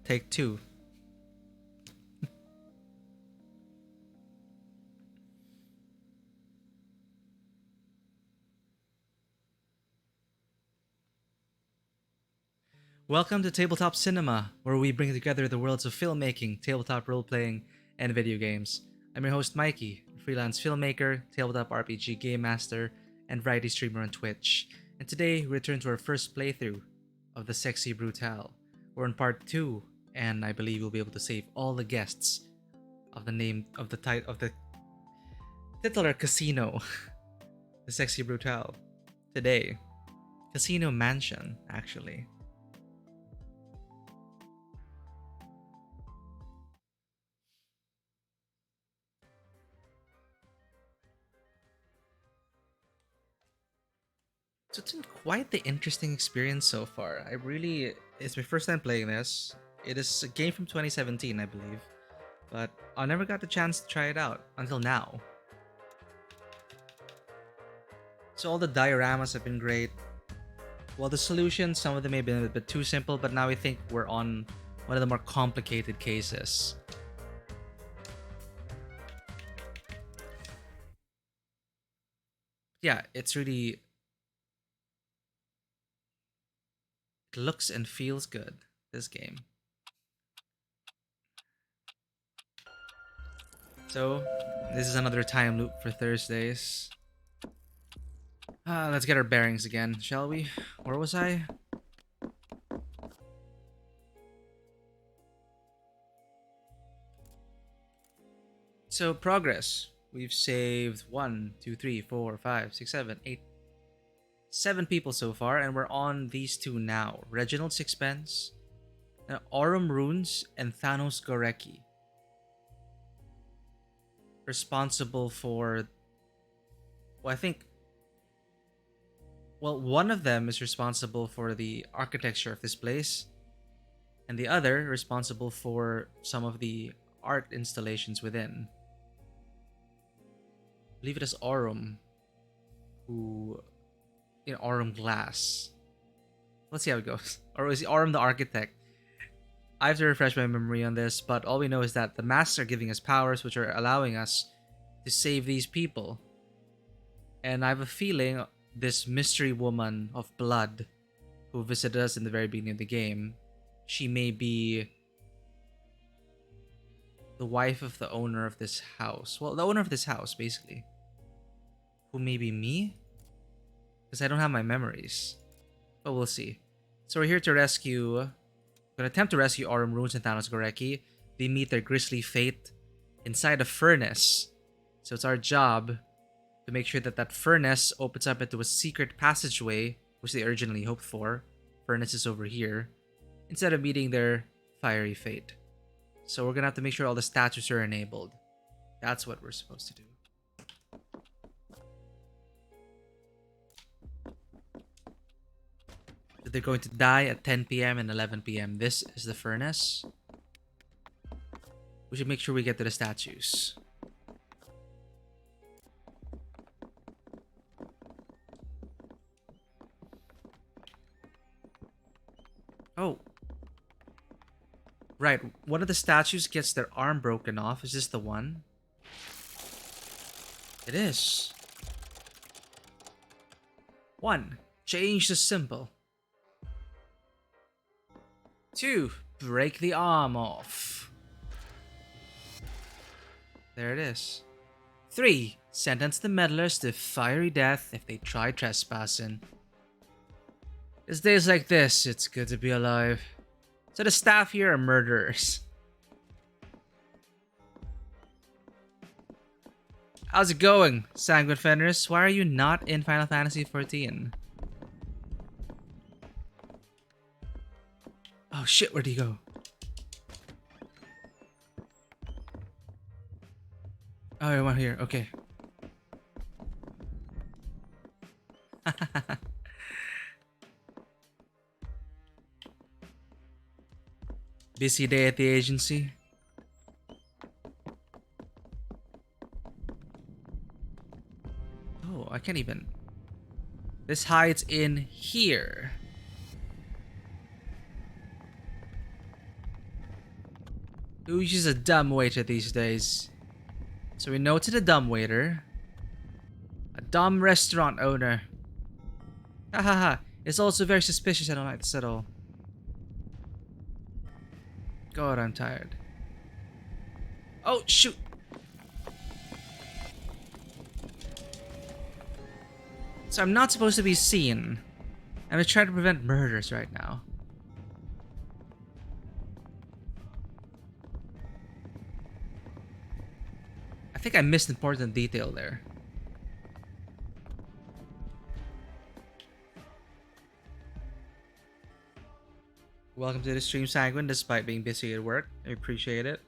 Take two. Welcome to Tabletop Cinema, where we bring together the worlds of filmmaking, tabletop role-playing, and video games. I'm your host Mikey, a freelance filmmaker, tabletop RPG game master, and variety streamer on Twitch. And today we return to our first playthrough of the sexy Brutale. We're in part 2, and I believe we'll be able to save all the guests of the titular casino, the sexy Brutale. Today, Casino Mansion, actually. So it's been quite the interesting experience so far. It's my first time playing this. It is a game from 2017, I believe, but I never got the chance to try it out until now. So all the dioramas have been great. Well, the solutions, some of them may have been a bit too simple, but now I think we're on one of the more complicated cases. Yeah, it looks and feels good, this game. So, this is another time loop for Thursdays. Let's get our bearings again, shall we? Where was I? So, progress. We've saved 1, 2, 3, 4, 5, 6, 7, 8, 7 people so far, and we're on these two now. Reginald Sixpence, Aurum Runes, and Thanos Gorecki. Responsible for... one of them is responsible for the architecture of this place, and the other responsible for some of the art installations within. I believe it is Aurum, who... in Aurum Glass. Let's see how it goes. Or is Aurum the architect? I have to refresh my memory on this, but all we know is that the masks are giving us powers which are allowing us to save these people. And I have a feeling this mystery woman of blood who visited us in the very beginning of the game, she may be the wife of the owner of this house. Well, the owner of this house, basically. Who may be me? Because I don't have my memories. But we'll see. So we're here to rescue... We're going to attempt to rescue Aurum Runes and Thanos Gorecki. They meet their grisly fate inside a furnace. So it's our job to make sure that that furnace opens up into a secret passageway, which they originally hoped for. Furnace is over here. Instead of meeting their fiery fate. So we're going to have to make sure all the statues are enabled. That's what we're supposed to do. They're going to die at 10 p.m. and 11 p.m. This is the furnace. We should make sure we get to the statues. Oh. Right, one of the statues gets their arm broken off. Is this the one? It is. 1. Change the symbol. 2. Break the arm off. There it is. 3. Sentence the meddlers to fiery death if they try trespassing. It's days like this, it's good to be alive. So the staff here are murderers. How's it going, Sanguine Fenris? Why are you not in Final Fantasy XIV? Oh shit, where'd he go? Oh, I want here, okay. Busy day at the agency. Oh, I can't even. This hides in here. Who uses a dumb waiter these days? So we noted a dumb waiter. A dumb restaurant owner. Ha ha ha. It's also very suspicious. I don't like this at all. God, I'm tired. Oh, shoot. So I'm not supposed to be seen. I'm just trying to prevent murders right now. I think I missed important detail there. Welcome to the stream, Sanguine, despite being busy at work. I appreciate it.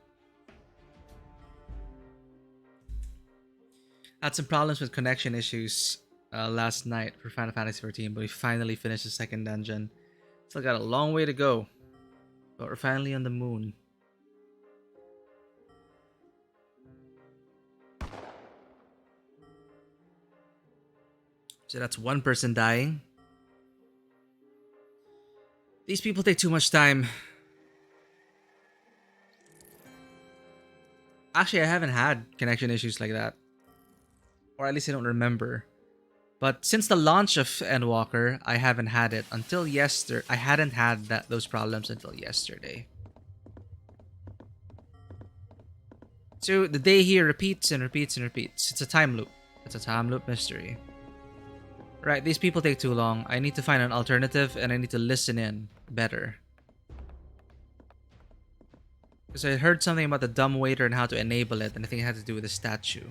Had some problems with connection issues last night for Final Fantasy 14, but we finally finished the second dungeon. Still got a long way to go, but we're finally on the moon. So that's one person dying. These people take too much time. Actually, I haven't had connection issues like that. Or at least I don't remember. But since the launch of Endwalker, I haven't had it until yesterday. I hadn't had those problems until yesterday. So the day here repeats and repeats and repeats. It's a time loop. It's a time loop mystery. Right, these people take too long. I need to find an alternative and I need to listen in better. Because I heard something about the dumb waiter and how to enable it, and I think it had to do with the statue.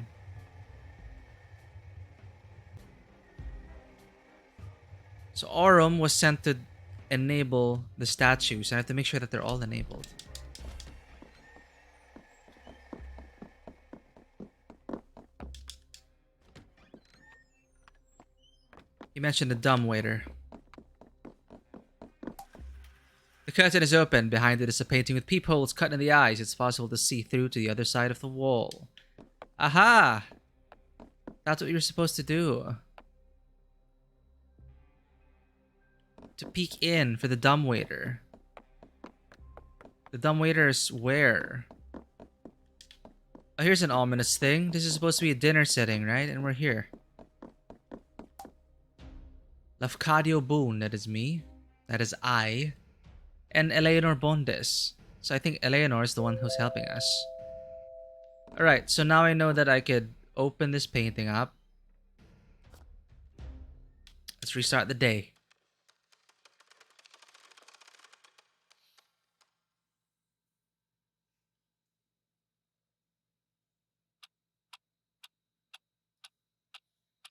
So Aurum was sent to enable the statues, and I have to make sure that they're all enabled. You mentioned the dumb waiter. The curtain is open. Behind it is a painting with peepholes cut in the eyes. It's possible to see through to the other side of the wall. Aha! That's what you're supposed to do. To peek in for the dumbwaiter. The dumbwaiter is where? Oh, here's an ominous thing. This is supposed to be a dinner setting, right? And we're here. Lafcadio Boone, that is me. That is I. And Eleanor Bondes. So I think Eleanor is the one who's helping us. Alright, so now I know that I could open this painting up. Let's restart the day.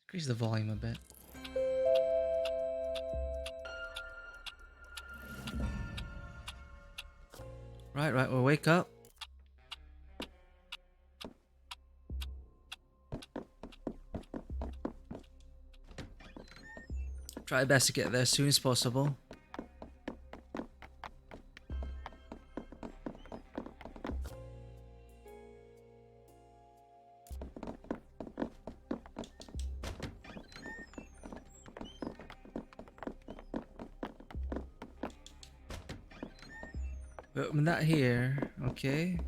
Increase the volume a bit. Right, we'll wake up. Try best to get there as soon as possible. Open that here. Okay.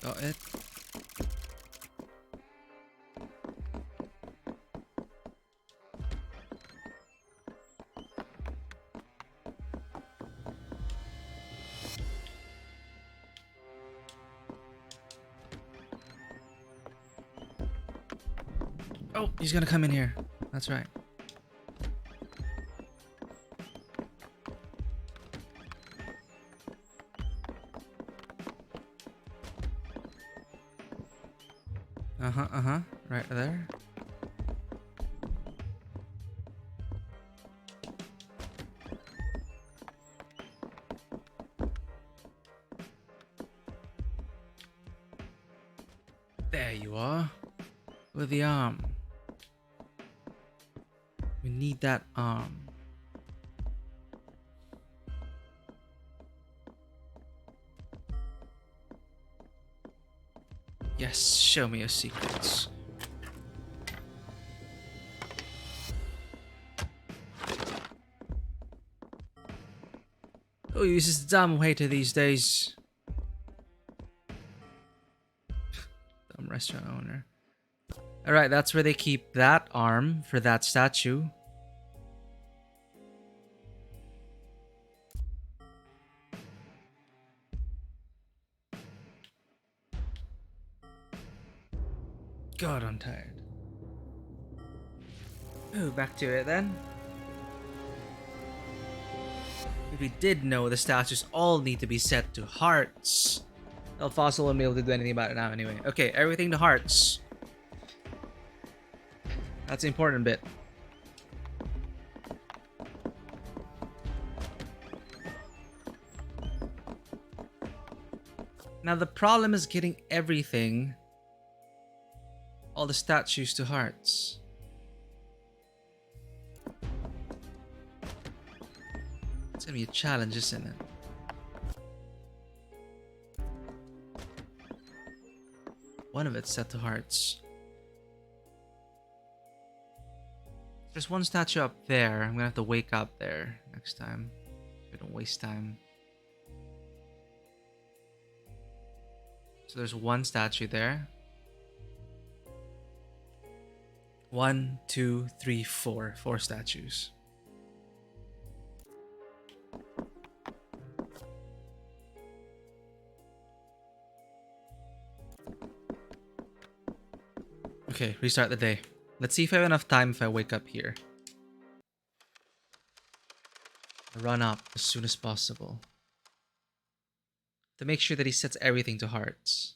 Got it. Oh, he's gonna come in here. That's right. Right there. There you are. With the arm. We need that arm. Yes, show me your secrets. Who uses the dumb waiter these days? Dumb restaurant owner. Alright, that's where they keep that arm for that statue. God, I'm tired. Oh, back to it then. If we did know the statues all need to be set to hearts, El Fossil won't be able to do anything about it now anyway. Okay, everything to hearts. That's the important bit. Now the problem is getting everything, all the statues to hearts. It's gonna be a challenge, isn't it? One of it's set to hearts. There's one statue up there. I'm gonna have to wake up there next time. So I don't waste time. So there's one statue there. 1, 2, 3, 4. 4 statues. Okay, restart the day. Let's see if I have enough time if I wake up here. Run up as soon as possible. To make sure that he sets everything to hearts.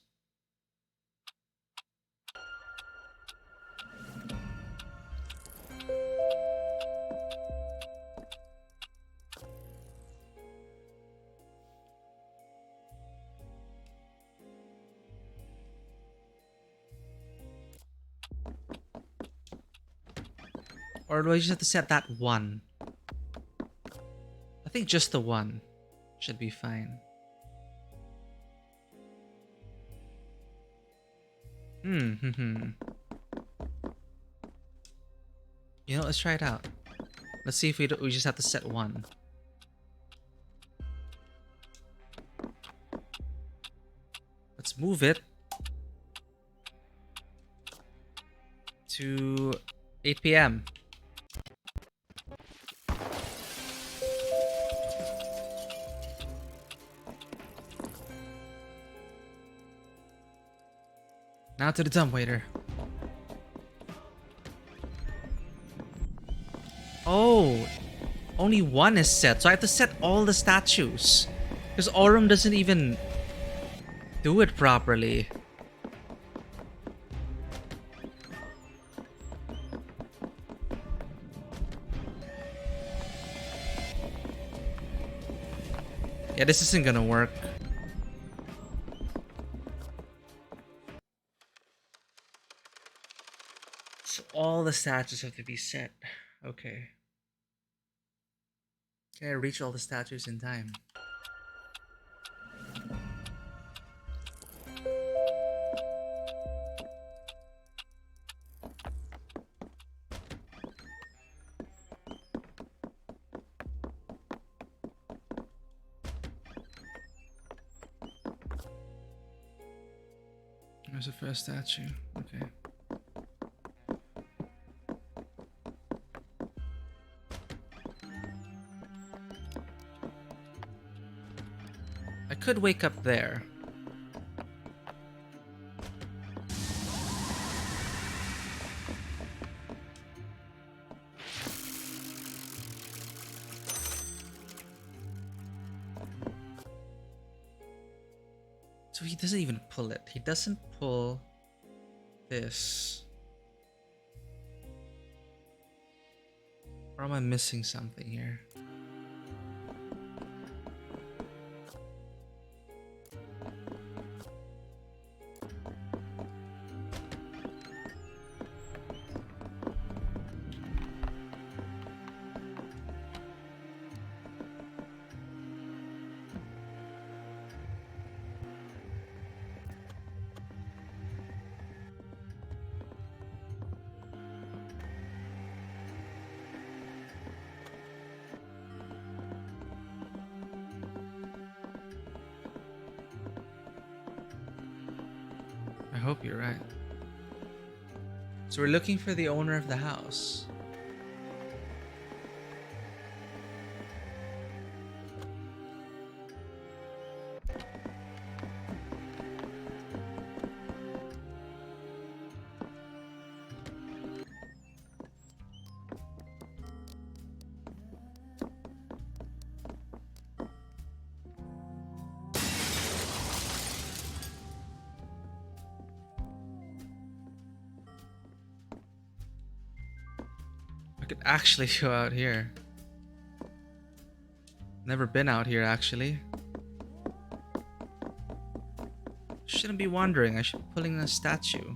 Or do I just have to set that one? I think just the one should be fine. You know, let's try it out. Let's see if we just have to set one. Let's move it to 8 p.m. Now to the dumbwaiter. Oh, only one is set, so I have to set all the statues. Because Aurum doesn't even do it properly. Yeah, this isn't gonna work. So all the statues have to be set. Okay. Can I reach all the statues in time? There's the first statue. Okay. I could wake up there. So he doesn't even pull it. He doesn't pull this. Or am I missing something here? hope you're right. So we're looking for the owner of the house. I could actually go out here. Never been out here, actually. Shouldn't be wandering. I should be pulling a statue.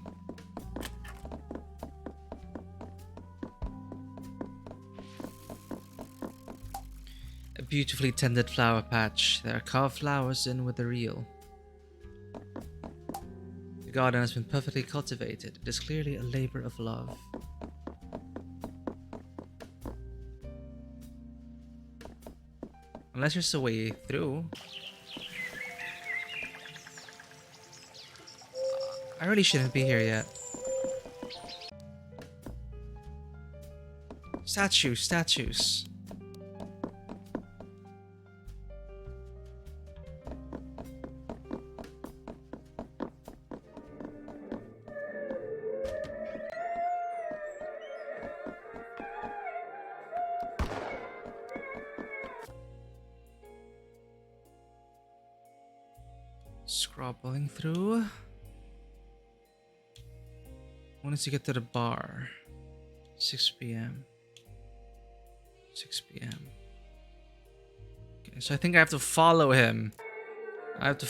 A beautifully tended flower patch. There are carved flowers in with the reel. The garden has been perfectly cultivated. It is clearly a labor of love. Unless there's a way through. I really shouldn't be here yet. Statues. Scrobbling through. Once you get to the bar. 6 p.m. 6 p.m. Okay, so I think I have to follow him. I have to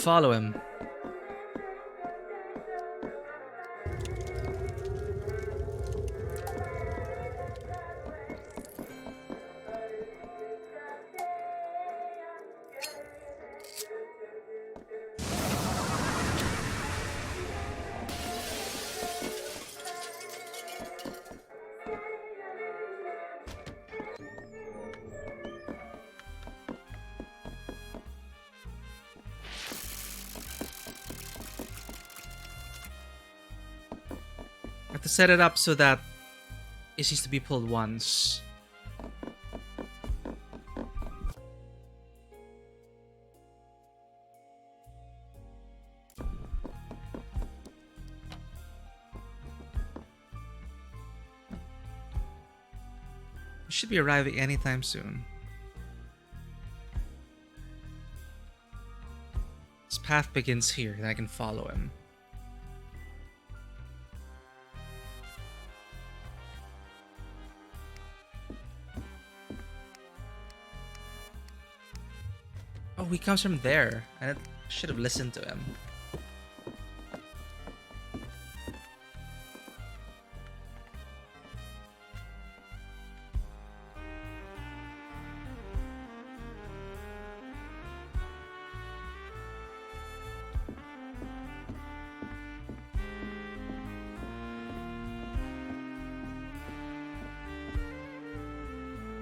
set it up so that it needs to be pulled once. He should be arriving anytime soon. His path begins here, and I can follow him. Oh, he comes from there. I should have listened to him.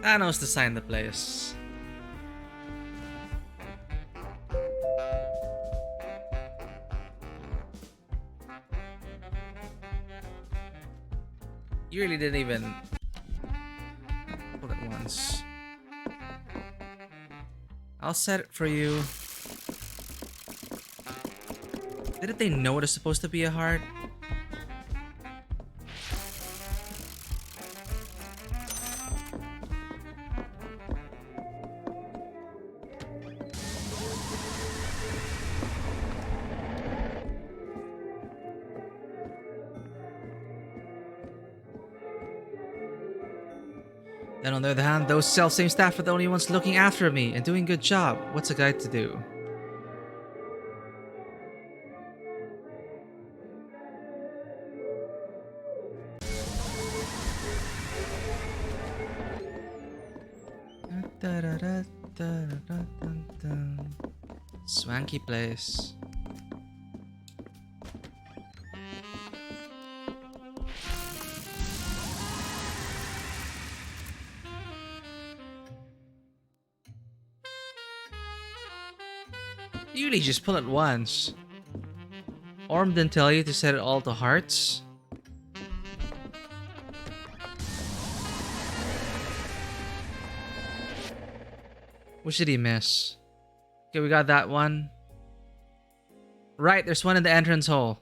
Thanos designed the place. You really didn't even pull it once. I'll set it for you. Didn't they know it was supposed to be a heart? Then on the other hand, those self-same staff are the only ones looking after me and doing a good job. What's a guy to do? Swanky place. You really just pull it once. Orm didn't tell you to set it all to hearts? Which did he miss? Okay, we got that one. Right, there's one in the entrance hole.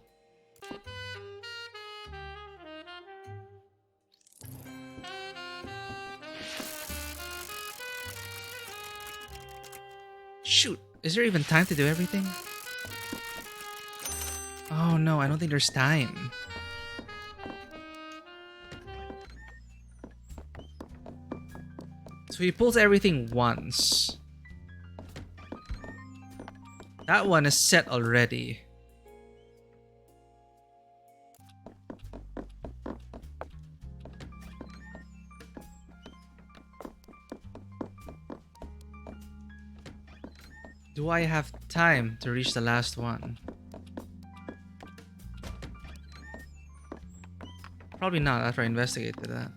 Shoot, is there even time to do everything? Oh no, I don't think there's time. So he pulls everything once. That one is set already. Do I have time to reach the last one? Probably not after I investigated that.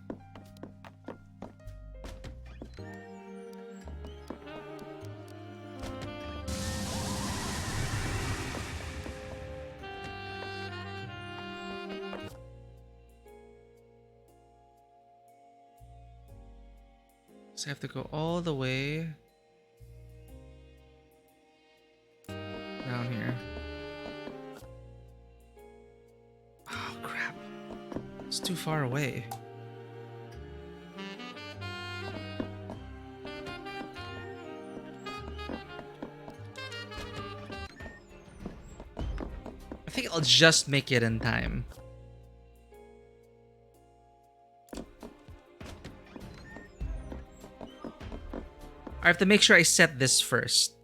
So I have to go all the way down here. Oh crap. It's too far away. I think I'll just make it in time. I have to make sure I set this first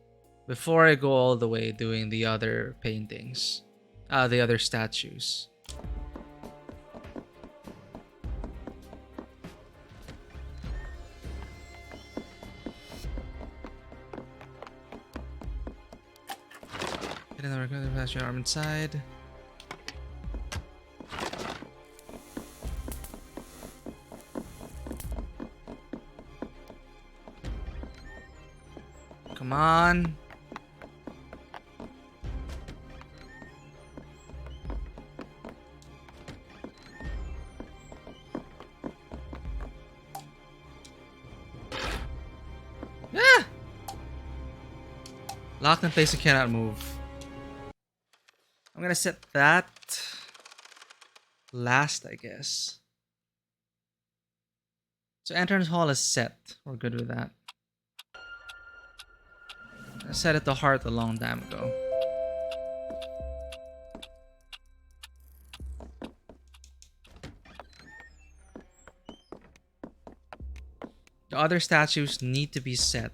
before I go all the way doing the other paintings. The other statues. Get another flash your arm inside. Come on. Ah! Locked in place and cannot move. I'm gonna set that last, I guess. So entrance hall is set. We're good with that. I set it to heart a long time ago. The other statues need to be set.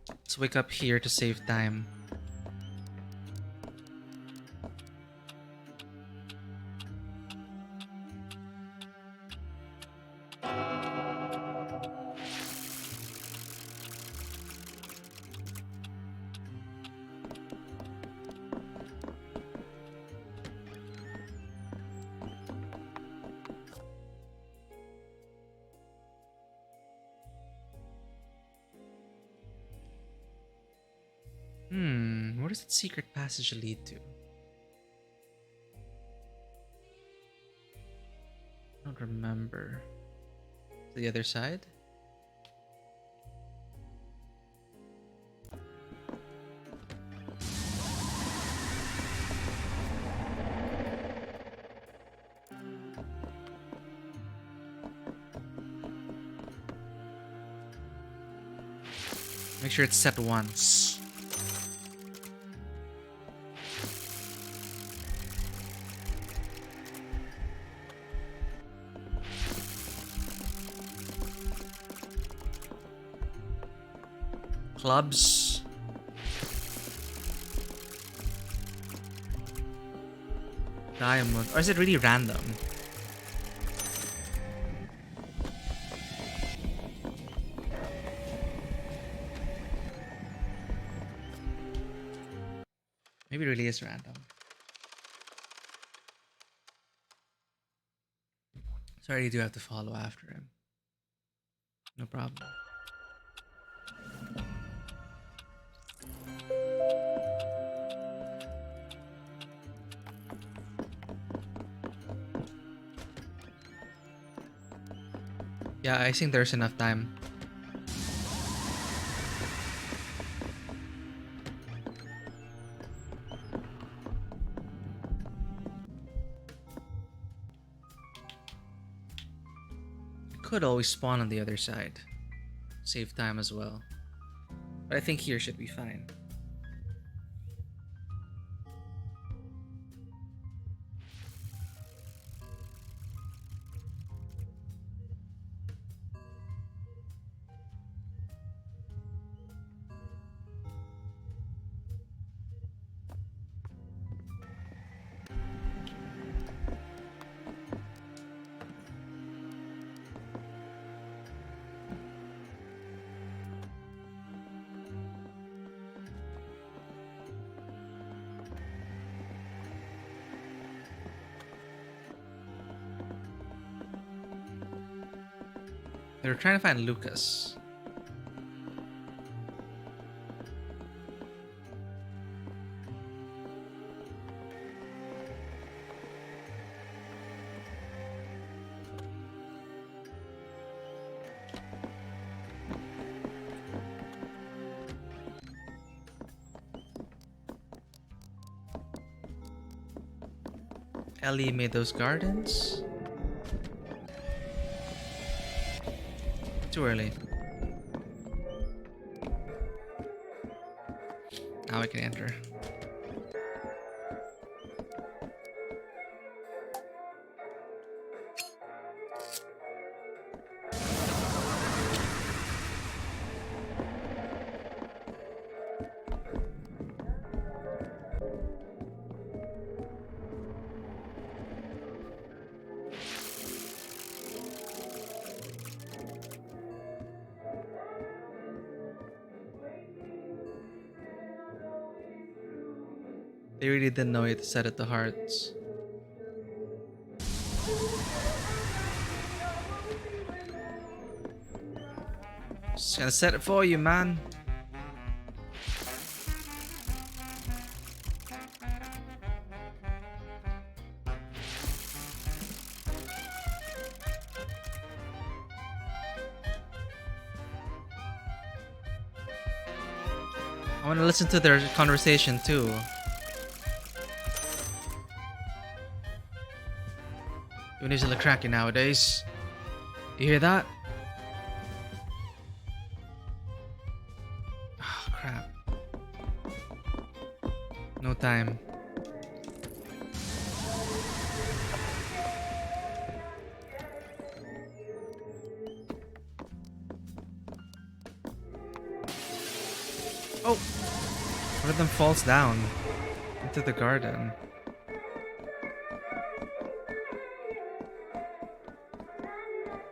Let's wake up here to save time. Where does that secret passage lead to? I don't remember. The other side? Make sure it's set once. Clubs. Diamond. Or is it really random? Maybe it really is random. Sorry, you do have to follow after him. No problem. Yeah, I think there's enough time. Could always spawn on the other side. Save time as well. But I think here should be fine. They were trying to find Lucas. Ellie made those gardens. Too early. Now I can enter. They really didn't know it set at the hearts. Just gonna set it for you, man. I want to listen to their conversation too. Even if it's a little cracky nowadays. You hear that? Oh, crap. No time. Oh! One of them falls down into the garden.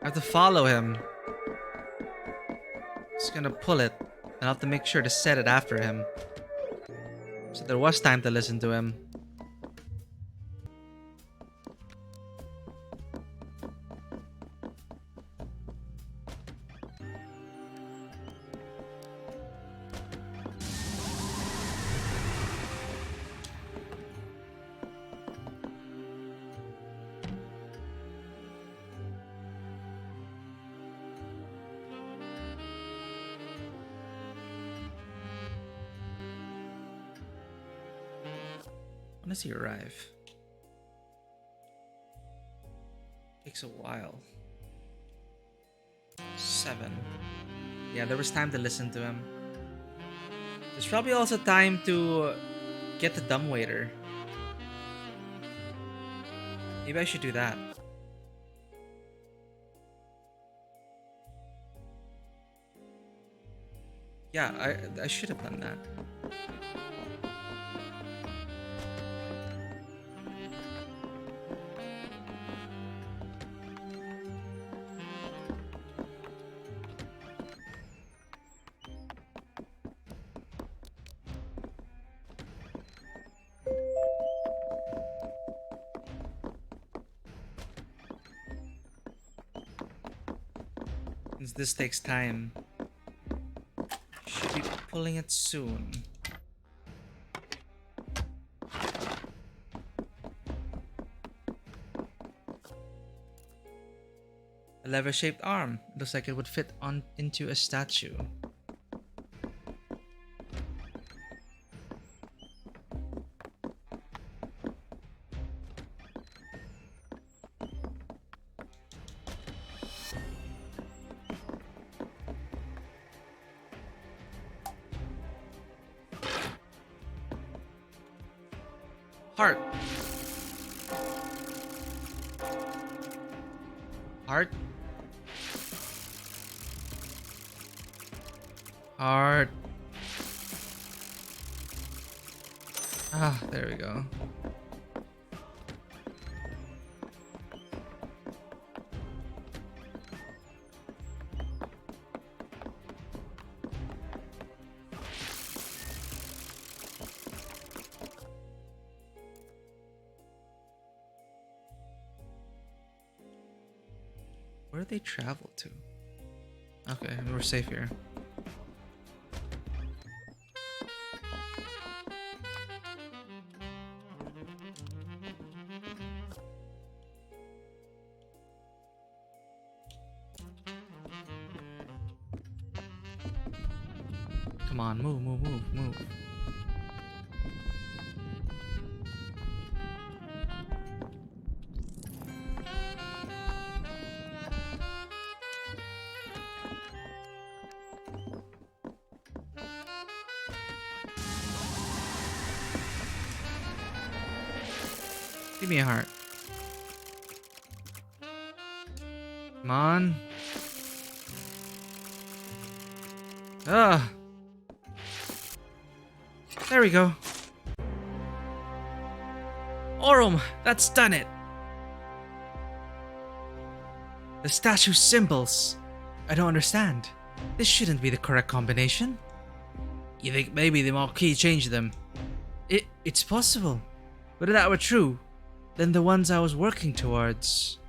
I have to follow him. Just gonna pull it, and I'll have to make sure to set it after him. So there was time to listen to him. When does he arrive? Takes a while. 7. Yeah, there was time to listen to him. There's probably also time to get the dumbwaiter. Maybe I should do that. Yeah, I should have done that. Since this takes time, should be pulling it soon. A lever-shaped arm. It looks like it would fit on into a statue. Heart. Heart. Heart. Ah, there we go. Where did they travel to? Okay, we're safe here. Come on, move, move, move, move. Give me a heart. Come on. Ah. There we go. Aurum, that's done it. The statue's symbols. I don't understand. This shouldn't be the correct combination. You think maybe the Marquis changed them? It's possible. But if that were true, then the ones I was working towards...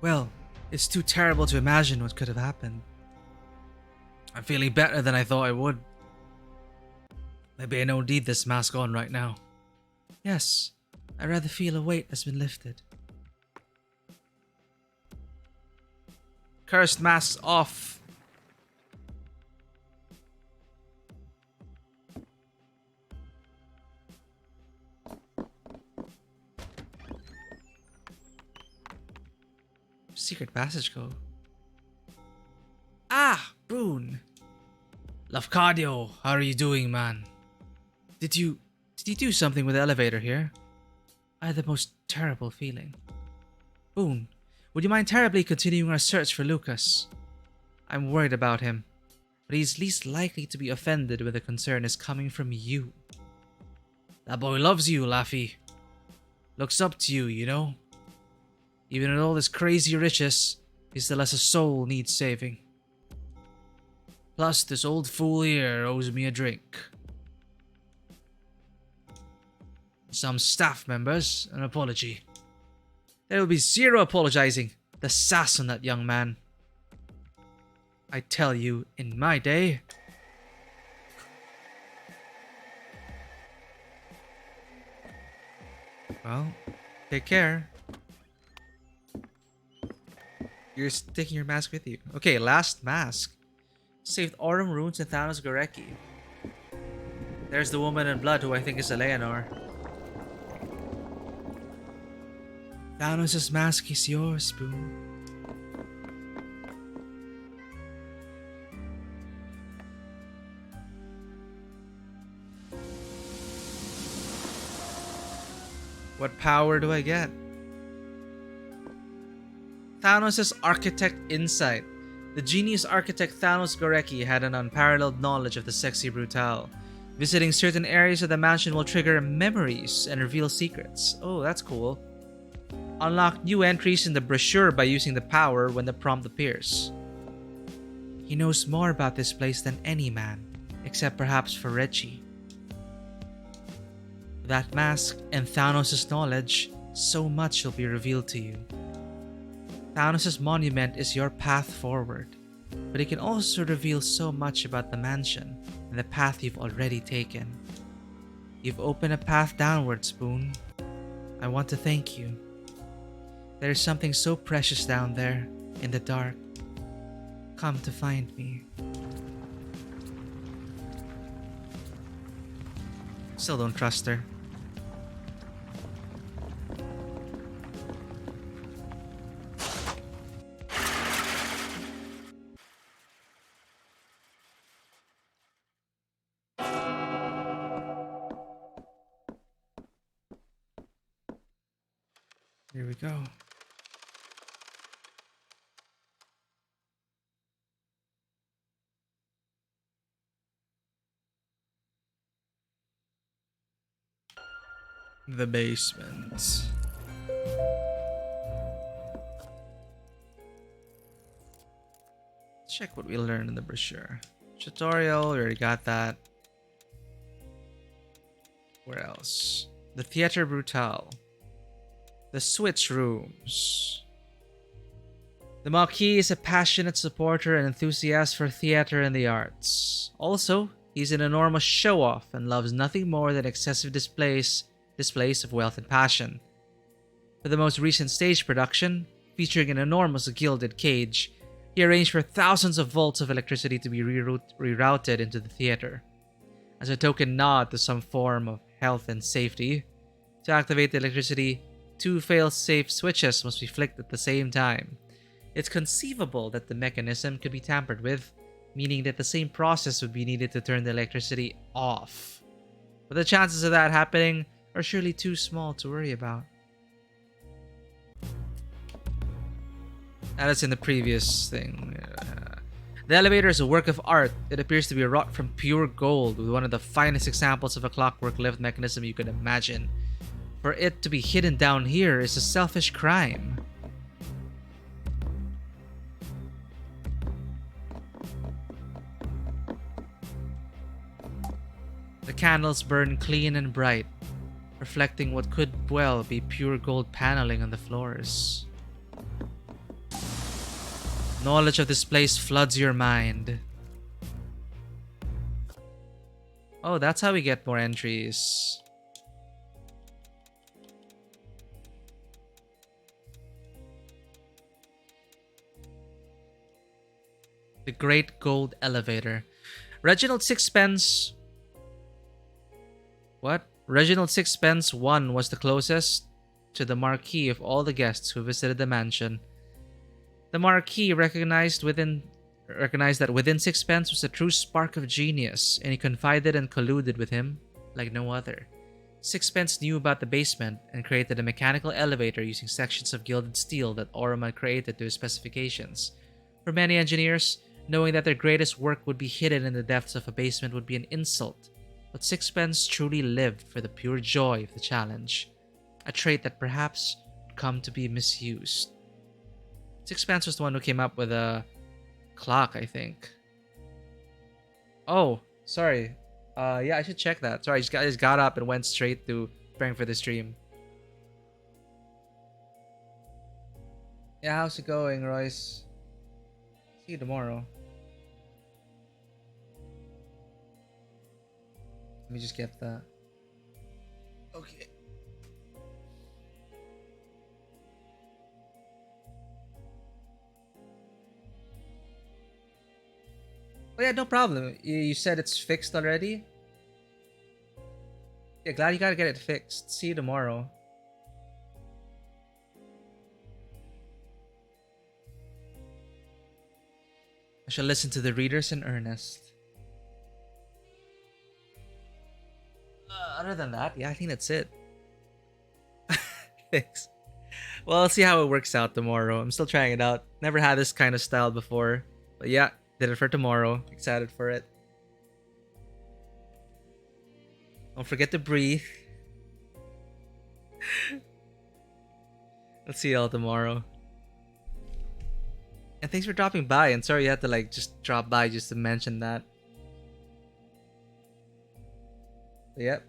Well, it's too terrible to imagine what could have happened. I'm feeling better than I thought I would. Maybe I don't need this mask on right now. Yes, I rather feel a weight has been lifted. Cursed masks off. Secret passage go. Ah, Boone. Lafcadio, how are you doing, man? Did you do something with the elevator here? I had the most terrible feeling. Boone, would you mind terribly continuing our search for Lucas? I'm worried about him, but he's least likely to be offended when the concern is coming from you. That boy loves you, Laffy. Looks up to you, you know? Even with all his crazy riches, he still has a soul needs saving. Plus, this old fool here owes me a drink. Some staff members, an apology. There will be zero apologizing. The sass on that young man. I tell you, in my day... Well, take care. You're taking your mask with you. Okay, last mask. Saved Aurum Runes and Thanos Gorecki. There's the woman in blood who I think is Eleanor. Thanos' mask is yours, Boone. What power do I get? Thanos' architect insight. The genius architect Thanos Gorecki had an unparalleled knowledge of the sexy Brutale. Visiting certain areas of the mansion will trigger memories and reveal secrets. Oh, that's cool. Unlock new entries in the brochure by using the power when the prompt appears. He knows more about this place than any man, except perhaps for Reggie. That mask and Thanos' knowledge, so much will be revealed to you. Thanos' monument is your path forward, but it can also reveal so much about the mansion and the path you've already taken. You've opened a path downward, Spoon. I want to thank you. There is something so precious down there, in the dark. Come to find me. Still don't trust her. Here we go. The basement. Check what we learned in the brochure. Tutorial, we already got that. Where else? The Theater Brutale. The Switch Rooms. The Marquis is a passionate supporter and enthusiast for theater and the arts. Also, he's an enormous show-off and loves nothing more than excessive displays of wealth and passion. For the most recent stage production, featuring an enormous gilded cage, he arranged for thousands of volts of electricity to be rerouted into the theater. As a token nod to some form of health and safety, to activate the electricity, 2 fail-safe switches must be flicked at the same time. It's conceivable that the mechanism could be tampered with, meaning that the same process would be needed to turn the electricity off. But the chances of that happening are surely too small to worry about. That is in the previous thing. The elevator is a work of art. It appears to be wrought from pure gold, with one of the finest examples of a clockwork lift mechanism you could imagine. For it to be hidden down here is a selfish crime. The candles burn clean and bright, reflecting what could well be pure gold paneling on the floors. Knowledge of this place floods your mind. Oh, that's how we get more entries. The Great Gold Elevator. Reginald Sixpence... What? Reginald Sixpence 1 was the closest to the Marquis of all the guests who visited the mansion. The Marquis recognized that within Sixpence was a true spark of genius, and he confided and colluded with him like no other. Sixpence knew about the basement and created a mechanical elevator using sections of gilded steel that Oram had created to his specifications. For many engineers, knowing that their greatest work would be hidden in the depths of a basement would be an insult, but Sixpence truly lived for the pure joy of the challenge, a trait that perhaps would come to be misused. Sixpence was the one who came up with a clock, I think. Oh, sorry. Yeah, I should check that. Sorry, I just got up and went straight to preparing for the stream. Yeah, how's it going, Royce? See you tomorrow. Let me just get that. Okay. Oh yeah, no problem. You said it's fixed already? Yeah, glad you gotta get it fixed. See you tomorrow. I shall listen to the readers in earnest. Other than that, yeah, I think that's it. Thanks. Well, I'll see how it works out tomorrow. I'm still trying it out. Never had this kind of style before. But yeah, did it for tomorrow. Excited for it. Don't forget to breathe. Let's see y'all tomorrow. And thanks for dropping by. And sorry you had to like just drop by just to mention that. But yep.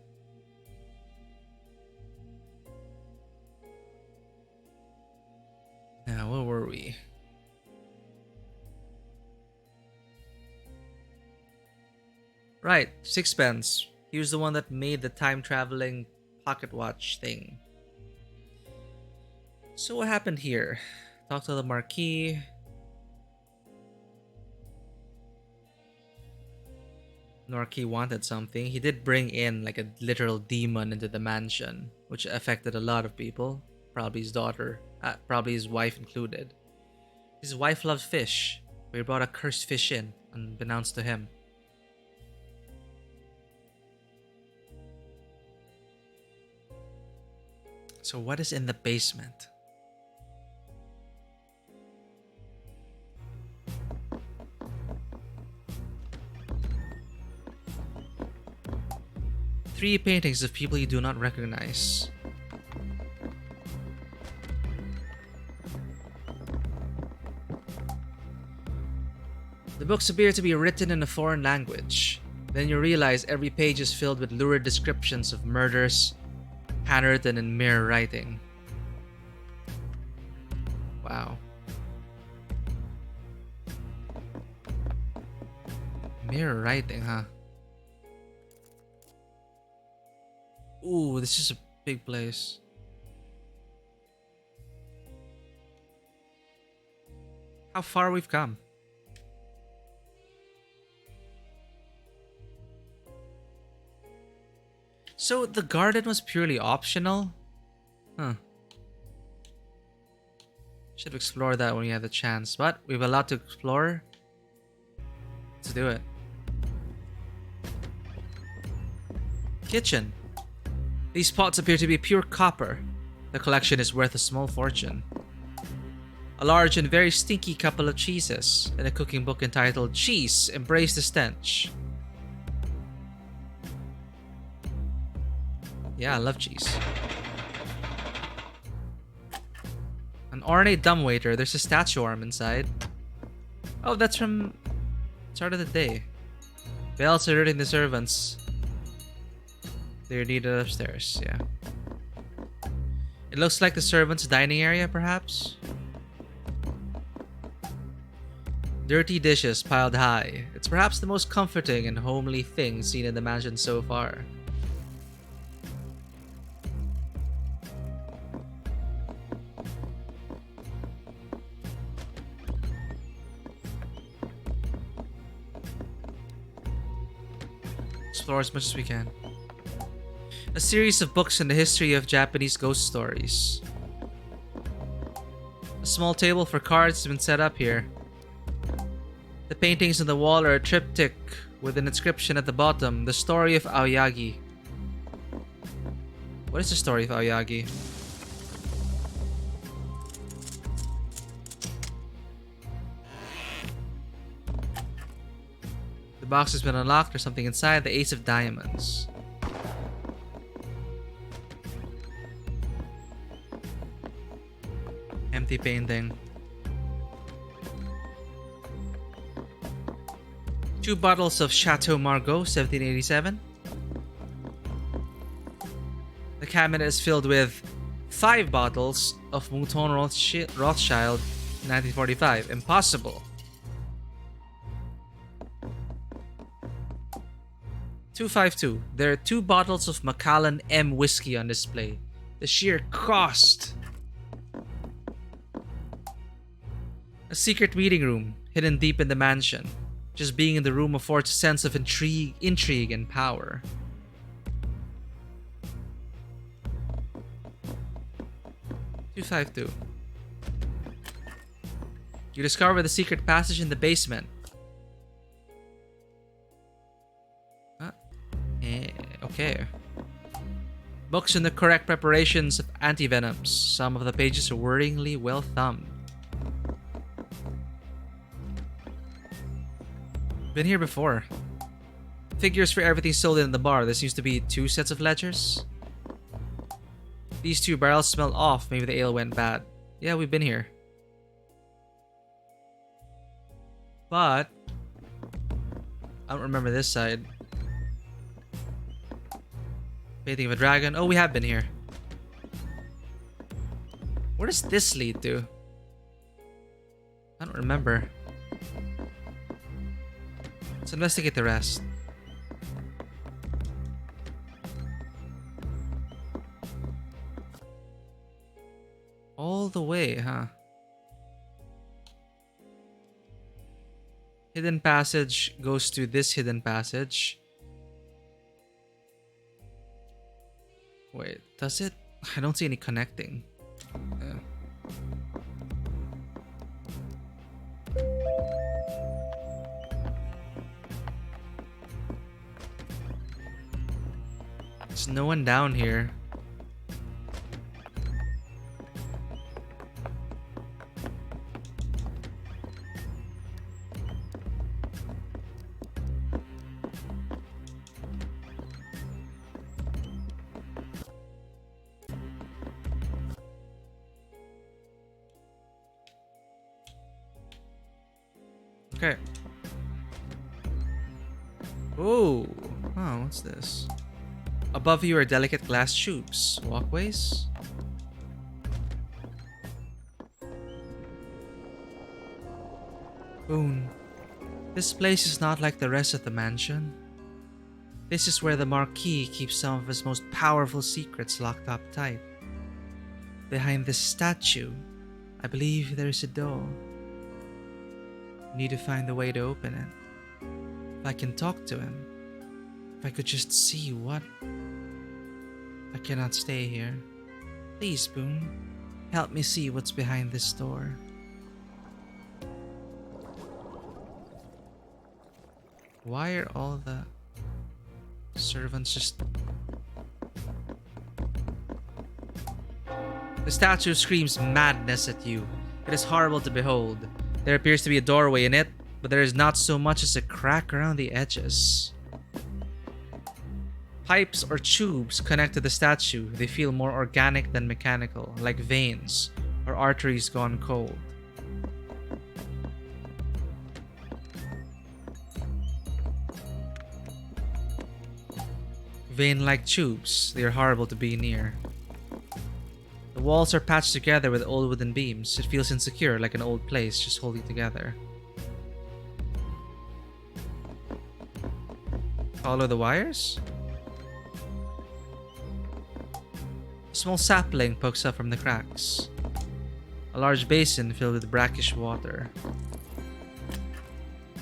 Now, where were we? we? Right, Sixpence. He was the one that made the time-traveling pocket watch thing. So what happened here? Talk to the Marquis. Marquis wanted something. He did bring in like a literal demon into the mansion, which affected a lot of people. Probably his daughter, probably his wife included. His wife loved fish, but he brought a cursed fish in, unbeknownst to him. So what is in the basement? Three paintings of people you do not recognize. The books appear to be written in a foreign language. Then you realize every page is filled with lurid descriptions of murders, handwritten in mirror writing. Wow. Mirror writing, huh? Ooh, this is a big place. How far we've come. So the garden was purely optional? Huh. Should explore that when we have the chance, but we have a lot to explore. Let's do it. Kitchen. These pots appear to be pure copper. The collection is worth a small fortune. A large and very stinky couple of cheeses, and a cooking book entitled Cheese, Embrace the Stench. Yeah, I love cheese. An ornate dumbwaiter. There's a statue arm inside. Oh, that's from Start of the Day. Bells alerting the servants. They're needed upstairs, yeah. It looks like the servants' dining area, perhaps? Dirty dishes piled high. It's perhaps the most comforting and homely thing seen in the mansion so far. Explore as much as we can. A series of books in the history of Japanese ghost stories. A small table for cards has been set up here. The paintings on the wall are a triptych with an inscription at the bottom, The Story of Aoyagi. What is the story of Aoyagi? The box has been unlocked. There's something inside. The Ace of Diamonds. Empty painting. 2 bottles of Chateau Margaux, 1787. The cabinet is filled with 5 bottles of Mouton Rothschild, 1945. Impossible. 252. There are 2 bottles of Macallan M whiskey on display. The sheer cost. A secret meeting room, hidden deep in the mansion. Just being in the room affords a sense of intrigue and power. (252) You discover the secret passage in the basement. Okay. Books in the correct preparations of antivenoms. Some of the pages are worryingly well thumbed. Been here before. Figures for everything sold in the bar. There seems to be 2 sets of ledgers. These 2 barrels smell off. Maybe the ale went bad. Yeah, we've been here. But I don't remember this side. Painting of a dragon. Oh, we have been here. Where does this lead to? I don't remember. Let's investigate the rest. All the way, huh? Hidden passage goes to this hidden passage. Wait, does it? I don't see any connecting. There's no one down here. Okay. Oh, what's this? Above you are delicate glass tubes. Walkways? Boone, this place is not like the rest of the mansion. This is where the Marquis keeps some of his most powerful secrets locked up tight. Behind this statue, I believe there is a door. I need to find a way to open it. If I can talk to him, if I could just see what... I cannot stay here. Please, Boone, help me see what's behind this door. Why are all the servants just... The statue screams madness at you. It is horrible to behold. There appears to be a doorway in it, but there is not so much as a crack around the edges. Pipes or tubes connect to the statue. They feel more organic than mechanical, like veins or arteries gone cold. Vein-like tubes, they are horrible to be near. The walls are patched together with old wooden beams. It feels insecure, like an old place just holding together. Follow the wires? A small sapling pokes up from the cracks. A large basin filled with brackish water.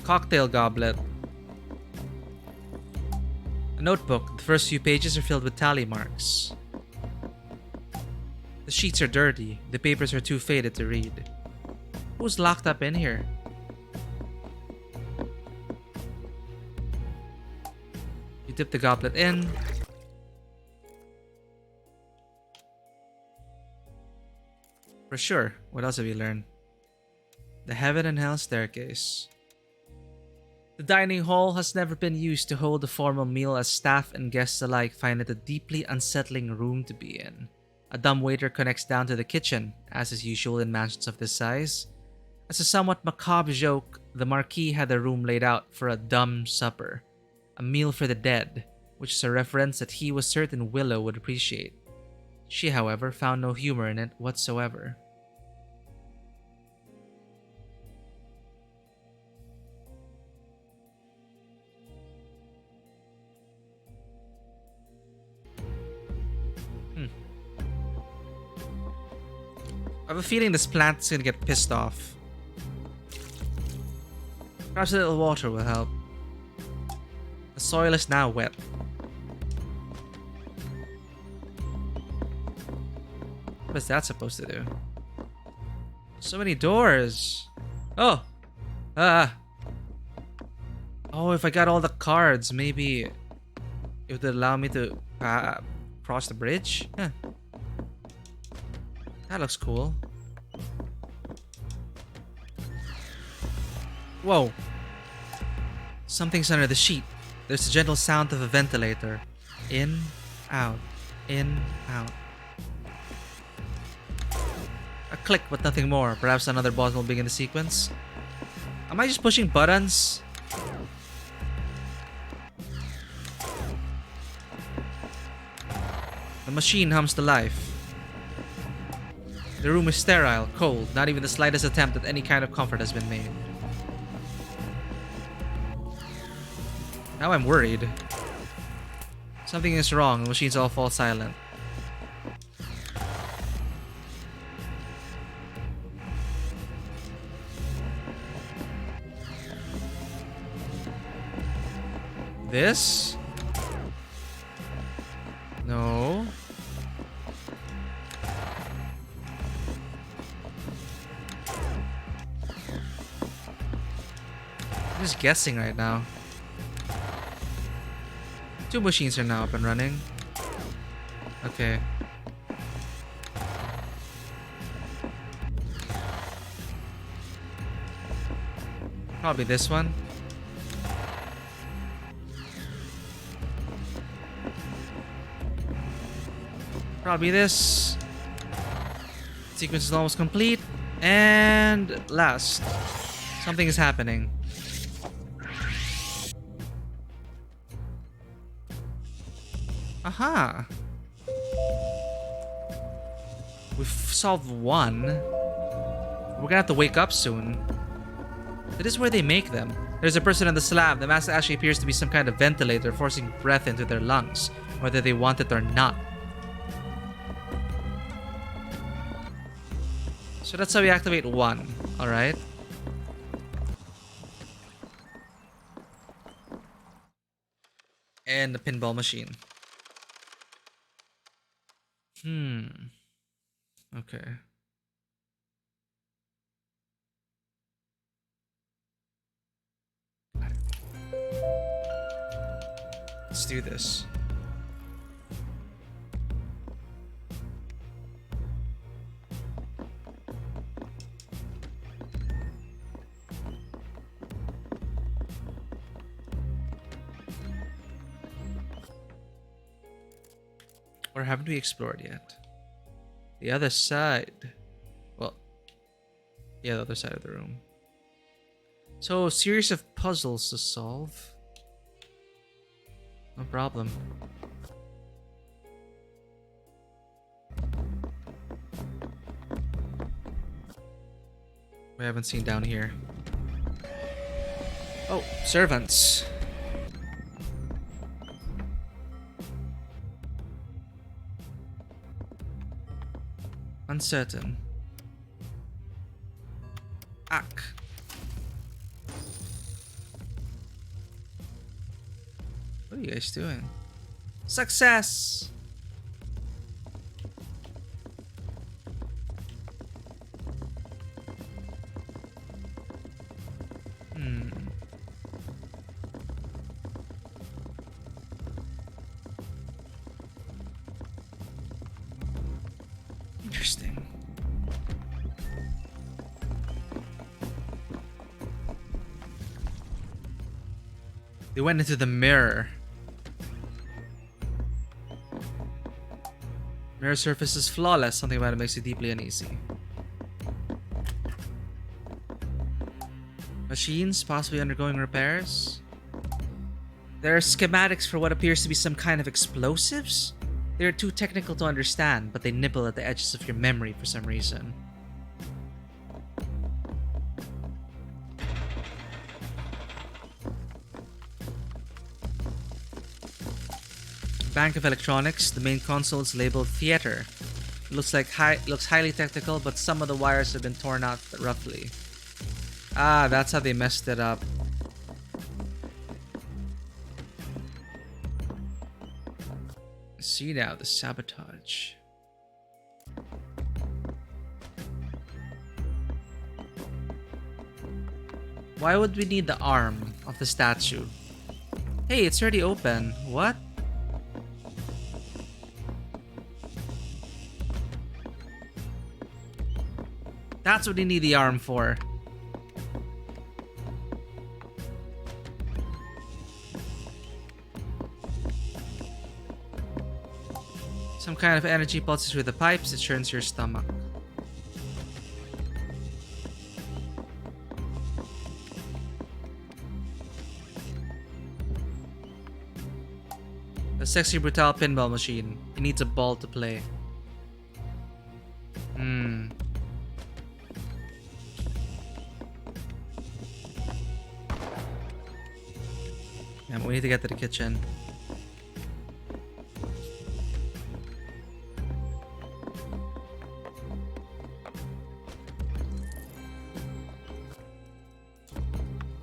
Cocktail goblet. A notebook. The first few pages are filled with tally marks. The sheets are dirty. The papers are too faded to read. Who's locked up in here? You dip the goblet in. For sure. What else have you learned? The heaven and hell staircase. The dining hall has never been used to hold a formal meal, as staff and guests alike find it a deeply unsettling room to be in. A dumb waiter connects down to the kitchen, as is usual in mansions of this size. As a somewhat macabre joke, the Marquis had a room laid out for a dumb supper. A meal for the dead, which is a reference that he was certain Willow would appreciate. She, however, found no humor in it whatsoever. I have a feeling this plant is gonna get pissed off. Perhaps a little water will help. The soil is now wet. What is that supposed to do? So many doors. Oh! Oh, if I got all the cards, maybe it would allow me to cross the bridge? Huh. That looks cool. Whoa. Something's under the sheet. There's a gentle sound of a ventilator. In, out, in, out. A click, but nothing more. Perhaps another boss will begin the sequence. Am I just pushing buttons? The machine hums to life. The room is sterile, cold. Not even the slightest attempt at any kind of comfort has been made. Now I'm worried. Something is wrong. The machines all fall silent. This? No. I'm just guessing right now. 2 machines are now up and running. Okay. Probably this one. Probably this. Sequence is almost complete. And last. Something is happening. Aha! We've solved one. We're gonna have to wake up soon. That is where they make them. There's a person on the slab. The mask actually appears to be some kind of ventilator forcing breath into their lungs, whether they want it or not. So that's how we activate one, alright? And the pinball machine. Okay. Let's do this. Or haven't we explored yet? The other side. Well, yeah, the other side of the room. So, a series of puzzles to solve. No problem. We haven't seen down here. Oh, servants. Uncertain. Ack. What are you guys doing? Success! Interesting. They went into the mirror. Mirror surface is flawless. Something about it makes you deeply uneasy. Machines possibly undergoing repairs. There are schematics for what appears to be some kind of explosives. They are too technical to understand, but they nibble at the edges of your memory for some reason. Bank of electronics. The main console is labeled theater. It looks highly technical, but some of the wires have been torn out roughly. Ah, that's how they messed it up. See now the sabotage. Why would we need the arm of the statue? Hey, it's already open. What? That's what we need the arm for. Some kind of energy pulses through the pipes. It churns your stomach. A sexy Brutale pinball machine. It needs a ball to play. Hmm. Yeah, we need to get to the kitchen.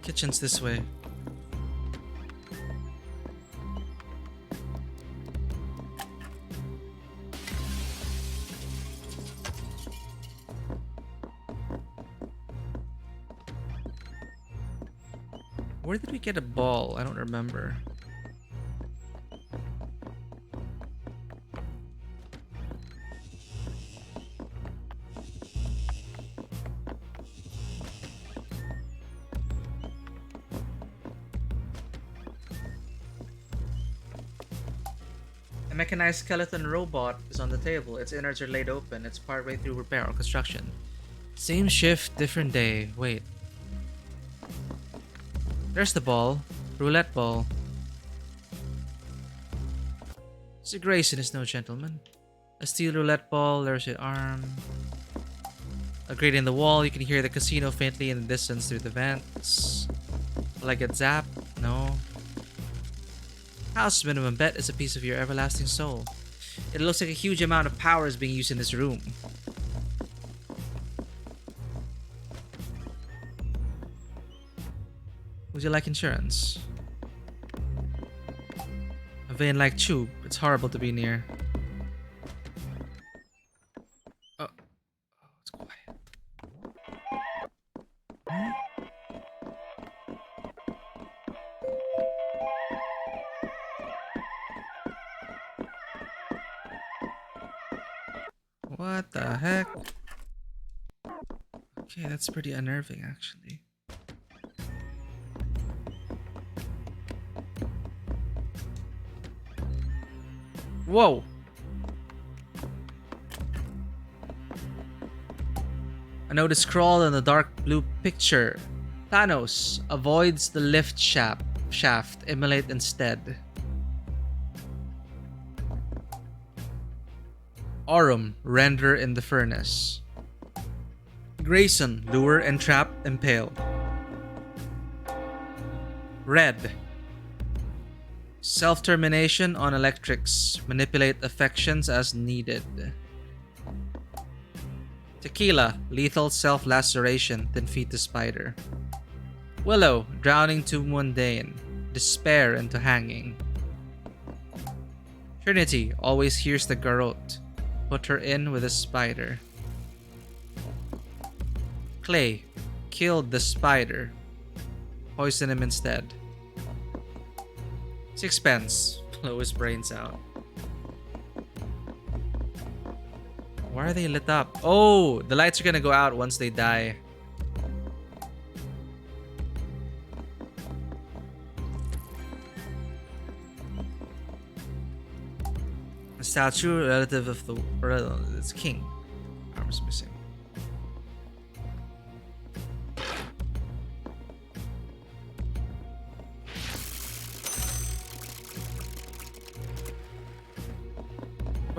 Kitchen's this way. Where did we get a ball? I don't remember. A mechanized skeleton robot is on the table. Its innards are laid open. It's partway through repair or construction. Same shift, different day. Wait. There's the ball. Roulette ball. Sir Grayson is no gentleman. A steel roulette ball, there's your arm. A grate in the wall, you can hear the casino faintly in the distance through the vents. Will I get zapped? No. House minimum bet is a piece of your everlasting soul. It looks like a huge amount of power is being used in this room. Would you like insurance? A vein-like tube. It's horrible to be near. Oh, it's quiet. Huh? What the heck? Okay, that's pretty unnerving, actually. Whoa! A note is scrawled on the dark blue picture. Thanos avoids the lift shaft. Immolate instead. Aurum, render in the furnace. Grayson, lure, entrap, impale. Red. Self-termination on electrics. Manipulate affections as needed. Tequila, lethal self-laceration, then feed the spider. Willow, drowning to mundane. Despair into hanging. Trinity, always hears the garrote. Put her in with a spider. Clay, killed the spider. Poison him instead. Sixpence, blow his brains out. Why are they lit up? Oh, the lights are gonna go out once they die. A statue, relative of the... It's king. Arms missing.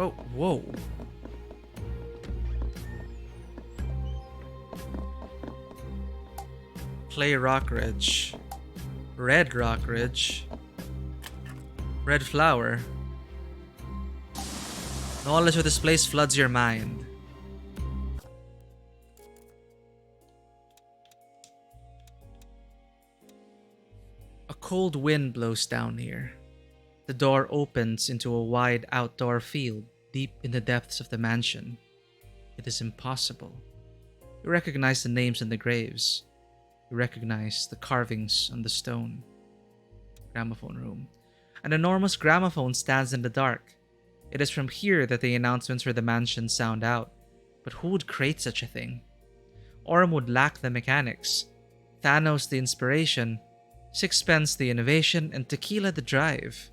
Oh, whoa. Clay Rock Ridge. Red Rock Ridge. Red Flower. Knowledge of this place floods your mind. A cold wind blows down here. The door opens into a wide outdoor field deep in the depths of the mansion. It is impossible. You recognize the names on the graves. You recognize the carvings on the stone. Gramophone room. An enormous gramophone stands in the dark. It is from here that the announcements for the mansion sound out. But who would create such a thing? Orm would lack the mechanics. Thanos the inspiration. Sixpence the innovation. And Tequila the drive.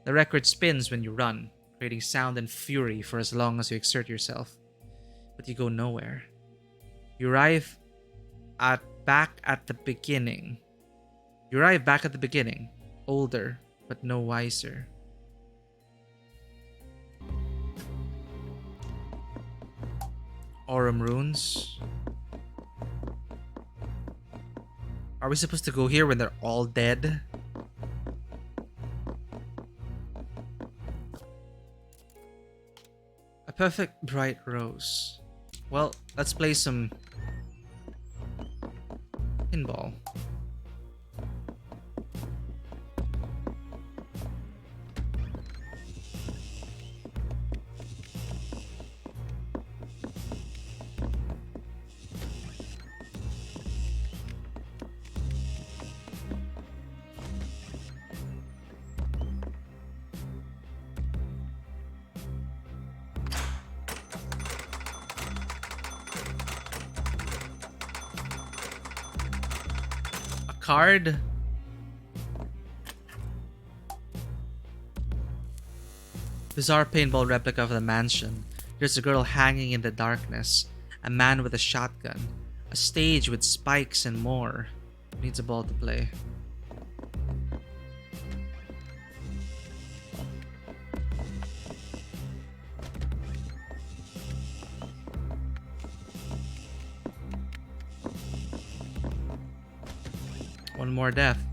The record spins when you run, creating sound and fury for as long as you exert yourself. But you go nowhere. You arrive back at the beginning. Older, but no wiser. Aurum runes. Are we supposed to go here when they're all dead? A perfect bright rose. Well, let's play some pinball. Card. Bizarre paintball replica of the mansion. There's a girl hanging in the darkness. A man with a shotgun. A stage with spikes and more. Needs a ball to play. One more death.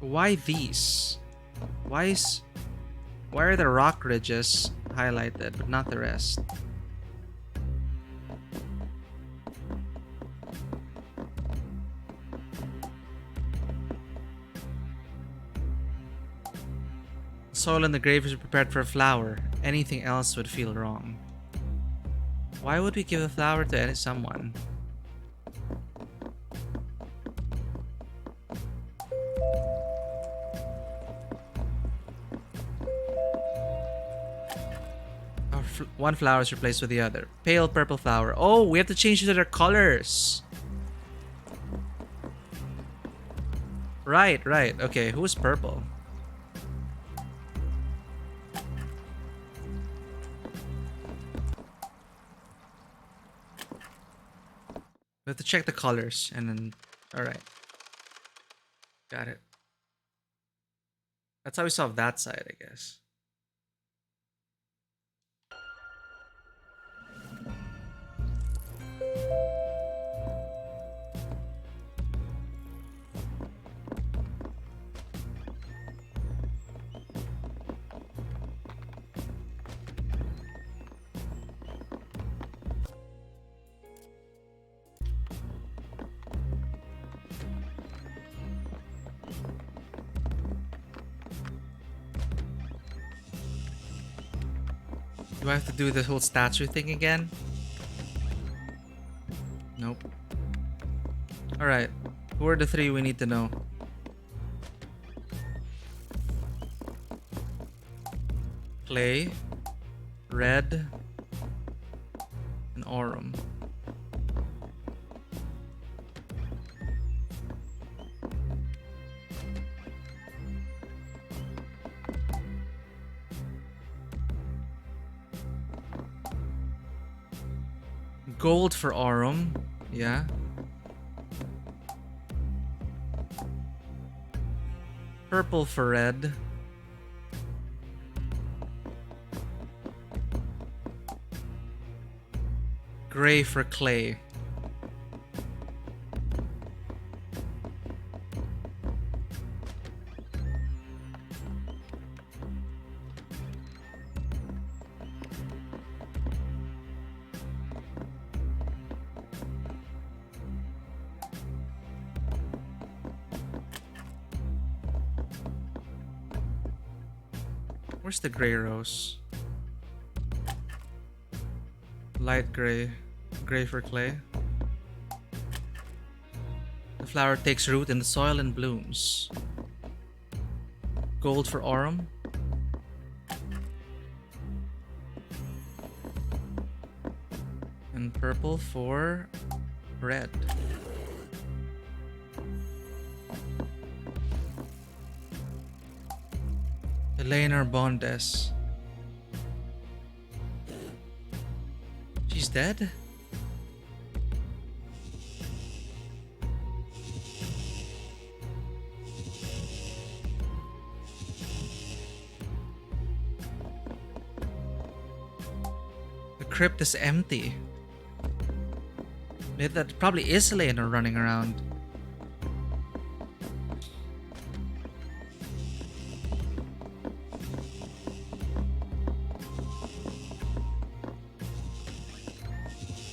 Why these? Why are the rock ridges highlighted but not the rest? Soil in the grave is prepared for a flower. Anything else would feel wrong. Why would we give a flower to someone? One flower is replaced with the other. Pale purple flower. Oh, we have to change to their colors. Right. Okay, who's purple? We have to check the colors and then... Alright. Got it. That's how we solve that side, I guess. Do I have to do the whole statue thing again? Nope. Alright. Who are the three we need to know? Clay, Red, and Aurum. Gold for Aurum, yeah. Purple for Red. Gray for Clay. Where's the gray rose? Light gray. Gray for Clay. The flower takes root in the soil and blooms. Gold for Aurum. And purple for Red. Eleanor Bondes. She's dead? crypt is empty. That probably is Elena running around.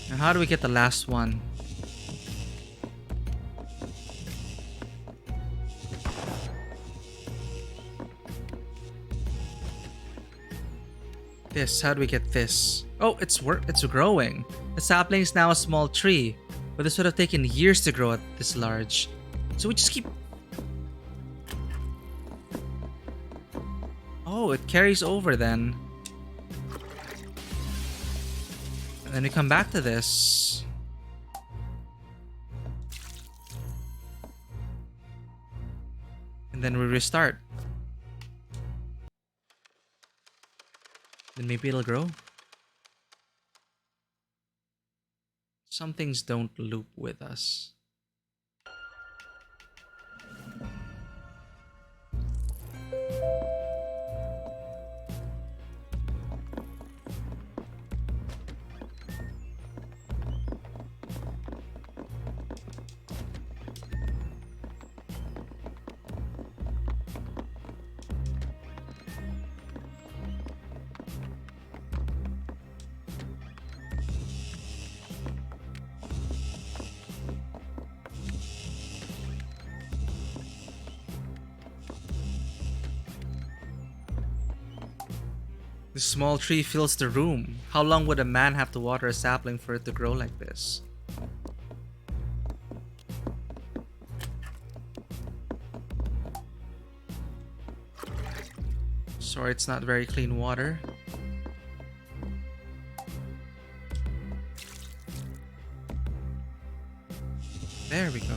And how do we get the last one? How do we get this? Oh, it's growing. The sapling is now a small tree, but this would have taken years to grow at this large. So we just keep... Oh, it carries over then. And then we come back to this. And then we restart. Then maybe it'll grow. Some things don't loop with us. The small tree fills the room. How long would a man have to water a sapling for it to grow like this? Sorry, it's not very clean water. There we go.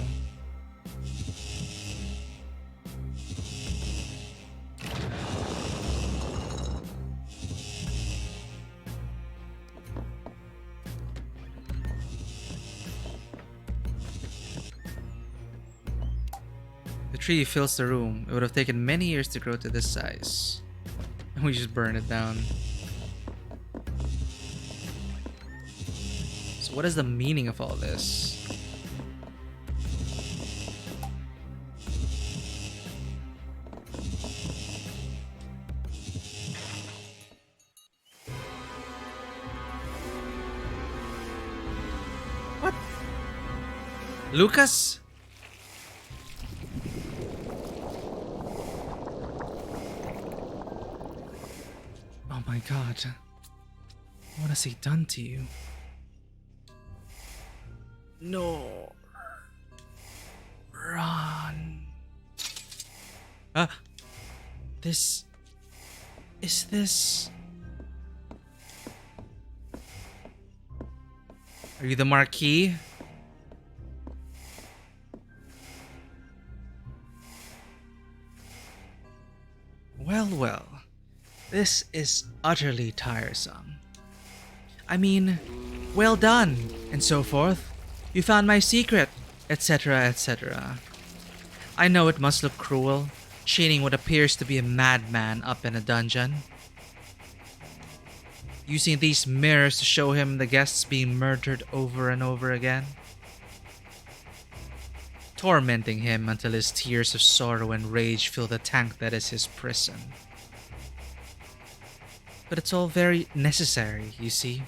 The tree fills the room. It would have taken many years to grow to this size. And we just burn it down. So what is the meaning of all this? What? Lucas? Oh my god. What has he done to you? No. Run. This... Is this... Are you the Marquis? Well, well. This is utterly tiresome. I mean, well done, and so forth. You found my secret, etc., etc. I know it must look cruel, chaining what appears to be a madman up in a dungeon. Using these mirrors to show him the guests being murdered over and over again. Tormenting him until his tears of sorrow and rage fill the tank that is his prison. But it's all very necessary, you see.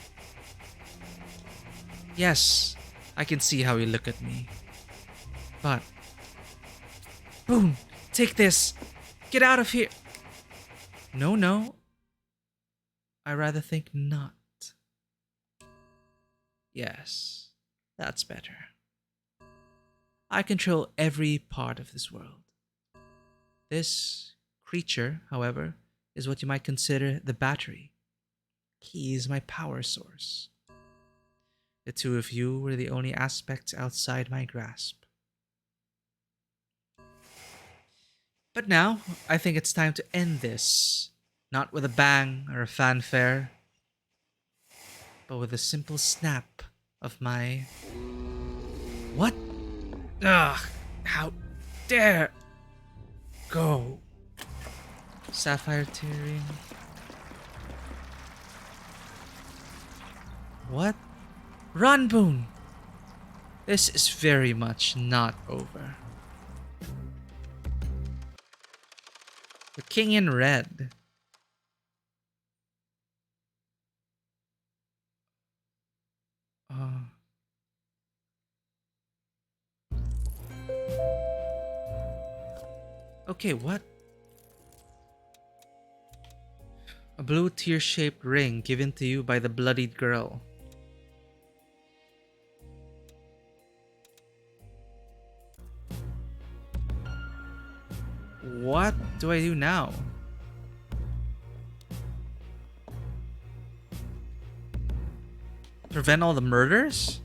Yes, I can see how you look at me. But... Boom! Take this! Get out of here! No, no. I rather think not. Yes, that's better. I control every part of this world. This creature, however, is what you might consider the battery. He is my power source. The two of you were the only aspects outside my grasp. But now, I think it's time to end this. Not with a bang or a fanfare, but with a simple snap of my... What? Ugh! How dare! Go! Sapphire tearing. What? Run, Boone! This is very much not over. The king in red. Uh, okay, what? A blue tear-shaped ring given to you by the bloodied girl. What do I do now? Prevent all the murders?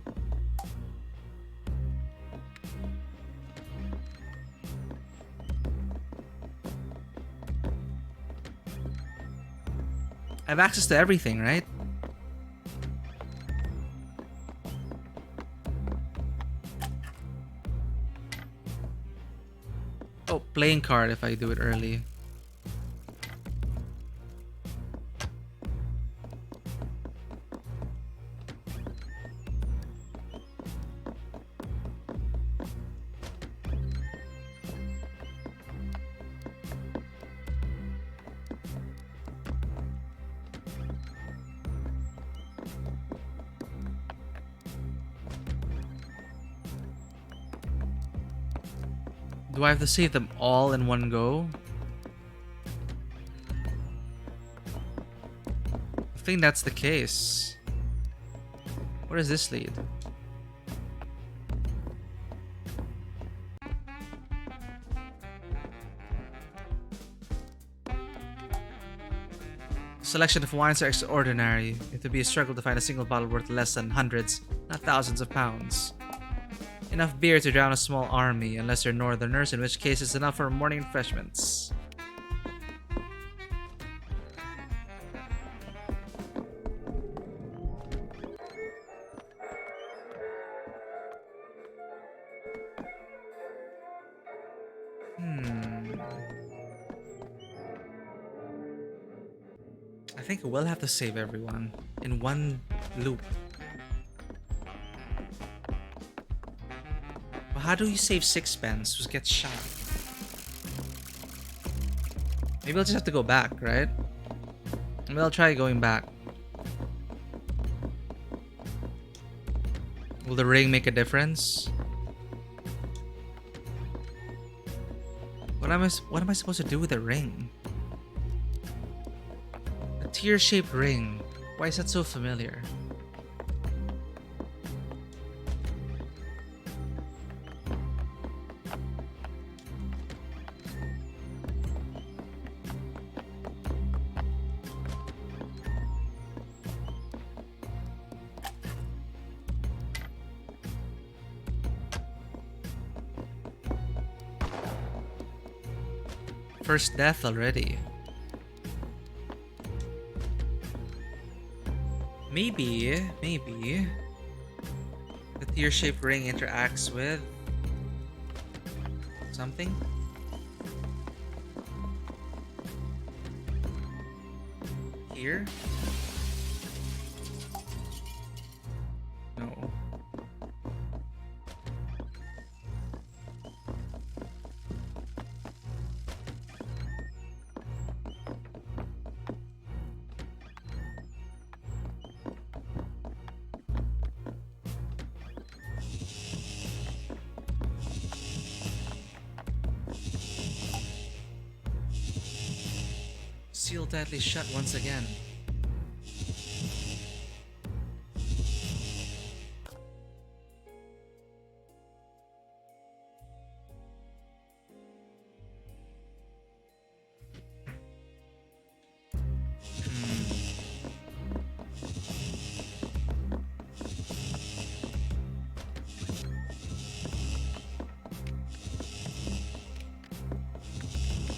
I have access to everything, right? Oh, playing card if I do it early. Do I have to save them all in one go? I think that's the case. Where does this lead? Selection of wines are extraordinary. It would be a struggle to find a single bottle worth less than hundreds, not thousands of pounds. Enough beer to drown a small army, unless they're northerners, in which case it's enough for morning refreshments. I think I will have to save everyone in one loop. But how do you save Sixpence who gets shot? Maybe I'll just have to go back, right? Maybe I'll try going back. Will the ring make a difference? What am I supposed to do with the ring? A tear-shaped ring. Why is that so familiar? First death already. Maybe the tear-shaped ring interacts with something. Here? No. Sealed tightly shut once again.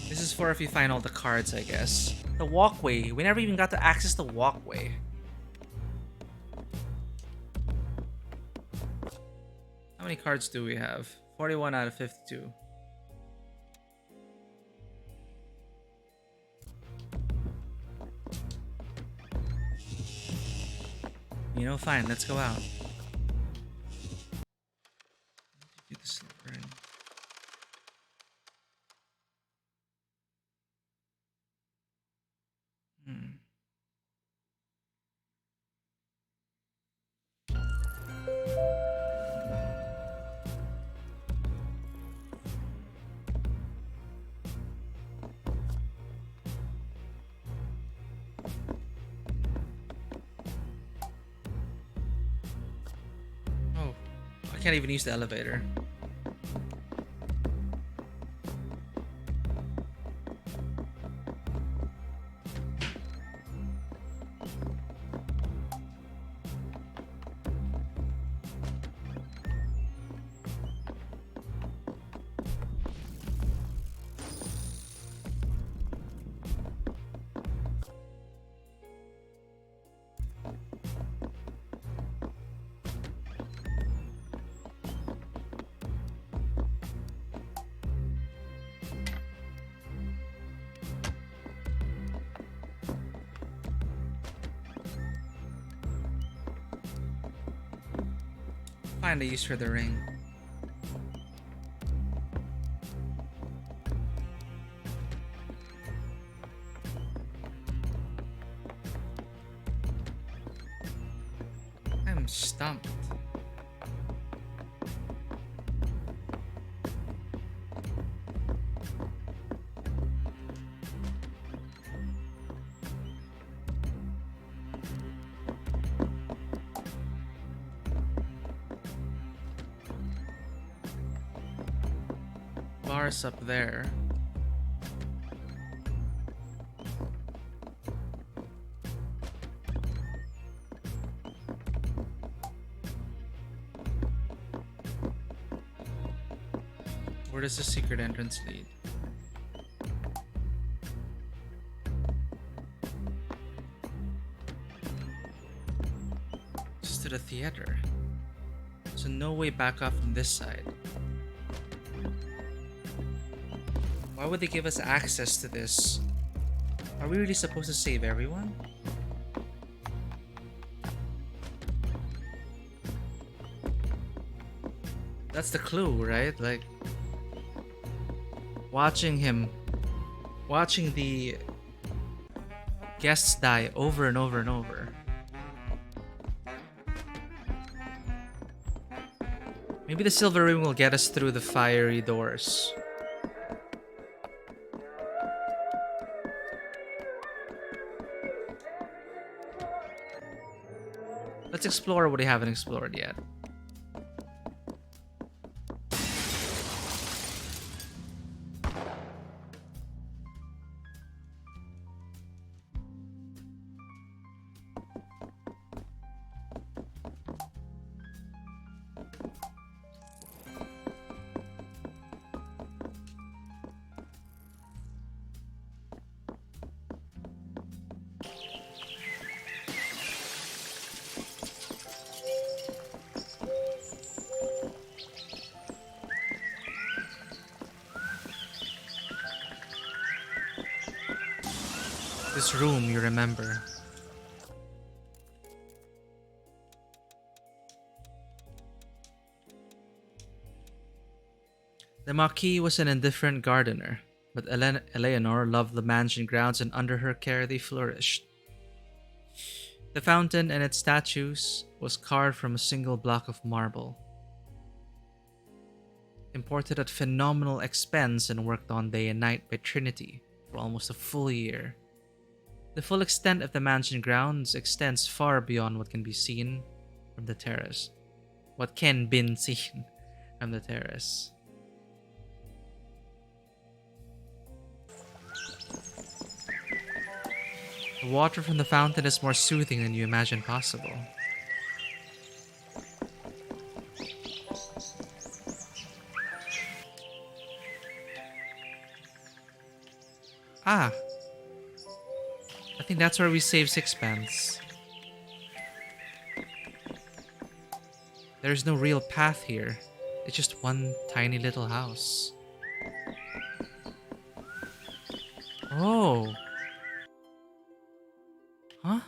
This is for if you find all the cards, I guess. The walkway. We never even got to access the walkway. How many cards do we have? 41 out of 52. you know, fine, let's go out. Do the silver ring. Oh, I can't even use the elevator. Find a use for the ring. I'm stumped. Bars up there. Where does the secret entrance lead? Just to the theater. So no way back up from this side. Why would they give us access to this? Are we really supposed to save everyone? That's the clue, right? Like, watching the guests die over and over and over. Maybe the silver ring will get us through the fiery doors. Let's explore what we haven't explored yet. This room, you remember. The Marquis was an indifferent gardener, but Eleanor loved the mansion grounds and under her care they flourished. The fountain and its statues was carved from a single block of marble, imported at phenomenal expense and worked on day and night by Trinity for almost a full year. The full extent of the mansion grounds extends far beyond what can be seen from the terrace. What can be seen from the terrace. The water from the fountain is more soothing than you imagine possible. Ah! I think that's where we save sixpence. There's no real path here. It's just one tiny little house. Oh! Huh?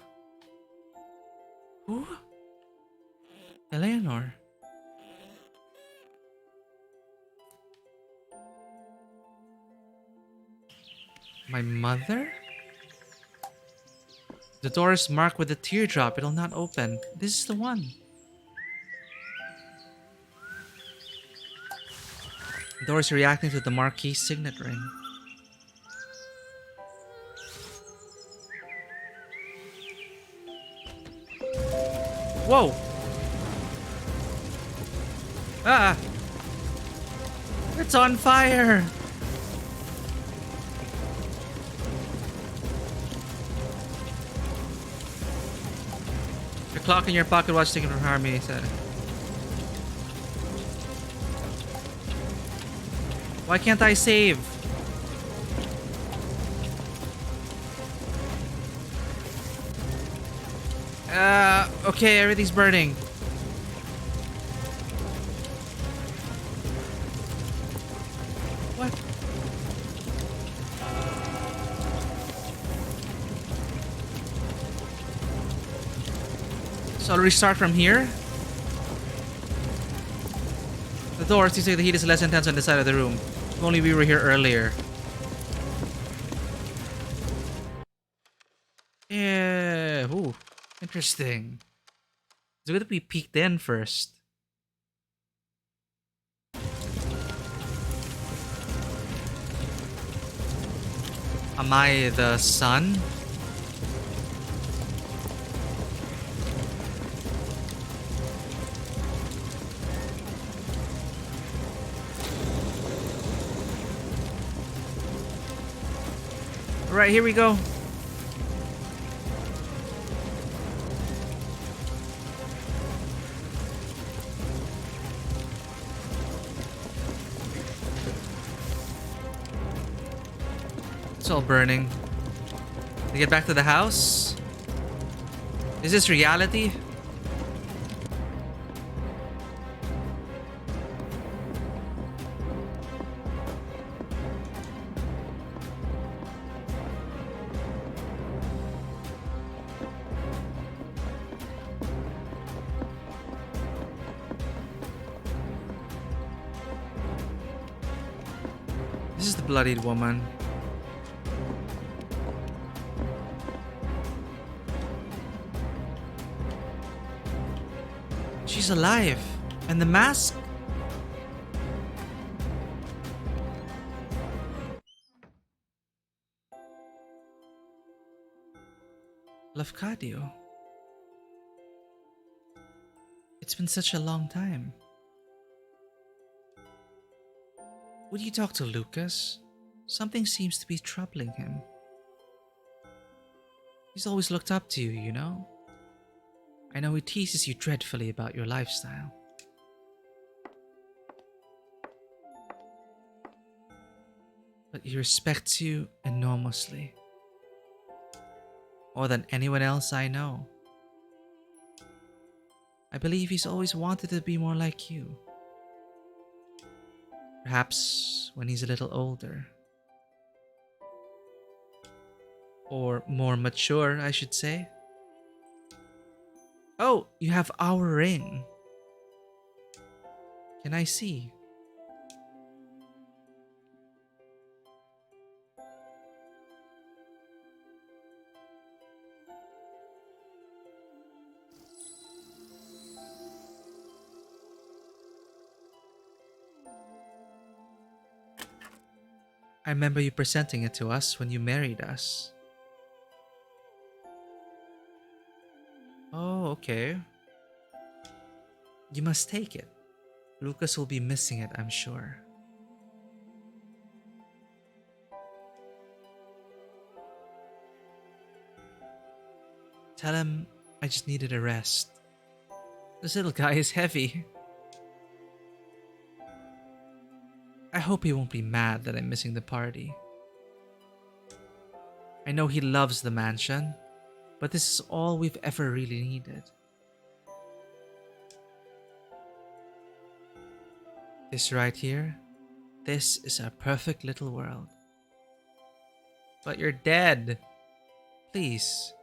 Who? Eleanor. My mother? The door is marked with a teardrop. It'll not open. This is the one. The door is reacting to the Marquis' signet ring. Whoa! Ah! It's on fire! Your clock in your pocket watch taken from Harmony, he said. Why can't I save? Okay, everything's burning. What? So I'll restart from here? The door seems like the heat is less intense on this side of the room. If only we were here earlier. Yeah, ooh, interesting. It's good that we peeked in first. Am I the sun? Alright, here we go. It's all burning. To get back to the house? Is this reality? This is the bloodied woman. She's alive. And the mask? Lafcadio. It's been such a long time. Would you talk to Lucas? Something seems to be troubling him. He's always looked up to you, you know? I know he teases you dreadfully about your lifestyle. But he respects you enormously. More than anyone else I know. I believe he's always wanted to be more like you. Perhaps when he's a little older. Or more mature, I should say. Oh, you have our ring. Can I see? I remember you presenting it to us when you married us. Oh, okay. You must take it. Lucas will be missing it, I'm sure. Tell him I just needed a rest. This little guy is heavy. I hope he won't be mad that I'm missing the party. I know he loves the mansion, but this is all we've ever really needed. This right here, this is our perfect little world. But you're dead. Please,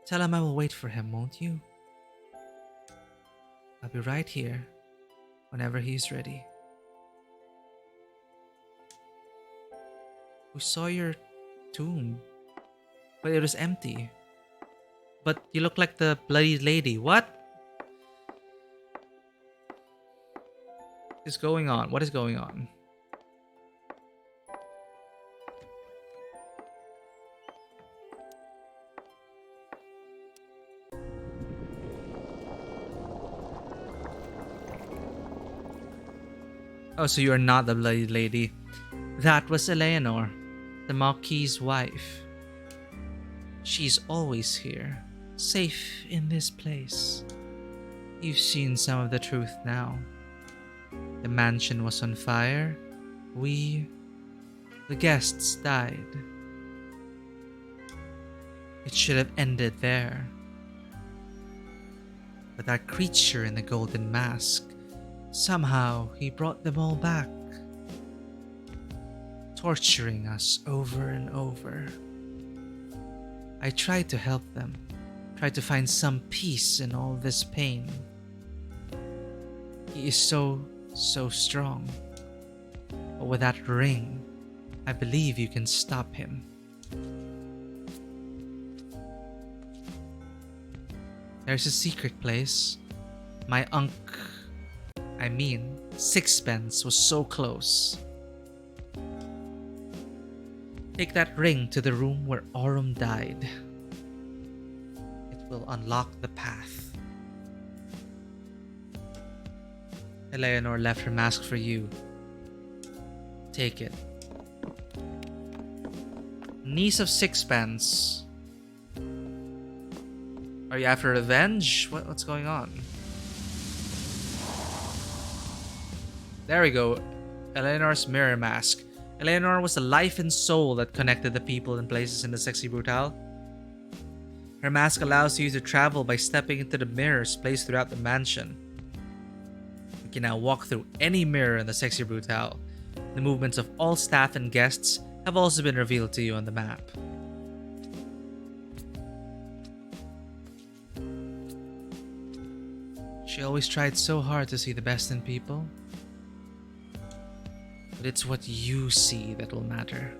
tell him I will wait for him, won't you? I'll be right here whenever he's ready. We saw your tomb, but it was empty. But you look like the bloody lady. What is going on? What is going on? Oh, so you're not the bloody lady. That was Eleanor, the Marquis's wife. She's always here, safe in this place. You've seen some of the truth now. The mansion was on fire. The guests died. It should have ended there. But that creature in the golden mask, somehow he brought them all back, torturing us over and over. I tried to help them, tried to find some peace in all this pain. He is so strong. But with that ring, I believe you can stop him. There's a secret place. My Sixpence was so close. Take that ring to the room where Aurum died. It will unlock the path. Eleanor left her mask for you. Take it. Niece of Sixpence. Are you after revenge? What's going on? There we go. Eleanor's mirror mask. Eleanor was the life and soul that connected the people and places in the Sexy Brutale. Her mask allows you to travel by stepping into the mirrors placed throughout the mansion. You can now walk through any mirror in the Sexy Brutale. The movements of all staff and guests have also been revealed to you on the map. She always tried so hard to see the best in people. But it's what you see that will matter.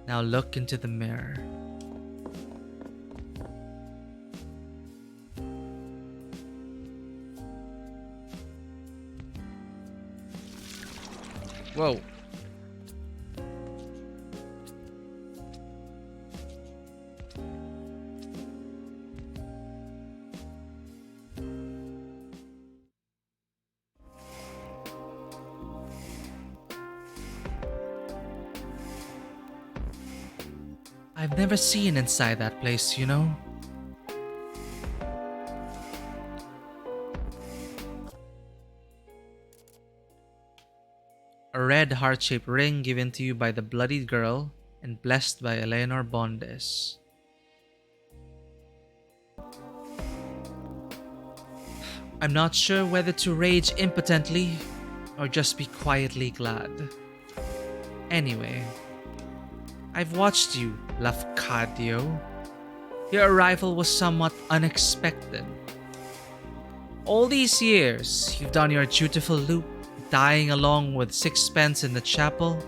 Now look into the mirror. Whoa. I've never seen inside that place, you know? A red heart-shaped ring given to you by the bloodied girl and blessed by Eleanor Bondes. I'm not sure whether to rage impotently or just be quietly glad. Anyway, I've watched you, Lafcadio. Your arrival was somewhat unexpected. All these years, you've done your dutiful loop, dying along with Sixpence in the chapel.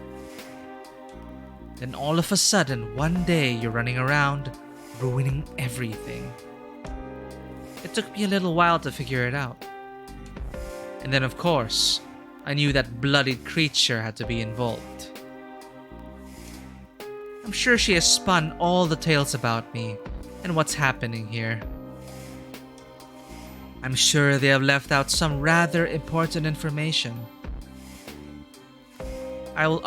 Then all of a sudden, one day you're running around, ruining everything. It took me a little while to figure it out. And then of course, I knew that bloodied creature had to be involved. I'm sure she has spun all the tales about me and what's happening here. I'm sure they have left out some rather important information. I'll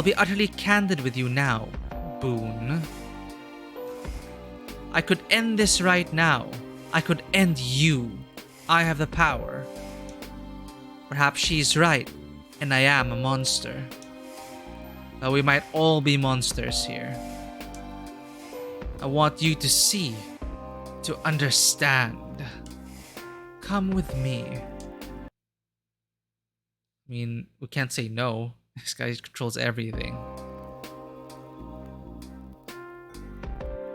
be utterly candid with you now, Boone. I could end this right now. I could end you. I have the power. Perhaps she's right, and I am a monster. But we might all be monsters here. I want you to see, to understand. Come with me. I mean, we can't say no. This guy controls everything.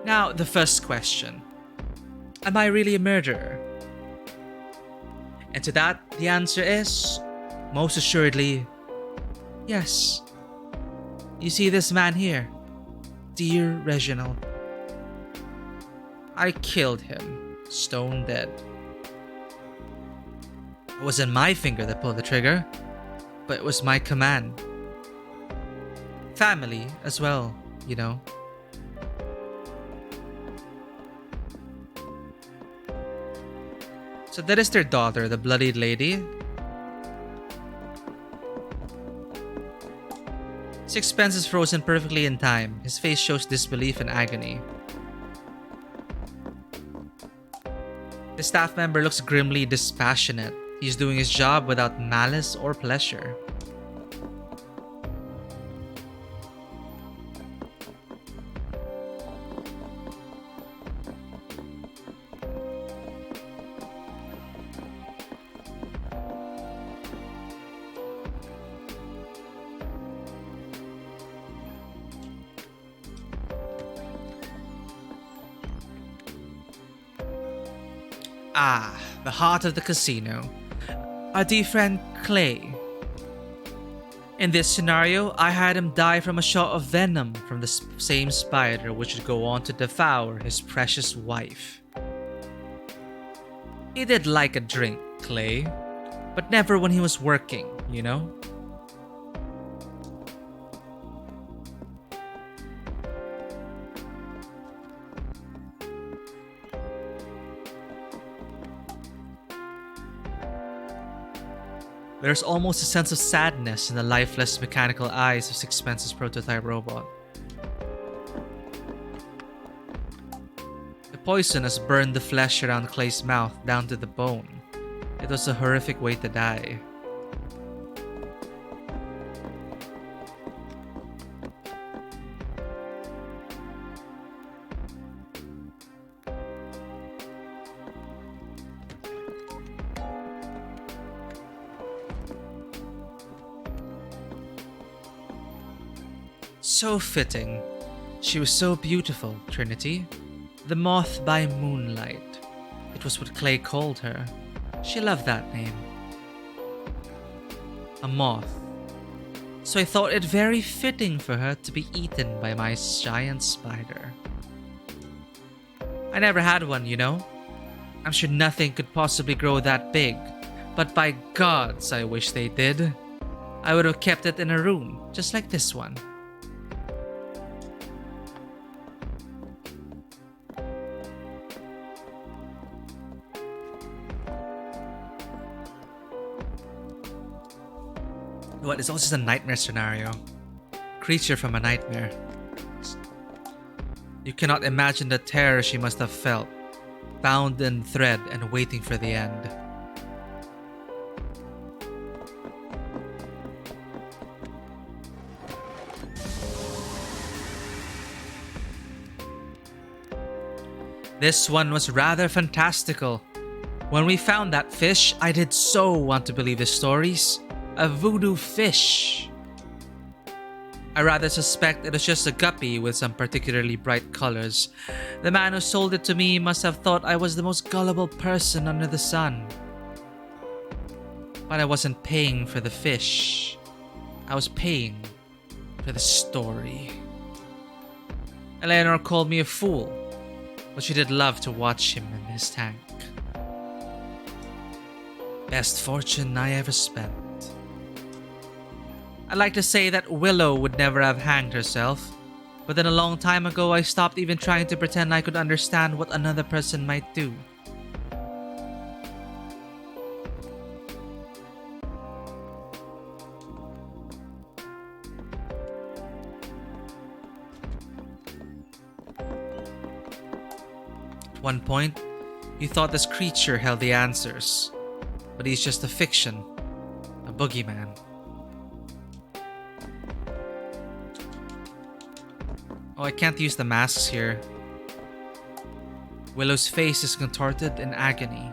Now, the first question. Am I really a murderer? And to that, the answer is, most assuredly, yes. You see this man here? Dear Reginald. I killed him, stone dead. It wasn't my finger that pulled the trigger, but it was my command. Family as well, you know. So that is their daughter, the bloodied lady. Sixpence is frozen perfectly in time. His face shows disbelief and agony. The staff member looks grimly dispassionate. He's doing his job without malice or pleasure. Ah, the heart of the casino. Our dear friend Clay. In this scenario, I had him die from a shot of venom from the same spider which would go on to devour his precious wife. He did like a drink, Clay, but never when he was working, you know? There's almost a sense of sadness in the lifeless mechanical eyes of Sixpence's prototype robot. The poison has burned the flesh around Clay's mouth down to the bone. It was a horrific way to die. So fitting. She was so beautiful, Trinity. The moth by moonlight. It was what Clay called her. She loved that name. A moth. So I thought it very fitting for her to be eaten by my giant spider. I never had one, you know. I'm sure nothing could possibly grow that big. But by gods, I wish they did. I would have kept it in a room, just like this one. What, it's all just a nightmare scenario. Creature from a nightmare. You cannot imagine the terror she must have felt, bound in thread and waiting for the end. This one was rather fantastical. When we found that fish, I did so want to believe the stories. A voodoo fish. I rather suspect it was just a guppy with some particularly bright colors. The man who sold it to me must have thought I was the most gullible person under the sun. But I wasn't paying for the fish. I was paying for the story. Eleanor called me a fool, but she did love to watch him in his tank. Best fortune I ever spent. I'd like to say that Willow would never have hanged herself, but then a long time ago I stopped even trying to pretend I could understand what another person might do. At one point, you thought this creature held the answers, but he's just a fiction, a boogeyman. Oh, I can't use the masks here. Willow's face is contorted in agony.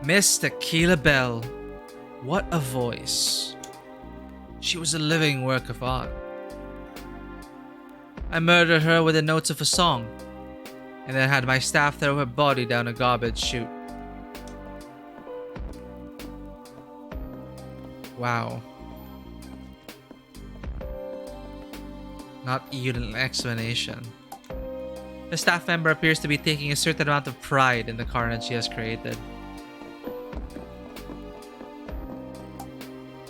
Miss Tequila Bell, What a voice. She was a living work of art. I murdered her with the notes of a song, and then had my staff throw her body down a garbage chute. Wow. Not even an explanation. The staff member appears to be taking a certain amount of pride in the carnage she has created.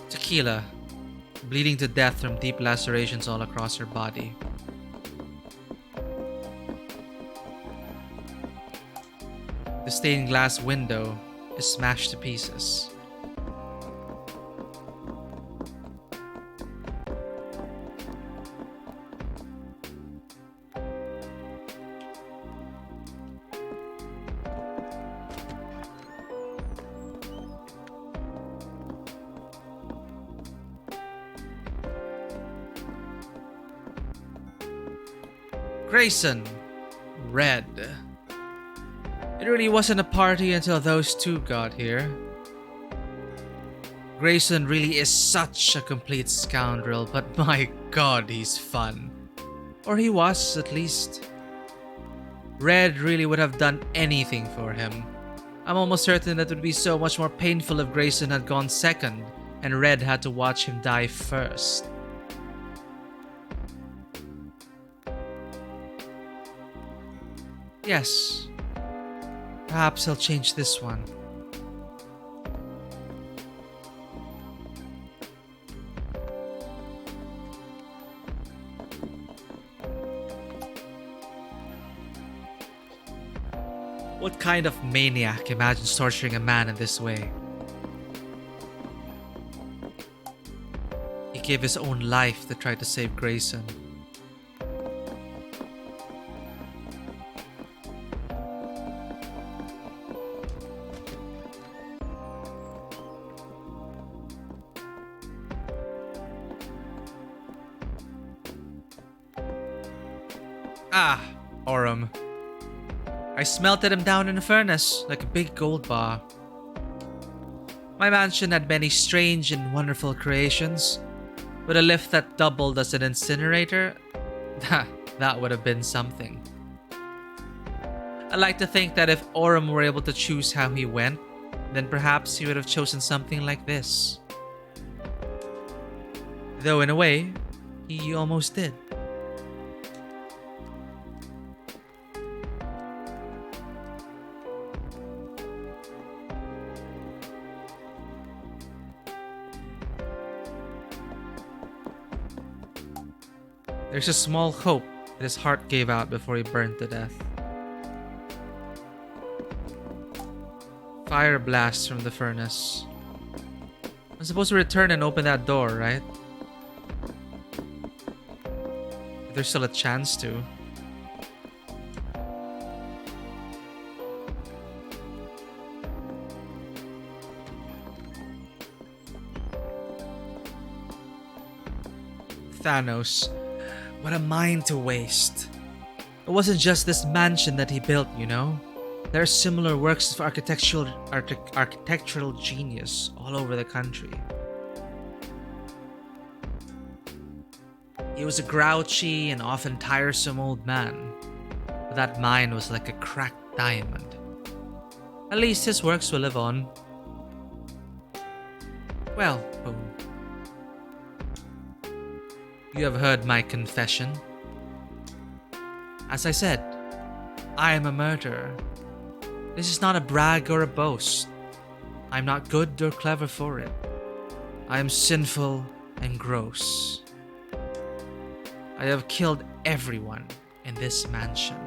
Tequila, bleeding to death from deep lacerations all across her body. The stained glass window is smashed to pieces. Grayson, Red. It really wasn't a party until those two got here. Grayson really is such a complete scoundrel, but my god, he's fun. Or he was, at least. Red really would have done anything for him. I'm almost certain that it would be so much more painful if Grayson had gone second and Red had to watch him die first. Yes. Perhaps I'll change this one. What kind of maniac imagines torturing a man in this way? He gave his own life to try to save Grayson. Ah, Orem. I smelted him down in a furnace like a big gold bar. My mansion had many strange and wonderful creations, but a lift that doubled as an incinerator, that would have been something. I like to think that if Orem were able to choose how he went, then perhaps he would have chosen something like this. Though in a way, he almost did. There's a small hope that his heart gave out before he burned to death. Fire blasts from the furnace. I'm supposed to return and open that door, right? If there's still a chance to. Thanos. What a mind to waste. It wasn't just this mansion that he built, you know? There are similar works of architectural genius all over the country. He was a grouchy and often tiresome old man, but that mind was like a cracked diamond. At least his works will live on. Well, boom. You have heard my confession. As I said, I am a murderer. This is not a brag or a boast. I'm not good or clever for it. I am sinful and gross. I have killed everyone in this mansion.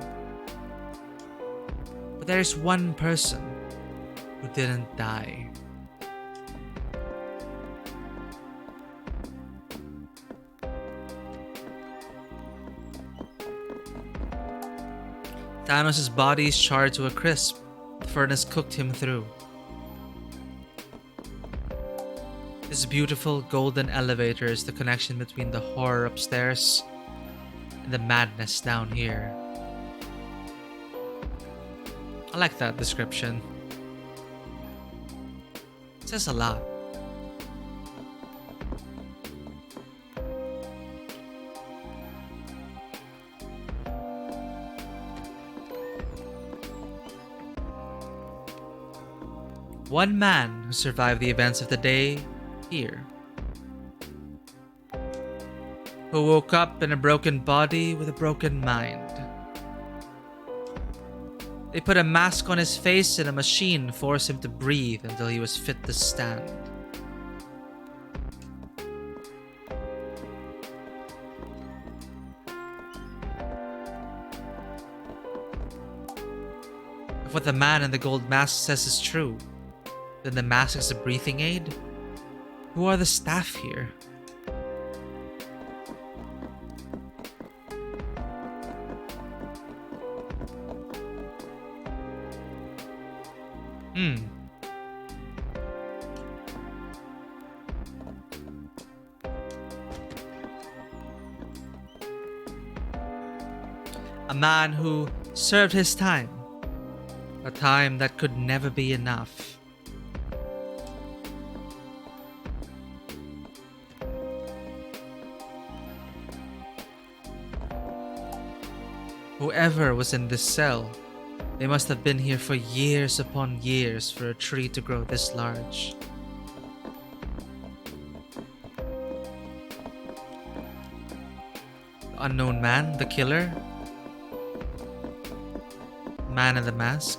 But there is one person who didn't die. Thanos' body is charred to a crisp. The furnace cooked him through. This beautiful golden elevator is the connection between the horror upstairs and the madness down here. I like that description. It says a lot. One man who survived the events of the day here, who woke up in a broken body with a broken mind. They put a mask on his face and a machine forced him to breathe until he was fit to stand. If what the man in the gold mask says is true, then the mask is a breathing aid? Who are the staff here? A man who served his time. A time that could never be enough. Whoever was in this cell, they must have been here for years upon years for a tree to grow this large. The unknown man, the killer? Man in the mask?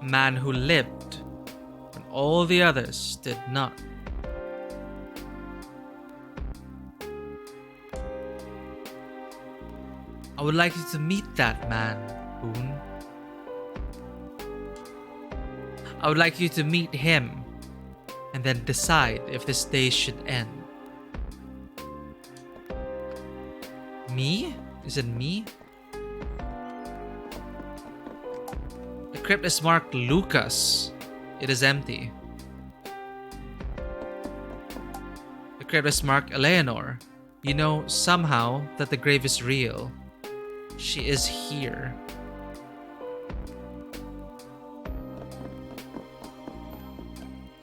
A man who lived when all the others did not. I would like you to meet that man, Boone. I would like you to meet him and then decide if this day should end. Me? Is it me? The crypt is marked Lucas. It is empty. The crypt is marked Eleanor. You know somehow that the grave is real. She is here.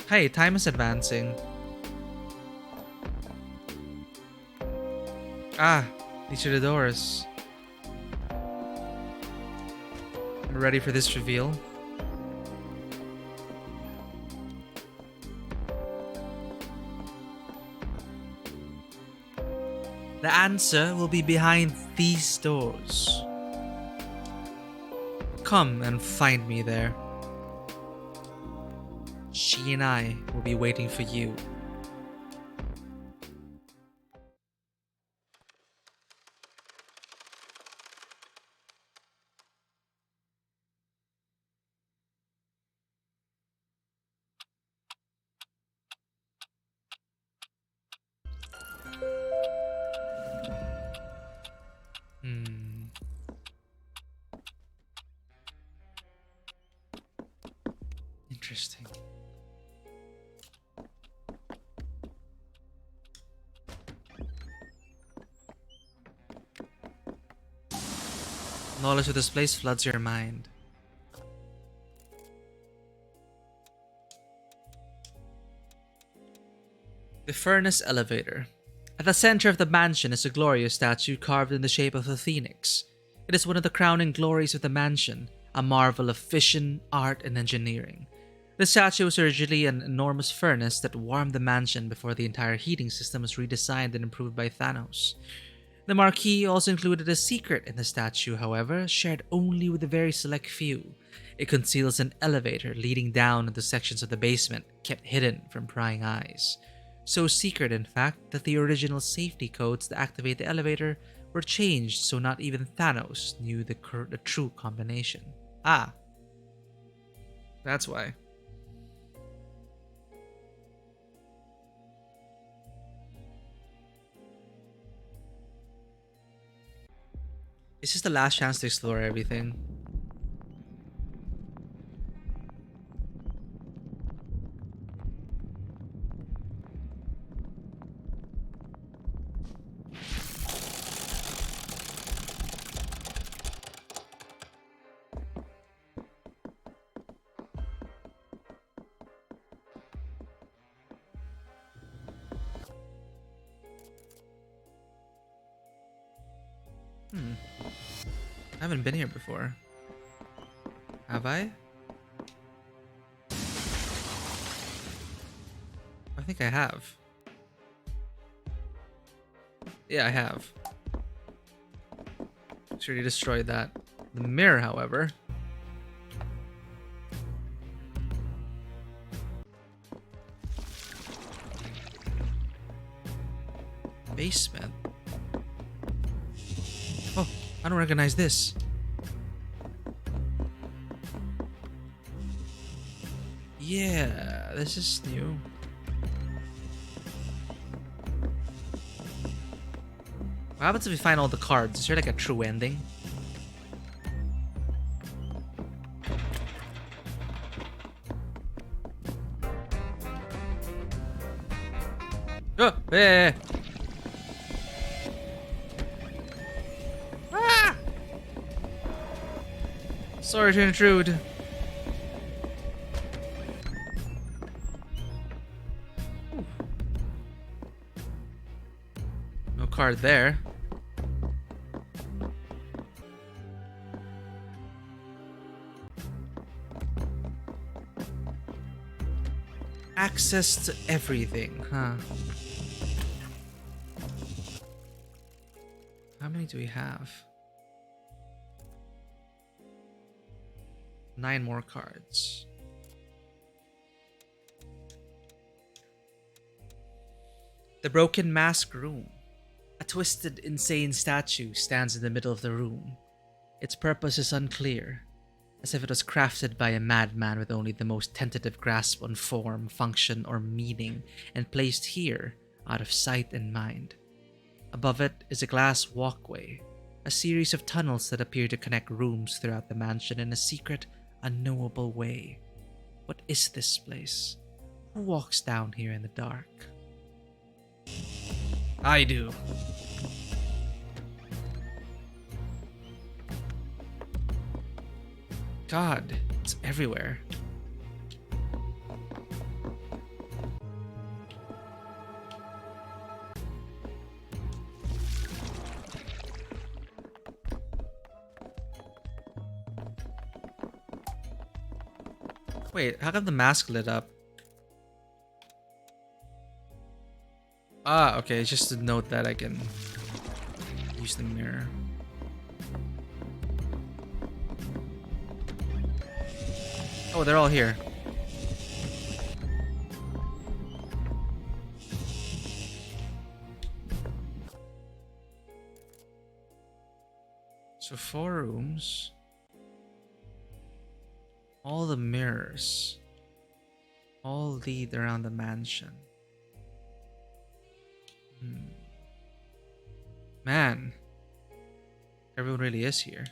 Hey, time is advancing. Ah, these are the doors. I'm ready for this reveal. The answer will be behind these doors. Come and find me there. She and I will be waiting for you. Interesting. Knowledge of this place floods your mind. The Furnace Elevator. At the center of the mansion is a glorious statue carved in the shape of a phoenix. It is one of the crowning glories of the mansion, a marvel of vision, art, and engineering. The statue was originally an enormous furnace that warmed the mansion before the entire heating system was redesigned and improved by Thanos. The marquee also included a secret in the statue, however, shared only with a very select few. It conceals an elevator leading down into sections of the basement, kept hidden from prying eyes. So secret, in fact, that the original safety codes to activate the elevator were changed so not even Thanos knew the true combination. Ah. That's why. Is this the last chance to explore everything? Hmm. I haven't been here before. Have I? I think I have. Yeah, I have. Sure, you destroyed that. The mirror, however. Basement. Oh, I don't recognize this. Yeah, this is new. What happens if we find all the cards? Is there like a true ending? Oh, hey. Ah! Sorry to intrude. No card there. Access to everything, huh? How many do we have? 9 more cards. The Broken Mask Room. A twisted, insane statue stands in the middle of the room. Its purpose is unclear, as if it was crafted by a madman with only the most tentative grasp on form, function, or meaning, and placed here, out of sight and mind. Above it is a glass walkway, a series of tunnels that appear to connect rooms throughout the mansion in a secret, unknowable way. What is this place? Who walks down here in the dark? I do. God, it's everywhere. Wait, how come the mask lit up? Ah, okay, it's just to note that I can use the mirror. Oh, they're all here. So 4 rooms. All the mirrors. All lead around the mansion. Man. Everyone really is here.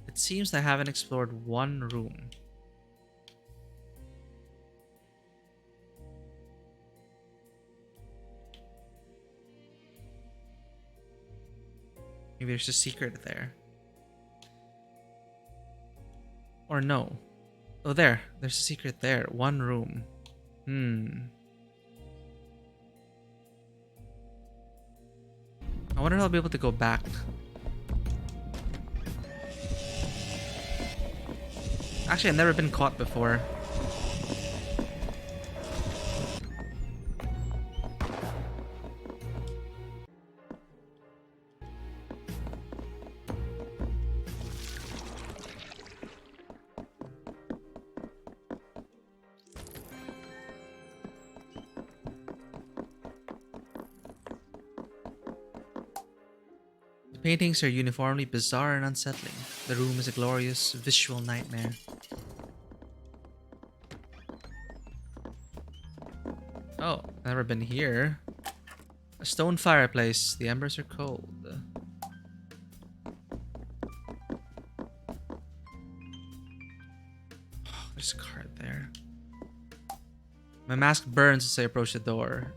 It seems I haven't explored one room. Maybe there's a secret there. Or no. Oh, there's a secret there. One room. I wonder if I'll be able to go back. Actually, I've never been caught before. The paintings are uniformly bizarre and unsettling. The room is a glorious visual nightmare. Oh, never been here. A stone fireplace. The embers are cold. Oh, there's a card there. My mask burns as I approach the door.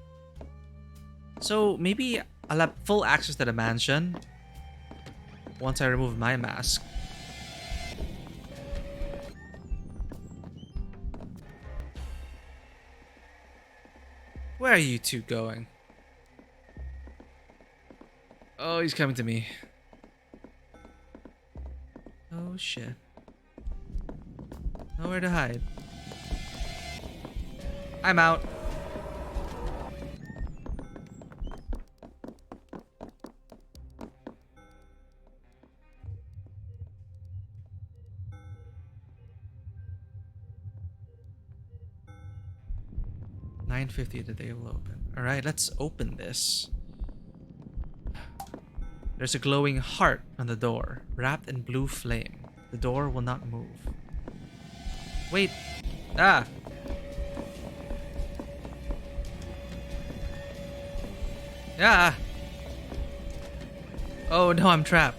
So maybe I'll have full access to the mansion once I remove my mask. Where are you two going? Oh, he's coming to me. Oh shit. Nowhere to hide. I'm out. $9.50 the day will open. Alright, let's open this. There's a glowing heart on the door, wrapped in blue flame. The door will not move. Wait. Ah! Yeah! Oh no, I'm trapped.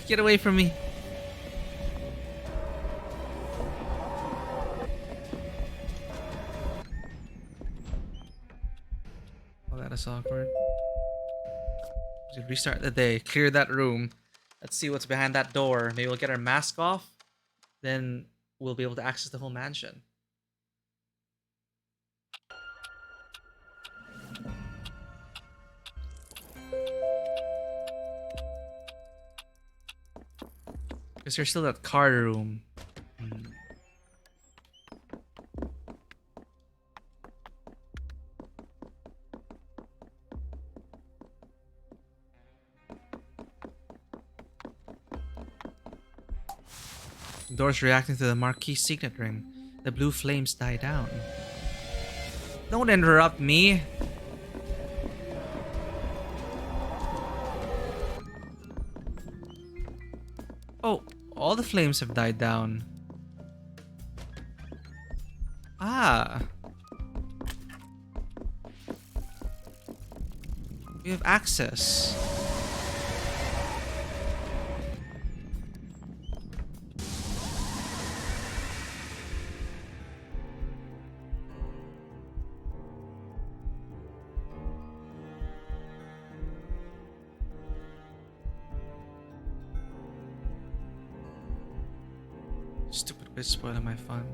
Get away from me. Oh, that is awkward. Should restart the day, clear that room. Let's see what's behind that door. Maybe we'll get our mask off. Then we'll be able to access the whole mansion. Because there's still that card room. The door's reacting to the marquee signet ring. The blue flames die down. Don't interrupt me. Oh, all the flames have died down. Ah. We have access. Stupid bitch spoiling my fun.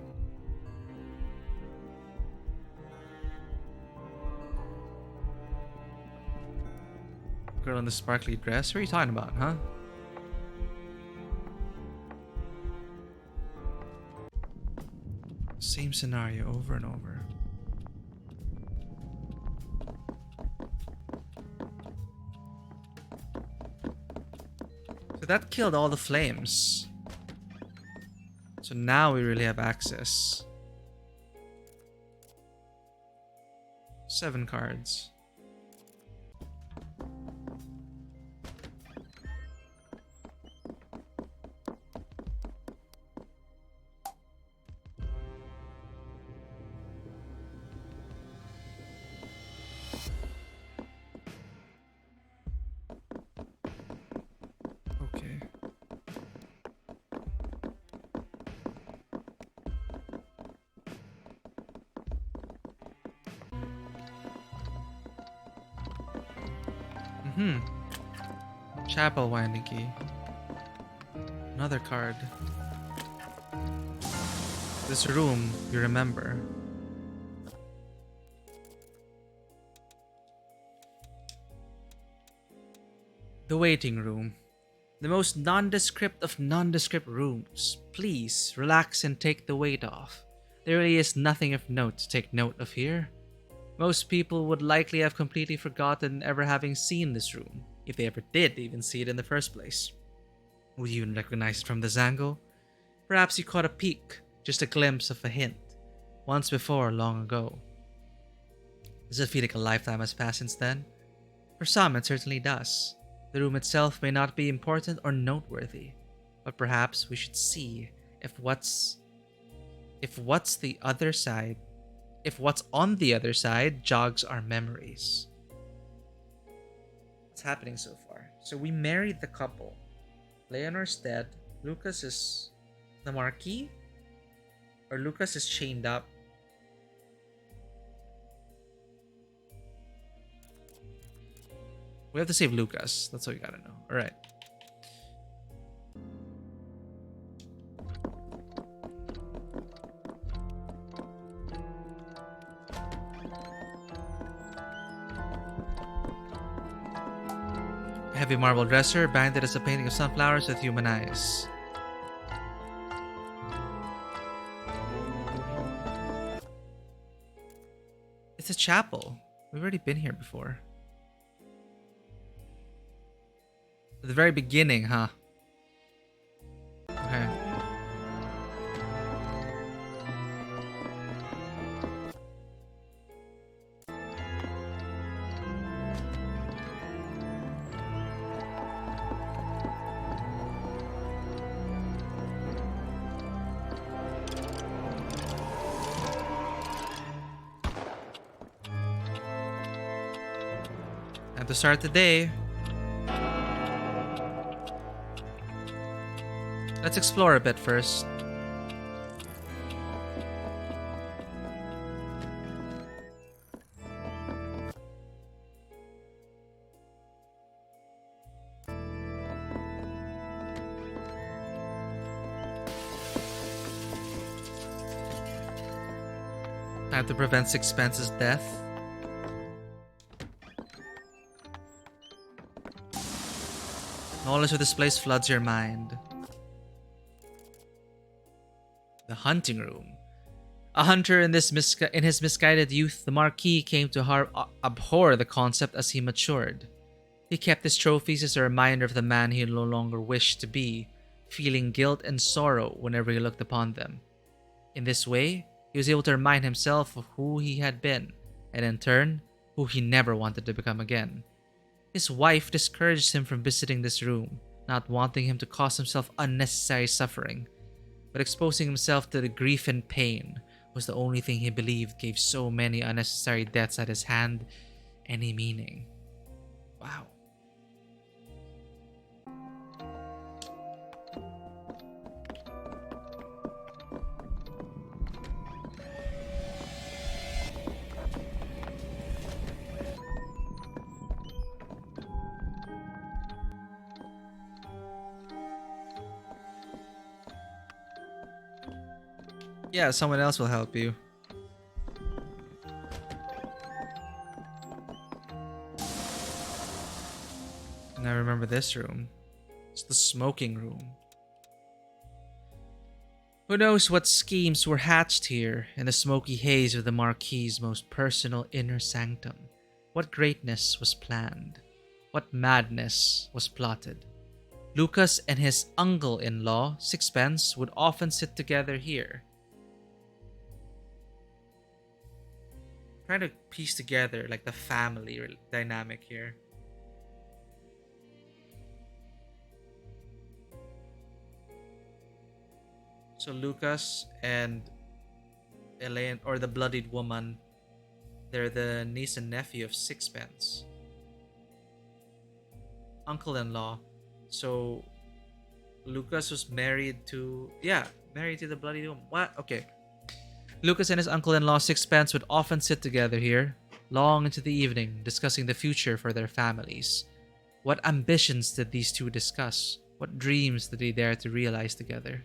Girl in the sparkly dress? What are you talking about, huh? Same scenario over and over. So that killed all the flames. So now we really have access. 7 cards. Okay. Chapel winding key. Another card. This room, you remember. The waiting room. The most nondescript of nondescript rooms. Please, relax and take the weight off. There really is nothing of note to take note of here. Most people would likely have completely forgotten ever having seen this room, if they ever did even see it in the first place. Would you even recognize it from this angle? Perhaps you caught a peek, just a glimpse of a hint, once before long ago. Does it feel like a lifetime has passed since then? For some, it certainly does. The room itself may not be important or noteworthy, but perhaps we should see if what's on the other side jogs our memories. What's happening so far? So we married the couple. Leonor's dead. Lucas is the Marquis? Or Lucas is chained up? We have to save Lucas. That's what we gotta know. Alright. heavy marble dresser, banded as a painting of sunflowers with human eyes. It's a chapel. We've already been here before. At the very beginning, huh? Okay. Time to start the day. Let's explore a bit first. Time to prevent Sixpence's death. Knowledge of this place floods your mind. The hunting room. A hunter in his misguided youth, the Marquis came to abhor the concept as he matured. He kept his trophies as a reminder of the man he no longer wished to be, feeling guilt and sorrow whenever he looked upon them. In this way, he was able to remind himself of who he had been, and in turn, who he never wanted to become again. His wife discouraged him from visiting this room, not wanting him to cause himself unnecessary suffering. But exposing himself to the grief and pain was the only thing he believed gave so many unnecessary deaths at his hand any meaning. Wow. Yeah, someone else will help you. And I remember this room. It's the smoking room. Who knows what schemes were hatched here in the smoky haze of the Marquis's most personal inner sanctum? What greatness was planned? What madness was plotted? Lucas and his uncle-in-law, Sixpence, would often sit together here. Trying to piece together like the family dynamic here. So Lucas and Elaine, or the bloodied woman, they're the niece and nephew of Sixpence. Uncle-in-law. So Lucas was married to the bloodied woman. What? Okay. Lucas and his uncle-in-law Sixpence would often sit together here, long into the evening, discussing the future for their families. What ambitions did these two discuss? What dreams did they dare to realize together?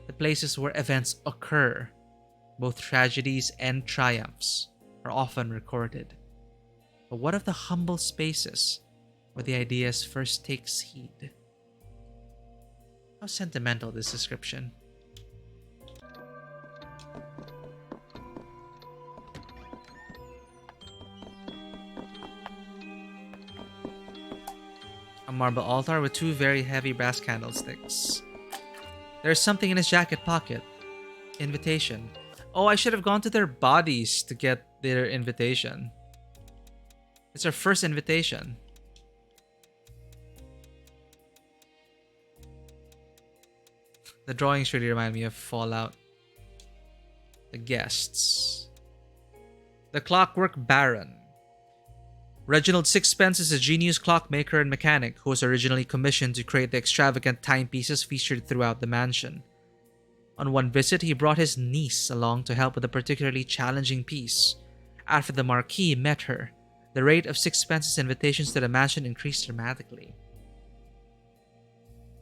The places where events occur, both tragedies and triumphs, are often recorded. But what of the humble spaces where the ideas first take seed? How sentimental this description. A marble altar with two very heavy brass candlesticks. There's something in his jacket pocket. Invitation. Oh, I should have gone to their bodies to get their invitation. It's our first invitation. The drawings really remind me of Fallout. The guests. The Clockwork Baron. Reginald Sixpence is a genius clockmaker and mechanic who was originally commissioned to create the extravagant timepieces featured throughout the mansion. On one visit, he brought his niece along to help with a particularly challenging piece. After the Marquis met her, the rate of Sixpence's invitations to the mansion increased dramatically.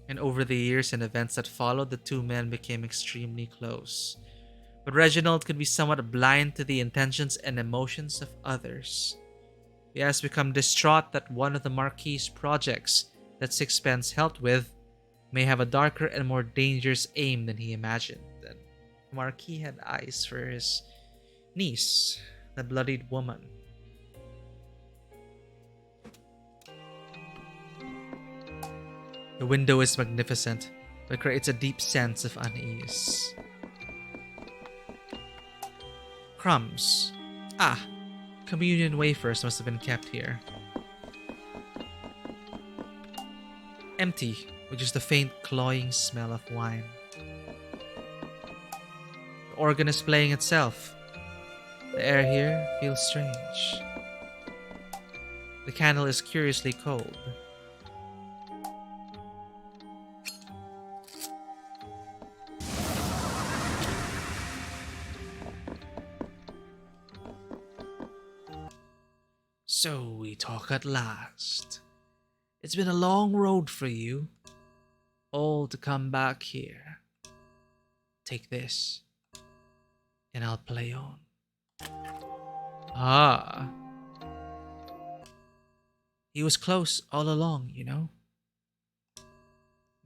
And over the years and events that followed, the two men became extremely close. But Reginald could be somewhat blind to the intentions and emotions of others. He has become distraught that one of the Marquis's projects that Sixpence helped with may have a darker and more dangerous aim than he imagined. And the Marquis had eyes for his niece, the bloodied woman. The window is magnificent, but creates a deep sense of unease. Crumbs. Ah, communion wafers must have been kept here. Empty, with just the faint cloying smell of wine. The organ is playing itself. The air here feels strange. The candle is curiously cold. So we talk at last. It's been a long road for you, all to come back here. Take this, and I'll play on. Ah. He was close all along, you know?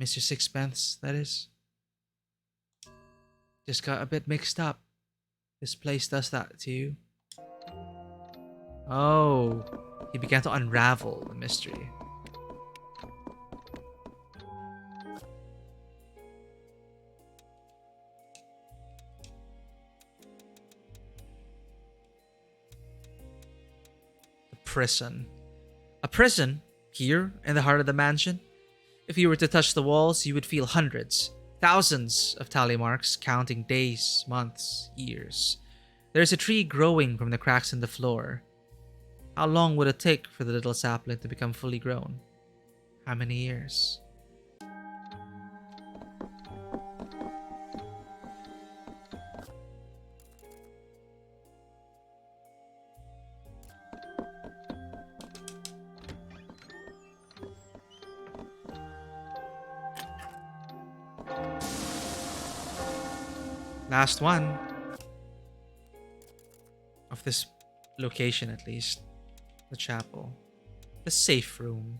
Mr. Sixpence, that is. Just got a bit mixed up. This place does that to you. Oh, he began to unravel the mystery. The prison. A prison? Here, in the heart of the mansion? If you were to touch the walls, you would feel hundreds, thousands of tally marks counting days, months, years. There's a tree growing from the cracks in the floor. How long would it take for the little sapling to become fully grown? How many years? Last one. Of this location, at least. The chapel. The safe room.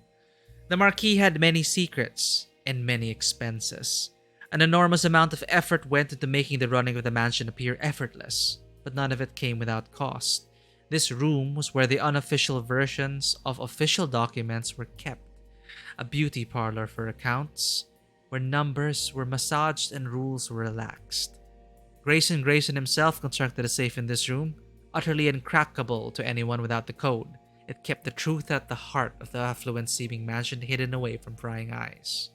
The Marquis had many secrets and many expenses. An enormous amount of effort went into making the running of the mansion appear effortless, but none of it came without cost. This room was where the unofficial versions of official documents were kept. A beauty parlor for accounts, where numbers were massaged and rules were relaxed. Grayson himself constructed a safe in this room, utterly uncrackable to anyone without the code. It kept the truth at the heart of the affluent-seeming mansion hidden away from prying eyes.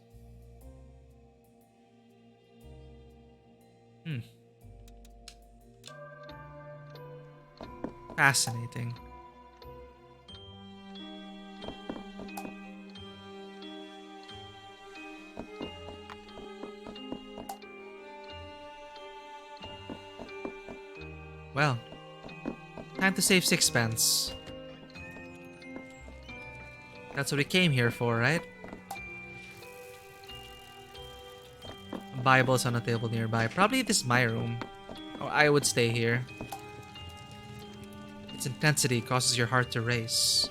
Fascinating. Well, time to save Sixpence. That's what we came here for, right? Bibles on a table nearby. Probably this is my room. Or I would stay here. Its intensity causes your heart to race.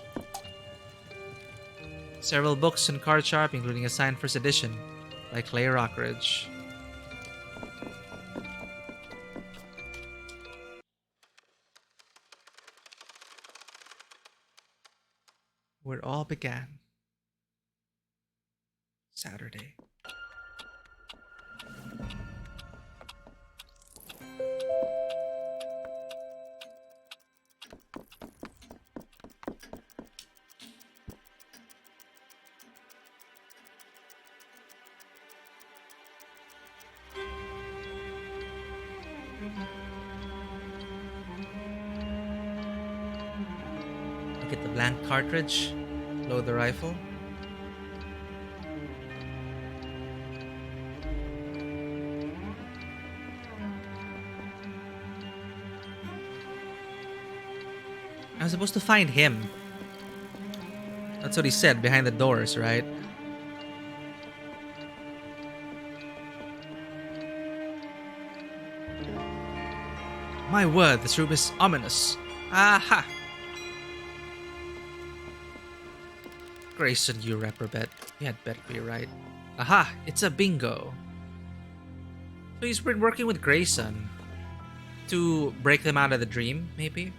Several books and card sharp, including a signed first edition by Clay Rockridge. Where it all began. Saturday. Get the blank cartridge, load the rifle. I'm supposed to find him. That's what he said, behind the doors, right? My word, this room is ominous. Aha! Grayson, you reprobate. He had better be right. Aha! It's a bingo. So he's been working with Grayson to break them out of the dream, maybe?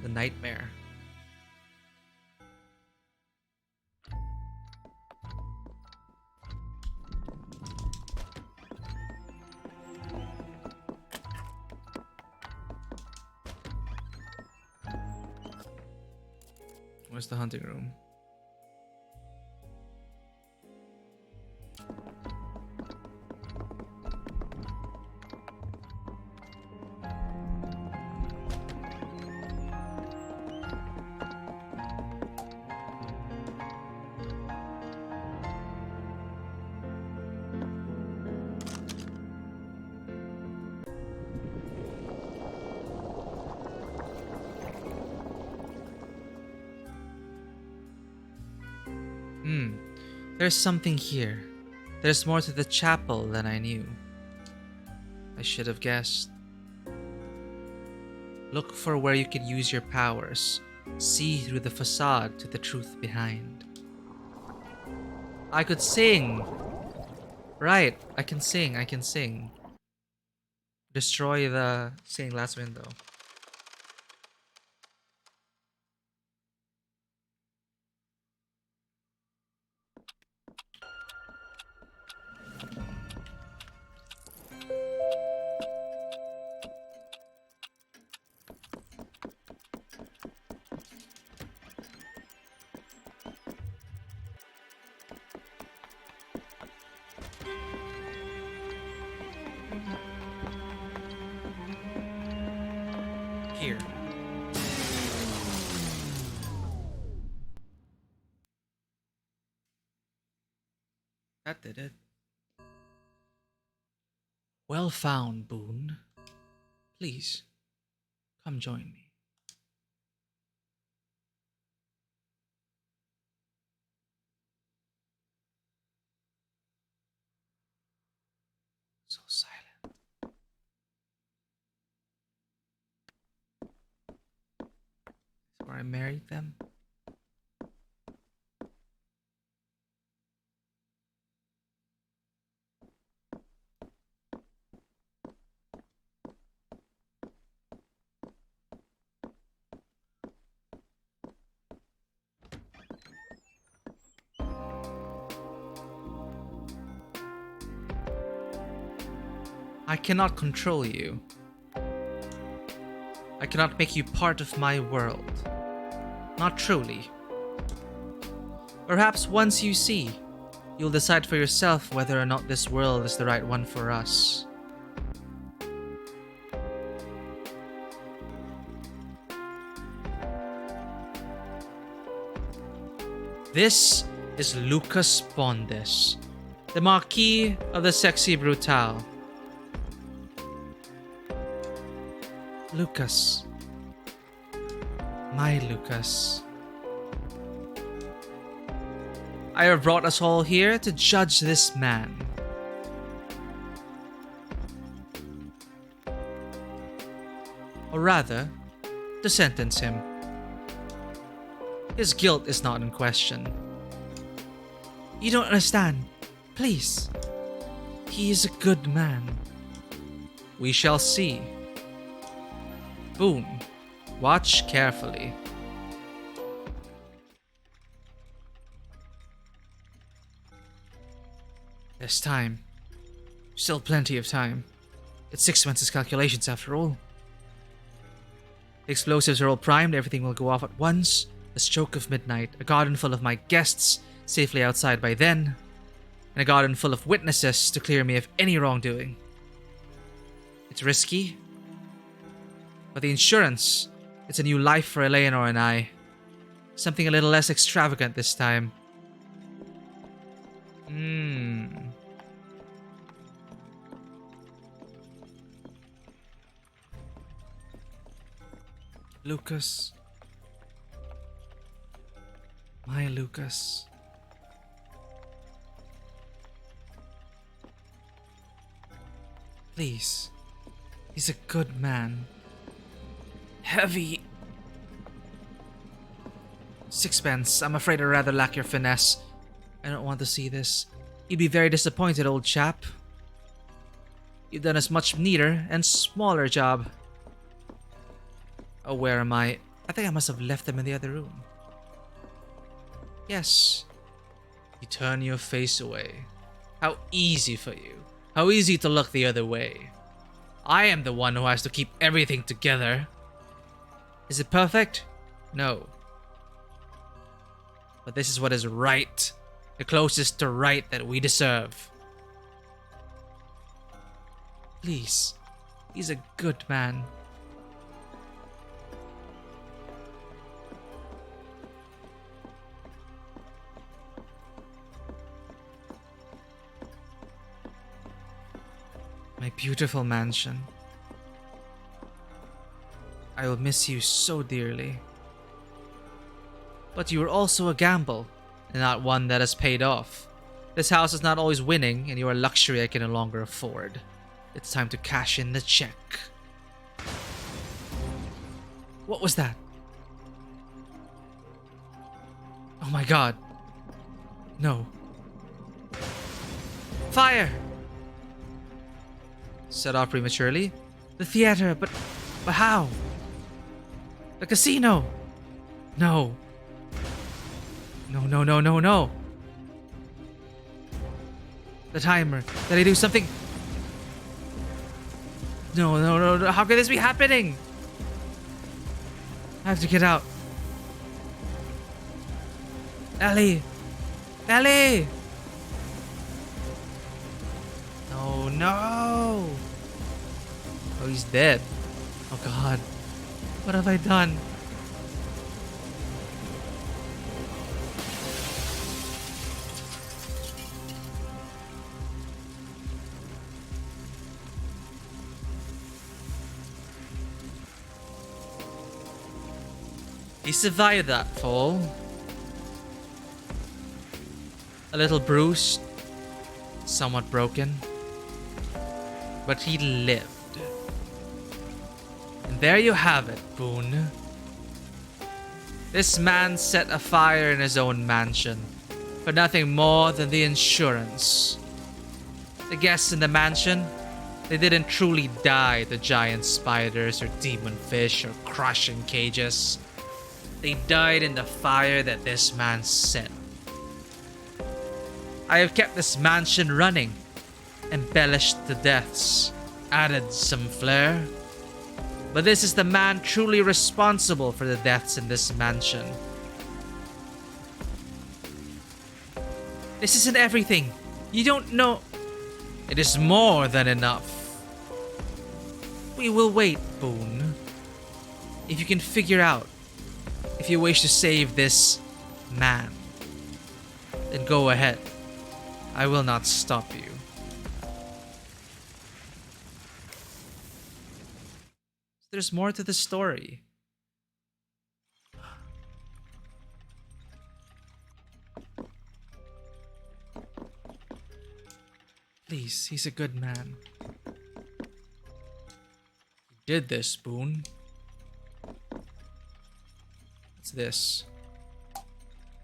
The nightmare. Where's the hunting room? There's something here. There's more to the chapel than I knew. I should have guessed. Look for where you could use your powers. See through the facade to the truth behind. I could sing! Right, I can sing. Destroy the stained glass window. Here. That did it. Well found, Boone. Please, come join me. So silent. Is where I married them? I cannot control you. I cannot make you part of my world. Not truly. Perhaps once you see, you'll decide for yourself whether or not this world is the right one for us. This is Lucas Pondes, the Marquis of the Sexy Brutale. Lucas. My Lucas. I have brought us all here to judge this man. Or rather, to sentence him. His guilt is not in question. You don't understand. Please. He is a good man. We shall see. Boone, watch carefully. There's time. Still plenty of time. It's 6 months' calculations after all. The explosives are all primed, everything will go off at once. The stroke of midnight, a garden full of my guests safely outside by then, and a garden full of witnesses to clear me of any wrongdoing. It's risky, but the insurance, it's a new life for Eleanor and I. Something a little less extravagant this time. Lucas. My Lucas. Please. He's a good man. Heavy. Sixpence, I'm afraid I rather lack your finesse. I don't want to see this. You'd be very disappointed, old chap. You've done a much neater and smaller job. Oh, where am I? I think I must have left them in the other room. Yes. You turn your face away. How easy for you. How easy to look the other way. I am the one who has to keep everything together. Is it perfect? No. But this is what is right. The closest to right that we deserve. Please. He's a good man. My beautiful mansion. I will miss you so dearly. But you were also a gamble, and not one that has paid off. This house is not always winning, and you are a luxury I can no longer afford. It's time to cash in the check. What was that? Oh my god. No. Fire! Set off prematurely? The theater, but how? The casino! No. No. The timer. Did I do something? No. How could this be happening? I have to get out. Ellie! No. Oh, he's dead. Oh god. What have I done? He survived that fall. A little bruised, somewhat broken, but he lived. And there you have it, Boone. This man set a fire in his own mansion for nothing more than the insurance. The guests in the mansion, they didn't truly die to giant spiders or demon fish or crushing cages. They died in the fire that this man set. I have kept this mansion running, embellished the deaths, added some flair. But this is the man truly responsible for the deaths in this mansion. This isn't everything. You don't know. It is more than enough. We will wait, Boone. If you can figure out if you wish to save this man, then go ahead. I will not stop you. There's more to the story. Please, he's a good man. You did this, Boone. What's this?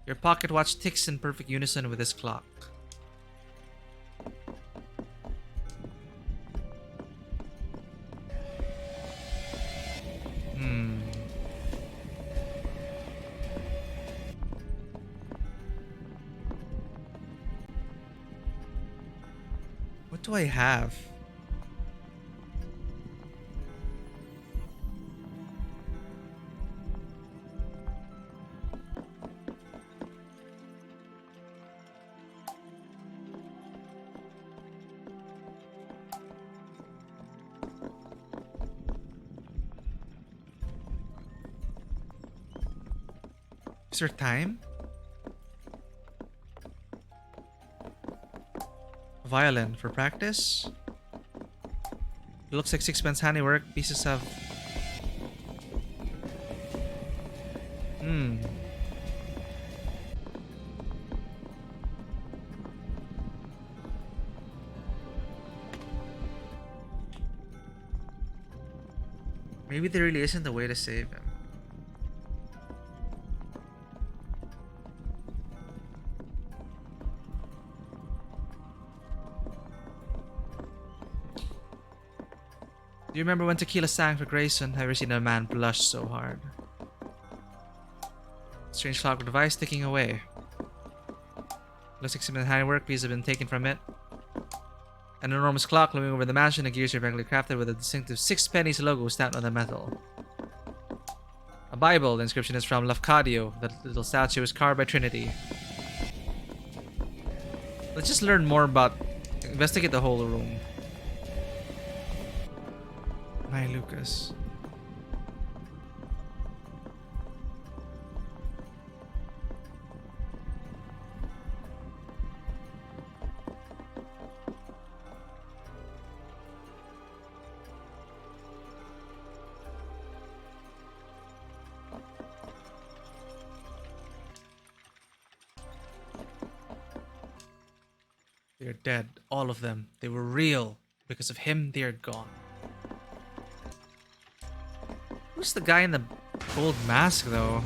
Your pocket watch ticks in perfect unison with this clock. What do I have? Is there time? Violin for practice. It looks like sixpence handiwork. Pieces have. Maybe there really isn't a way to save him. Do you remember when tequila sang for Grayson? Have you ever seen a man blush so hard? Strange clock device ticking away. Looks like some of the handwork pieces have been taken from it. An enormous clock looming over the mansion, the gears are perfectly crafted with a distinctive 6 pennies logo stamped on the metal. A Bible, the inscription is from Lafcadio. The little statue is carved by Trinity. Let's just learn more about... Investigate the whole room. My Lucas. They're dead. All of them. They were real. Because of him, they are gone. Who's the guy in the gold mask, though?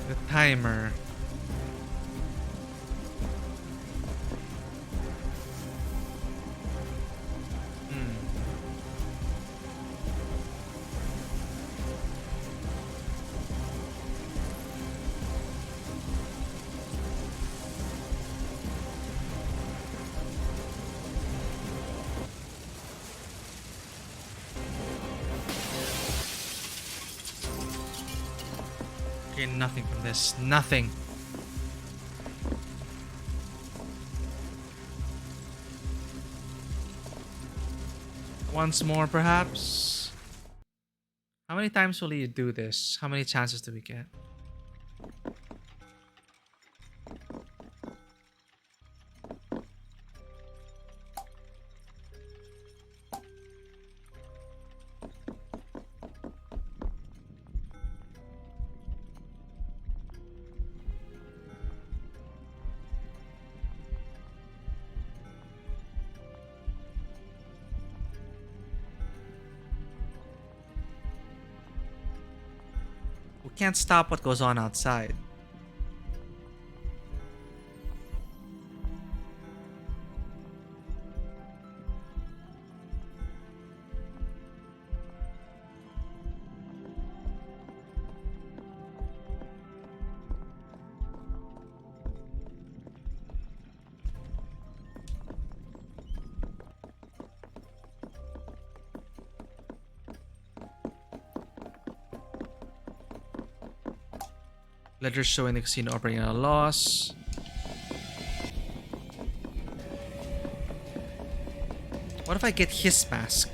The timer. Gain nothing from this. Nothing. Once more, perhaps? How many times will you do this? How many chances do we get? We can't stop what goes on outside. Ledger showing the casino operating at a loss. What if I get his mask?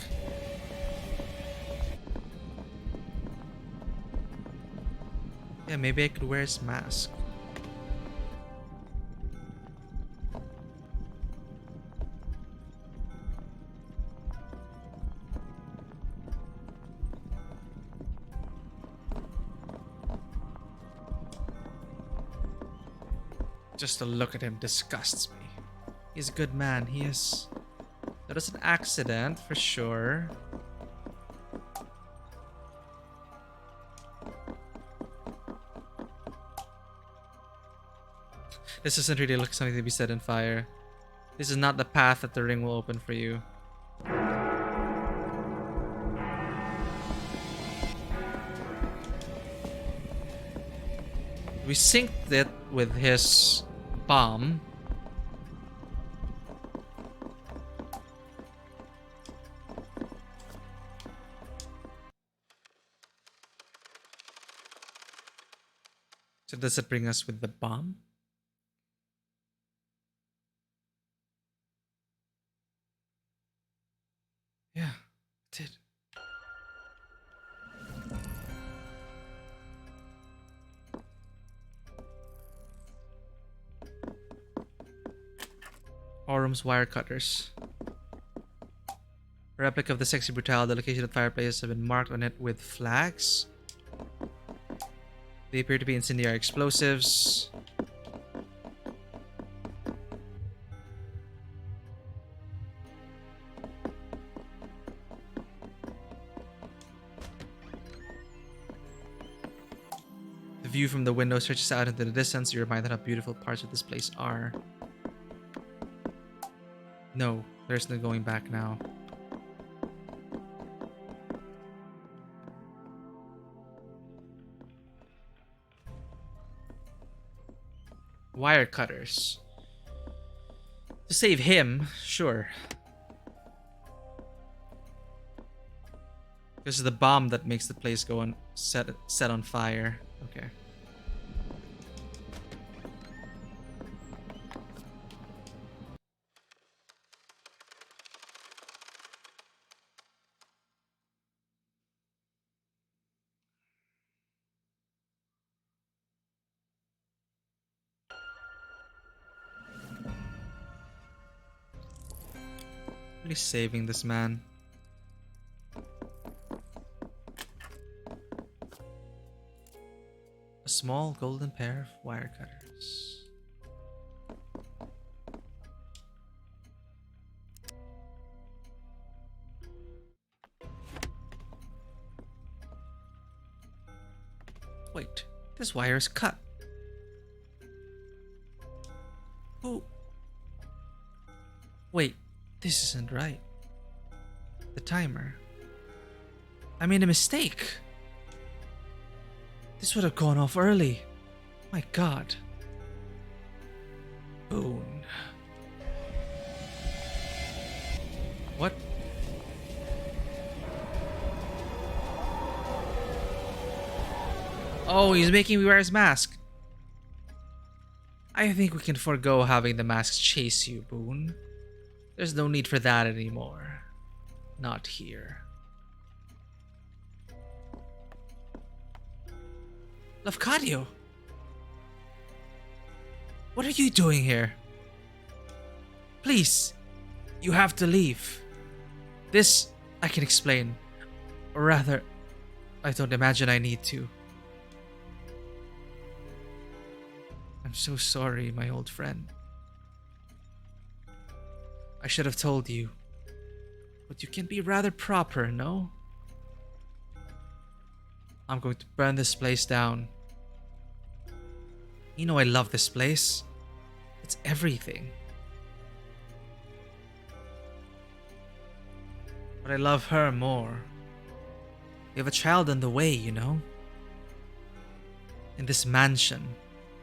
Yeah, maybe I could wear his mask. Just to look at him disgusts me. He's a good man. He is. That was an accident for sure. This doesn't really look like something to be set in fire. This is not the path that the ring will open for you. We synced it with his bomb. So does it bring us with the bomb? Yeah, it did. Orum's wire cutters. A replica of the sexy Brutale. The location of the fireplace have been marked on it with flags. They appear to be incendiary explosives. The view from the window stretches out into the distance. You're reminded how beautiful parts of this place are. No, there's no going back now. Wire cutters. To save him, sure. This is the bomb that makes the place go on set on fire. Okay. Really saving this man. A small golden pair of wire cutters. Wait, this wire is cut. Oh. Wait, this isn't right. The timer. I made a mistake. This would have gone off early. My god. Boone. What? Oh, he's making me wear his mask. I think we can forego having the mask chase you, Boone. There's no need for that anymore. Not here. Lafcadio! What are you doing here? Please, you have to leave. This, I can explain. Or rather, I don't imagine I need to. I'm so sorry, my old friend. I should have told you. But you can be rather proper, no? I'm going to burn this place down. You know I love this place. It's everything. But I love her more. We have a child on the way, you know? In this mansion.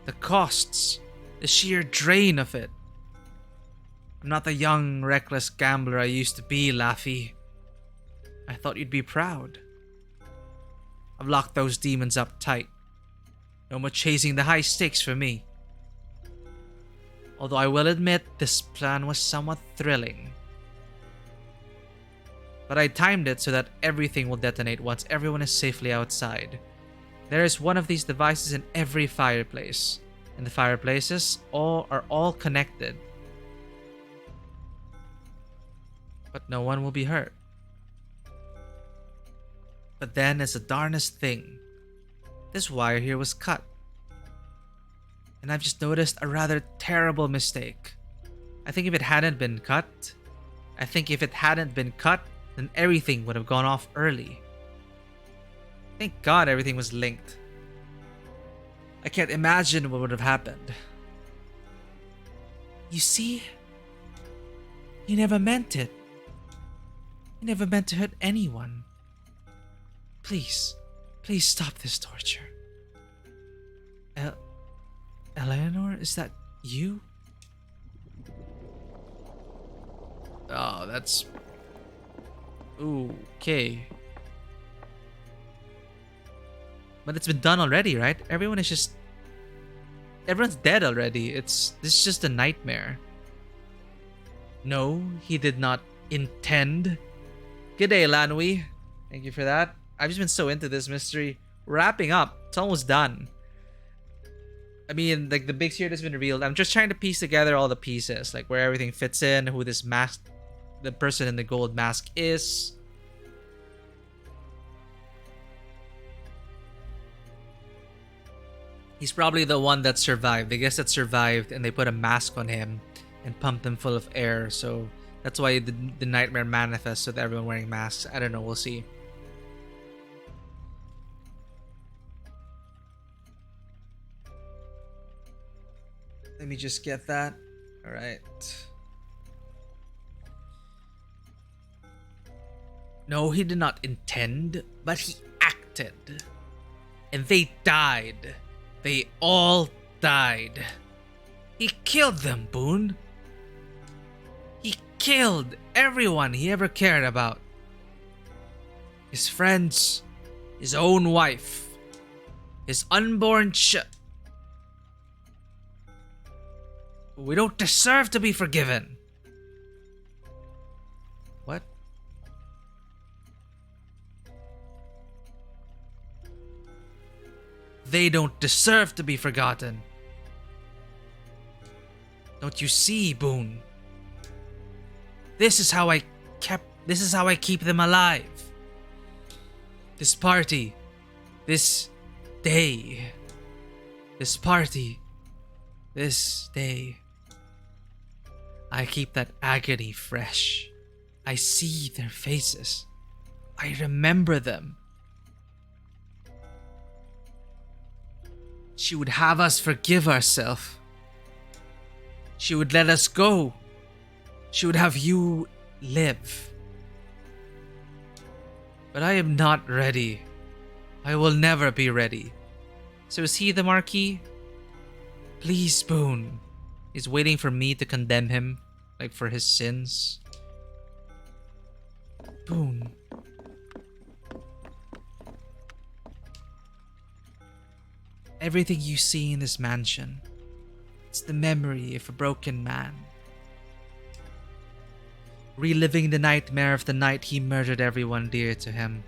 The costs. The sheer drain of it. I'm not the young, reckless gambler I used to be, Laffy. I thought you'd be proud. I've locked those demons up tight. No more chasing the high stakes for me. Although I will admit this plan was somewhat thrilling. But I timed it so that everything will detonate once everyone is safely outside. There is one of these devices in every fireplace. And the fireplaces are all connected. But no one will be hurt. But then, as the darnest thing, this wire here was cut. And I've just noticed a rather terrible mistake. I think if it hadn't been cut, then everything would have gone off early. Thank God everything was linked. I can't imagine what would have happened. You see? He never meant it. He never meant to hurt anyone. Please stop this torture. Eleanor, is that you? Oh, that's... okay. But it's been done already, right? Everyone's dead already. This is just a nightmare. No, he did not intend. Good day, Lanui. Thank you for that. I've just been so into this mystery. Wrapping up. It's almost done. I mean, like, the big secret has been revealed. I'm just trying to piece together all the pieces. Like, where everything fits in. Who this mask... the person in the gold mask is. He's probably the one that survived. The guest that survived, and they put a mask on him and pumped him full of air. So that's why the nightmare manifests with everyone wearing masks. I don't know. We'll see. Let me just get that. All right. No, he did not intend, but he acted. And they died. They all died. He killed them, Boone. He killed everyone he ever cared about. His friends, his own wife, his unborn We don't deserve to be forgiven. What? They don't deserve to be forgotten. Don't you see, Boone? This is how I keep them alive. This party. This day. This party. This day. I keep that agony fresh. I see their faces. I remember them. She would have us forgive ourselves. She would let us go. She would have you live. But I am not ready. I will never be ready. So is he the Marquis? Please, Boone. He's waiting for me to condemn him, like for his sins. Boone. Everything you see in this mansion, it's the memory of a broken man. Reliving the nightmare of the night he murdered everyone dear to him.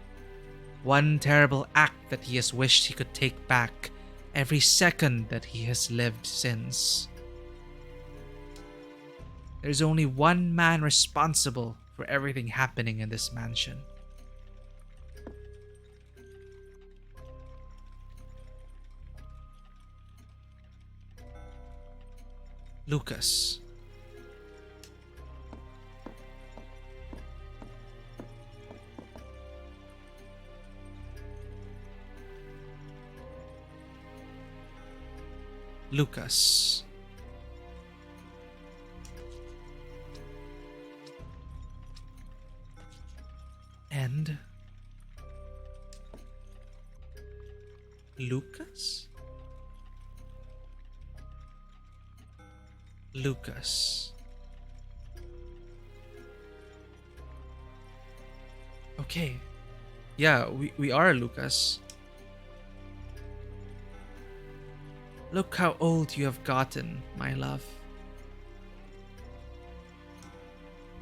One terrible act that he has wished he could take back every second that he has lived since. There's only one man responsible for everything happening in this mansion. Lucas. Lucas. And Lucas? Lucas. Okay. Yeah, we are Lucas. Look how old you have gotten, my love.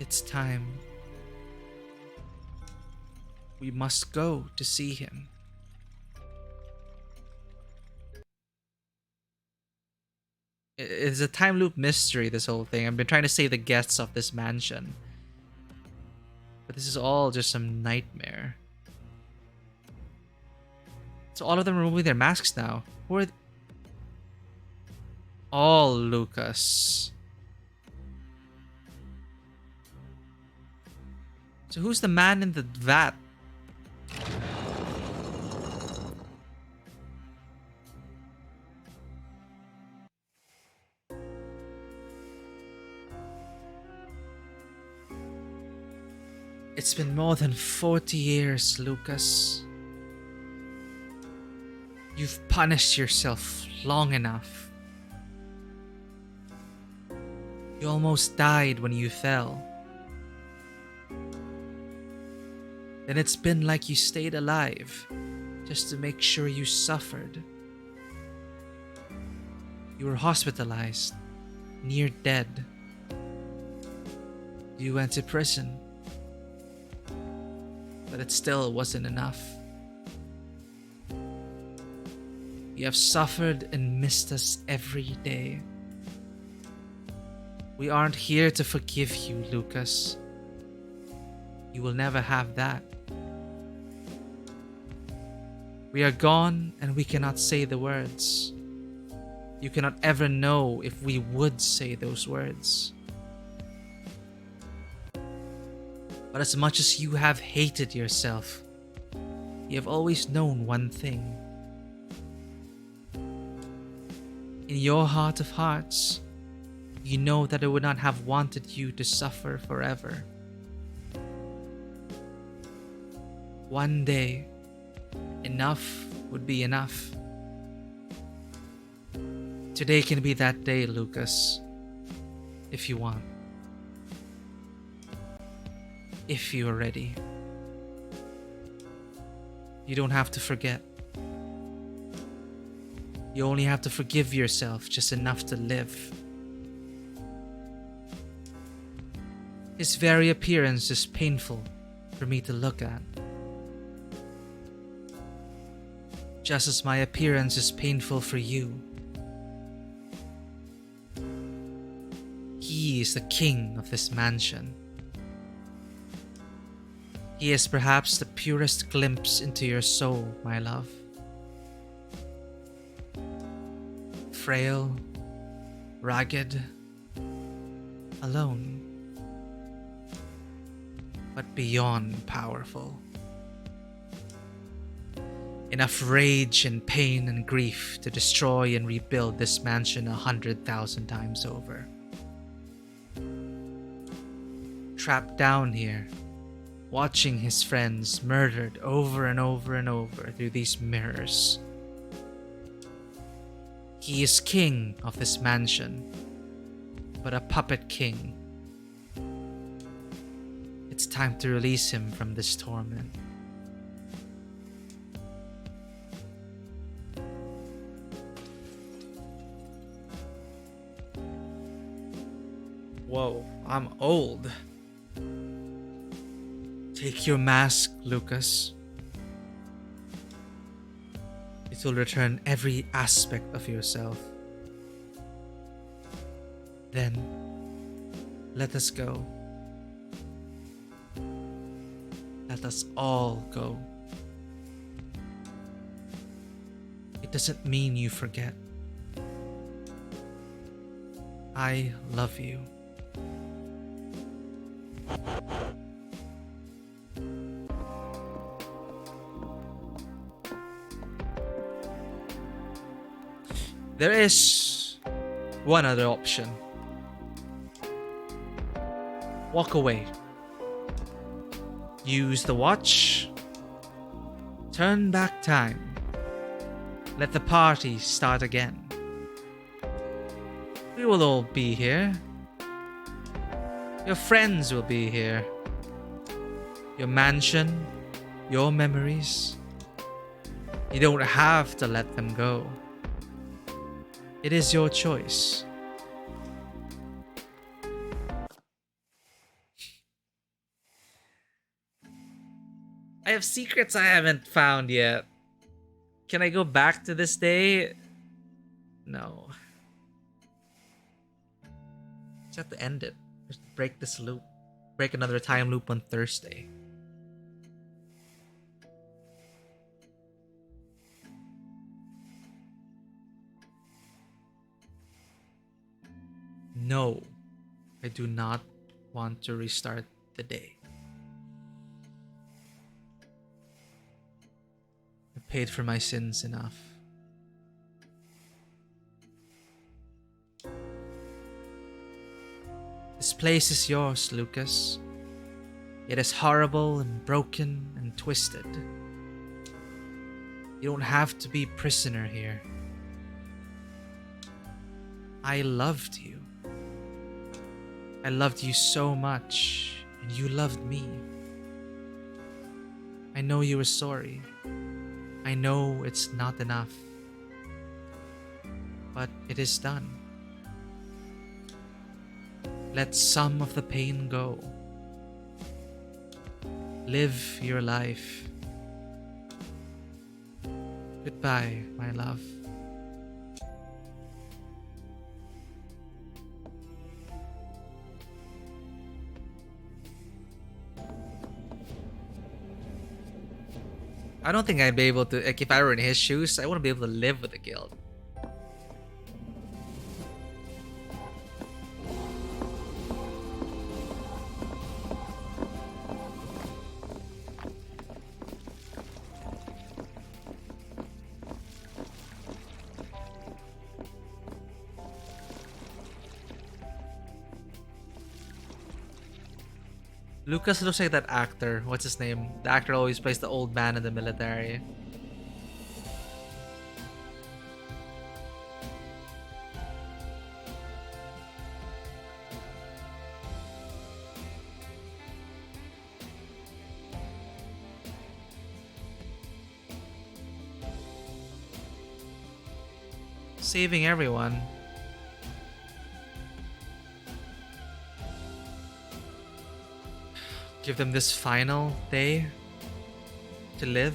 It's time. We must go to see him. It's a time loop mystery, this whole thing. I've been trying to save the guests of this mansion. But this is all just some nightmare. So all of them are removing their masks now. Who are all Lucas? So who's the man in the vat? It's been more than 40 years, Lucas. You've punished yourself long enough. You almost died when you fell. Then it's been like you stayed alive, just to make sure you suffered. You were hospitalized, near dead. You went to prison. But it still wasn't enough. You have suffered and missed us every day. We aren't here to forgive you, Lucas. You will never have that. We are gone and we cannot say the words. You cannot ever know if we would say those words. But as much as you have hated yourself, you have always known one thing. In your heart of hearts, you know that I would not have wanted you to suffer forever. One day, enough would be enough. Today can be that day, Lucas, if you want. If you are ready. You don't have to forget. You only have to forgive yourself just enough to live. His very appearance is painful for me to look at. Just as my appearance is painful for you. He is the king of this mansion. He is perhaps the purest glimpse into your soul, my love. Frail, ragged, alone, but beyond powerful. Enough rage and pain and grief to destroy and rebuild this mansion 100,000 times over. Trapped down here, watching his friends murdered over and over and over through these mirrors. He is king of this mansion, but a puppet king. It's time to release him from this torment. Whoa, I'm old. Take your mask, Lucas. It will return every aspect of yourself. Then, let us go. Let us all go. It doesn't mean you forget. I love you. There is one other option. Walk away. Use the watch. Turn back time. Let the party start again. We will all be here. Your friends will be here. Your mansion, your memories. You don't have to let them go. It is your choice. I have secrets I haven't found yet. Can I go back to this day? No. Just have to end it. Just break this loop. Break another time loop on Thursday. No, I do not want to restart the day. I paid for my sins enough. This place is yours, Lucas. It is horrible and broken and twisted. You don't have to be prisoner here. I loved you. I loved you so much, and you loved me. I know you were sorry. I know it's not enough. But it is done. Let some of the pain go. Live your life. Goodbye, my love. I don't think I'd be able to, like, if I were in his shoes, I wouldn't be able to live with the guilt. Lucas looks like that actor. What's his name? The actor always plays the old man in the military. Saving everyone. Give them this final day to live.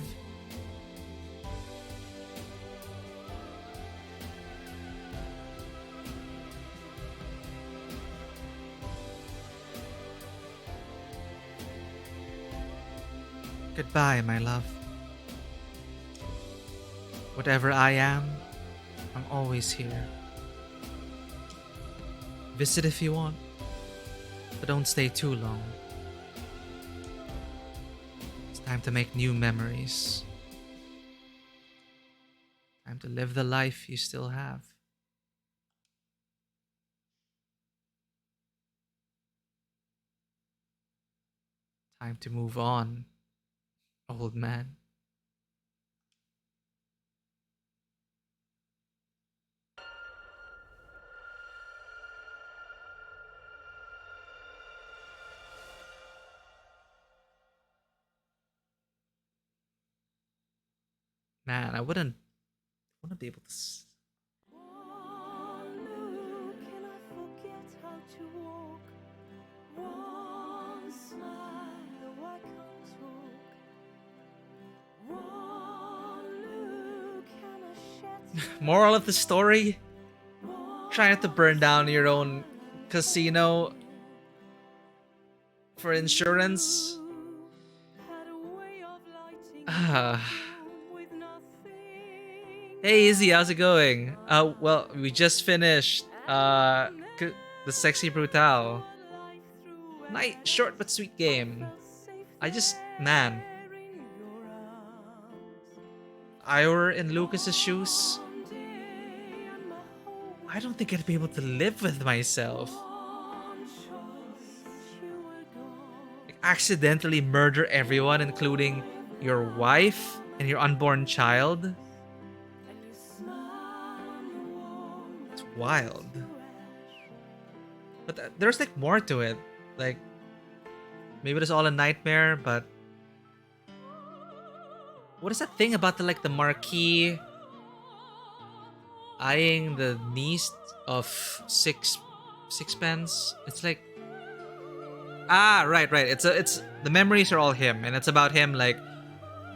Goodbye, my love. Whatever I am, I'm always here. Visit if you want, but don't stay too long. It's time to make new memories. Time to live the life you still have. Time to move on, old man. Man, I wouldn't be able to. Moral of the story: try not to burn down your own casino for insurance. Hey Izzy, how's it going? Well, we just finished the sexy Brutale. Nice, short but sweet game. Man, I were in Lucas's shoes, I don't think I'd be able to live with myself. Like, accidentally murder everyone, including your wife and your unborn child. It's wild. But there's like more to it. Like, maybe it's all a nightmare, but what is that thing about the marquee eyeing the niece of sixpence? It's like, right. It's the memories are all him, and it's about him. Like,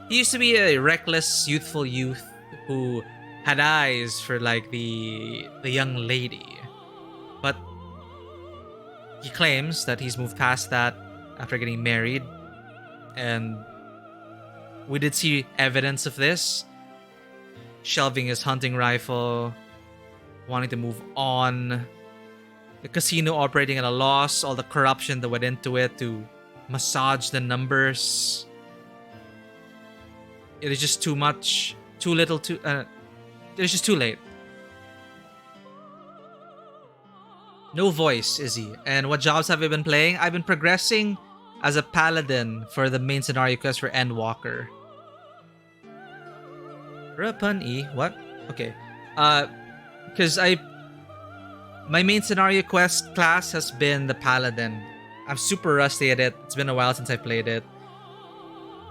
he used to be a reckless, youthful youth who had eyes for like the young lady, but he claims that he's moved past that after getting married, and we did see evidence of this. Shelving his hunting rifle, wanting to move on, the casino operating at a loss, all the corruption that went into it to massage the numbers. It is just too much, too little, it's just too late. No voice, Izzy. And what jobs have I been playing? I've been progressing as a paladin for the main scenario quest for Endwalker. Rapun E, what? Okay. Because my main scenario quest class has been the paladin. I'm super rusty at it. It's been a while since I played it.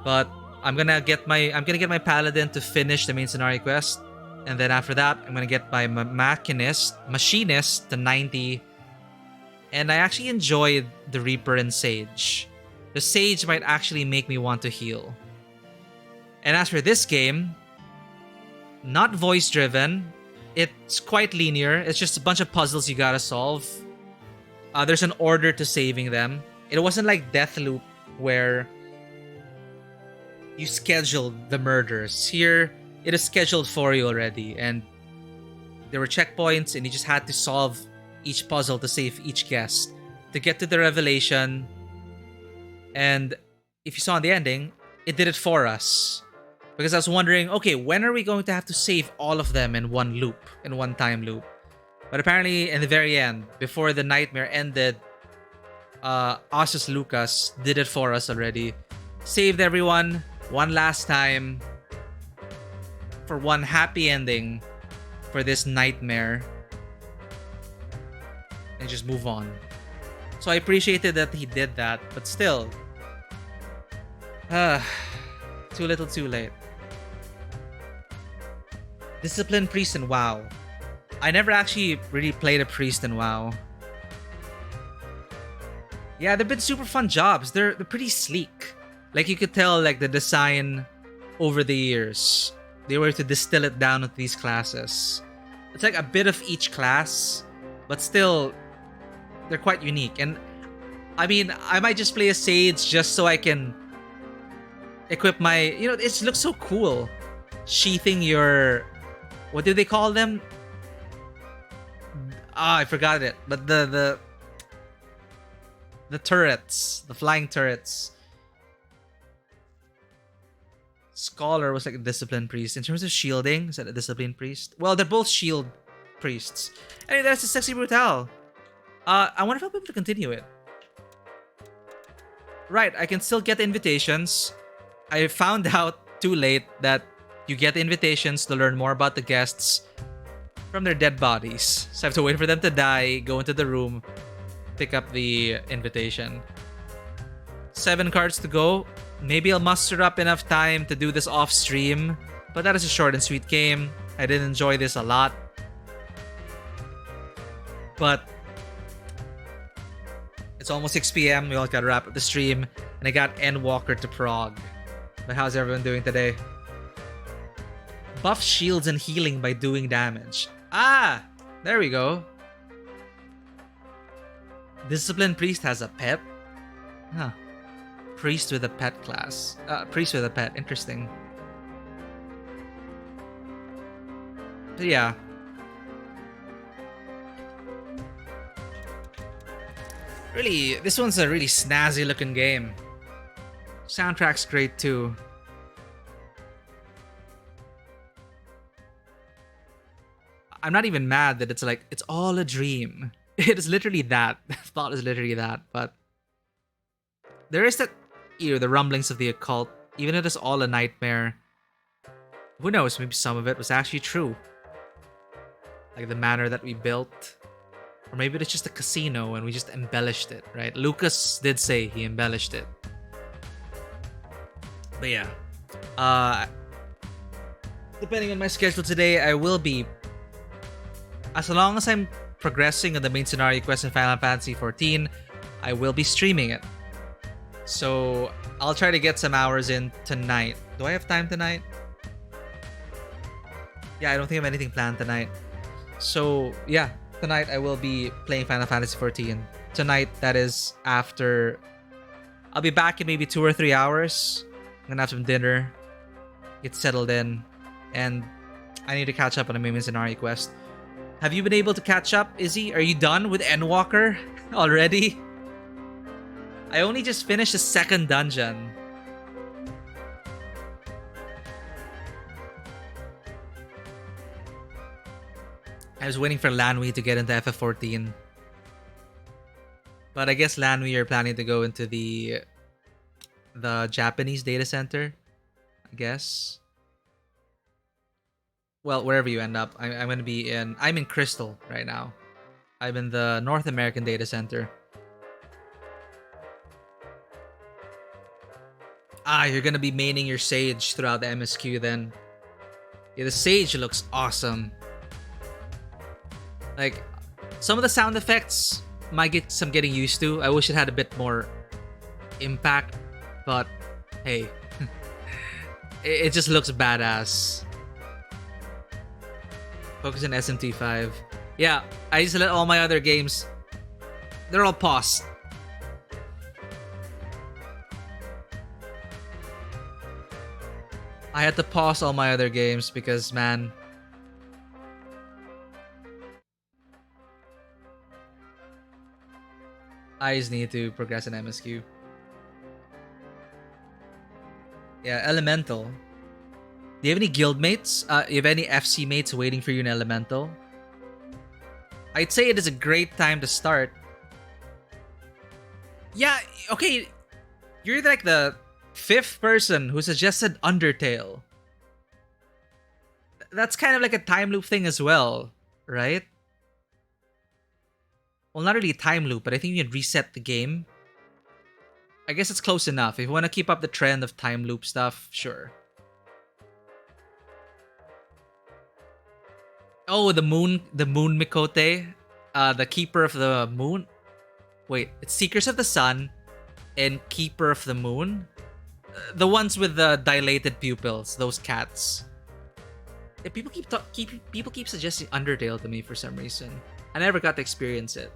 But I'm gonna get my paladin to finish the main scenario quest. And then after that, I'm gonna get my machinist to 90. And I actually enjoyed the Reaper and Sage. The Sage might actually make me want to heal. And as for this game, not voice driven. It's quite linear. It's just a bunch of puzzles you gotta solve. There's an order to saving them. It wasn't like Deathloop where you scheduled the murders. Here, it is scheduled for you already, and there were checkpoints, and you just had to solve each puzzle to save each guest to get to the revelation. And if you saw in the ending, it did it for us. Because I was wondering, okay, when are we going to have to save all of them in one loop, in one time loop? But apparently, in the very end, before the nightmare ended, Ossus Lucas did it for us already. Saved everyone one last time for one happy ending for this nightmare. And just move on. So I appreciated that he did that, but still. Too little too late. Discipline Priest in WoW. I never actually really played a Priest in WoW. Yeah, they've been super fun jobs. They're pretty sleek. Like you could tell like the design over the years. They were to distill it down into these classes. It's like a bit of each class, but still they're quite unique. And I mean, I might just play a Sage just so I can equip my, you know, it looks so cool. Sheathing your, what do they call them? I forgot it. But the turrets, the flying turrets. Scholar was like a discipline priest. In terms of shielding, is that a discipline priest? Well, they're both shield priests. Anyway, that's the sexy Brutale. I wonder if I'll be able to continue it. Right, I can still get invitations. I found out too late that you get invitations to learn more about the guests from their dead bodies. So I have to wait for them to die, go into the room, pick up the invitation. 7 cards to go. Maybe I'll muster up enough time to do this off stream. But that is a short and sweet game. I did enjoy this a lot. But it's almost 6 p.m. We all gotta wrap up the stream. And I got Endwalker to prog. But how's everyone doing today? Buff shields and healing by doing damage. Ah! There we go. Discipline Priest has a pet? Huh. Priest with a pet class. Priest with a pet. Interesting. So yeah. Really, this one's a really snazzy looking game. Soundtrack's great too. I'm not even mad that it's like, it's all a dream. It is literally that. The thought is literally that, but there is that, you know, the rumblings of the occult. Even if it's all a nightmare, who knows, maybe some of it was actually true. Like the manor that we built. Or maybe it's just a casino and we just embellished it, right? Lucas did say he embellished it. But yeah. Depending on my schedule today, I will be, as long as I'm progressing on the main scenario quest in Final Fantasy XIV, I will be streaming it. So I'll try to get some hours in tonight. Do I have time tonight? Yeah, I don't think I have anything planned tonight. So yeah, tonight I will be playing Final Fantasy XIV. Tonight, that is after. I'll be back in maybe 2 or 3 hours. I'm gonna have some dinner, get settled in, and I need to catch up on the main scenario quest. Have you been able to catch up, Izzy? Are you done with Endwalker already? I only just finished the 2nd dungeon. I was waiting for Lanwi to get into FF14. But I guess Lanwi are planning to go into the Japanese data center, I guess. Well, wherever you end up. I'm going to be in... I'm in Crystal right now. I'm in the North American data center. Ah, you're going to be maining your Sage throughout the MSQ then. Yeah, the Sage looks awesome. Like, some of the sound effects might get some getting used to. I wish it had a bit more impact. But, hey. It just looks badass. Focus on SMT5. Yeah, I just let all my other games... They're all paused. I had to pause all my other games because, man... I just need to progress in MSQ. Yeah, Elemental. Do you have any guildmates? You have any FC mates waiting for you in Elemental? I'd say it is a great time to start. Yeah, okay. You're like the fifth person who suggested Undertale. That's kind of like a time loop thing as well, right? Well, not really a time loop, but I think you can reset the game. I guess it's close enough. If you want to keep up the trend of time loop stuff, sure. Oh, the moon Mikote, the keeper of the moon. Wait, it's Seekers of the Sun and Keeper of the Moon. The ones with the dilated pupils, those cats. Yeah, people keep suggesting Undertale to me for some reason. I never got to experience it.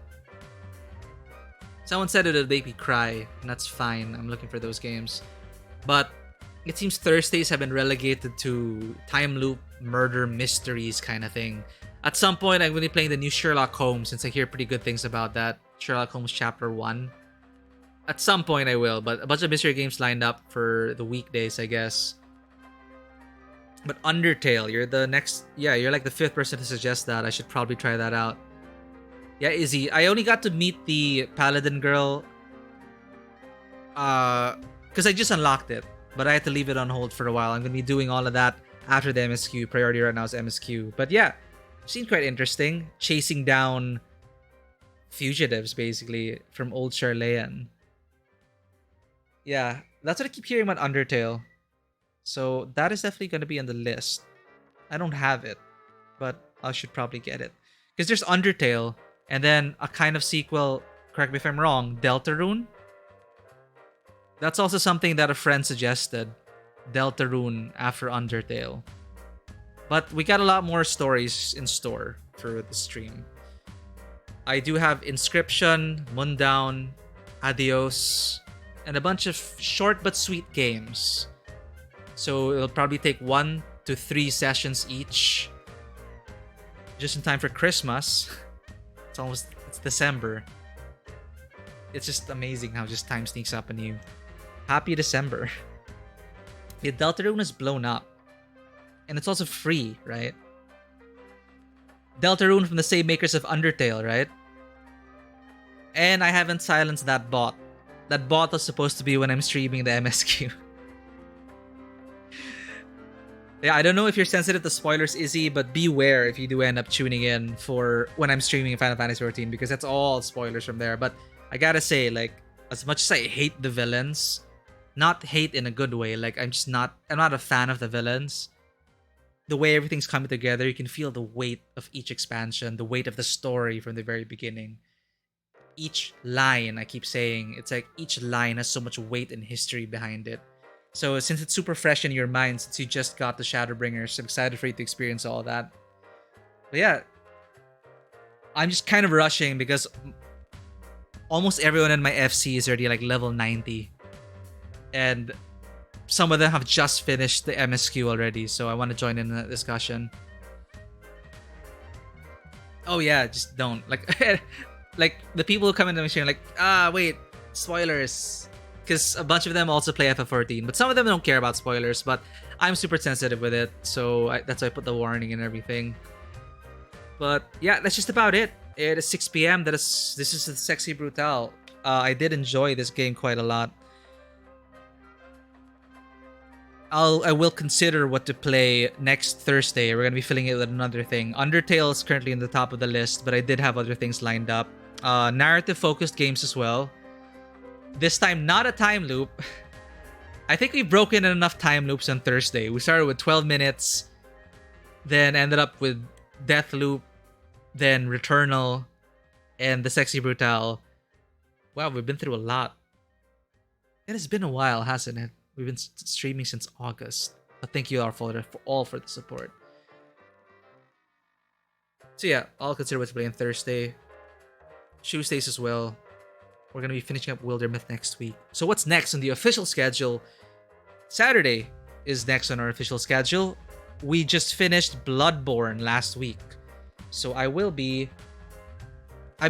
Someone said it would make me cry, and that's fine. I'm looking for those games. But it seems Thursdays have been relegated to time loop murder mysteries kind of thing. At some point, I'm going to be playing the new Sherlock Holmes since I hear pretty good things about that. Sherlock Holmes Chapter 1. At some point I will, but a bunch of mystery games lined up for the weekdays, I guess. But Undertale, you're the next... Yeah, you're like the fifth person to suggest that. I should probably try that out. Yeah, Izzy, I only got to meet the Paladin girl because I just unlocked it, but I had to leave it on hold for a while. I'm going to be doing all of that after the MSQ. Priority right now is MSQ. But yeah, seemed quite interesting. Chasing down fugitives, basically, from old Charlayan. Yeah, that's what I keep hearing about Undertale. So that is definitely going to be on the list. I don't have it, but I should probably get it. Because there's Undertale, and then a kind of sequel, correct me if I'm wrong, Deltarune? That's also something that a friend suggested. Deltarune after Undertale. But we got a lot more stories in store for the stream. I do have Inscription, Mundown, Adios, and a bunch of short but sweet games. So it'll probably take 1 to 3 sessions each. Just in time for Christmas. It's December. It's just amazing how just time sneaks up on you. Happy December. The Deltarune is blown up. And it's also free, right? Deltarune from the same makers of Undertale, right? And I haven't silenced that bot. That bot was supposed to be when I'm streaming the MSQ. Yeah, I don't know if you're sensitive to spoilers, Izzy, but beware if you do end up tuning in for when I'm streaming Final Fantasy XIV, because that's all spoilers from there. But I gotta say, like, as much as I hate the villains, not hate in a good way, like I'm not a fan of the villains. The way everything's coming together, you can feel the weight of each expansion, the weight of the story from the very beginning. Each line, I keep saying, it's like each line has so much weight and history behind it. So since it's super fresh in your mind, since you just got the Shadowbringers, I'm excited for you to experience all that. But yeah, I'm just kind of rushing because almost everyone in my FC is already like level 90. And some of them have just finished the MSQ already, so I want to join in that discussion. Oh yeah, just don't. Like, like the people who come into my stream like, wait, spoilers. Because a bunch of them also play FF14, but some of them don't care about spoilers, but I'm super sensitive with it, so that's why I put the warning and everything. But yeah, that's just about it. It is 6 p.m. This is the Sexy Brutale. I did enjoy this game quite a lot. I will consider what to play next Thursday. We're gonna be filling it with another thing. Undertale is currently in the top of the list, but I did have other things lined up. Narrative-focused games as well. This time, not a time loop. I think we've broken enough time loops on Thursday. We started with 12 minutes, then ended up with Deathloop, then Returnal, and the Sexy Brutale. Wow, we've been through a lot. It has been a while, hasn't it? We've been streaming since August. But thank you all for the support. So yeah, I'll consider what to play on Thursday. Tuesdays as well. We're going to be finishing up Wildermyth next week. So what's next on the official schedule? Saturday is next on our official schedule. We just finished Bloodborne last week. So I've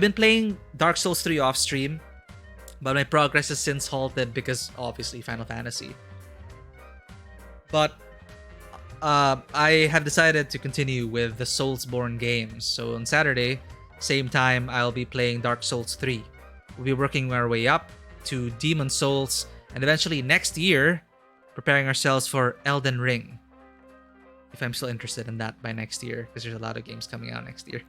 been playing Dark Souls 3 off stream, but my progress has since halted because obviously Final Fantasy. But I have decided to continue with the Soulsborne games. So on Saturday, same time, I'll be playing Dark Souls 3. We'll be working our way up to Demon Souls, and eventually next year, preparing ourselves for Elden Ring. If I'm still interested in that by next year, because there's a lot of games coming out next year.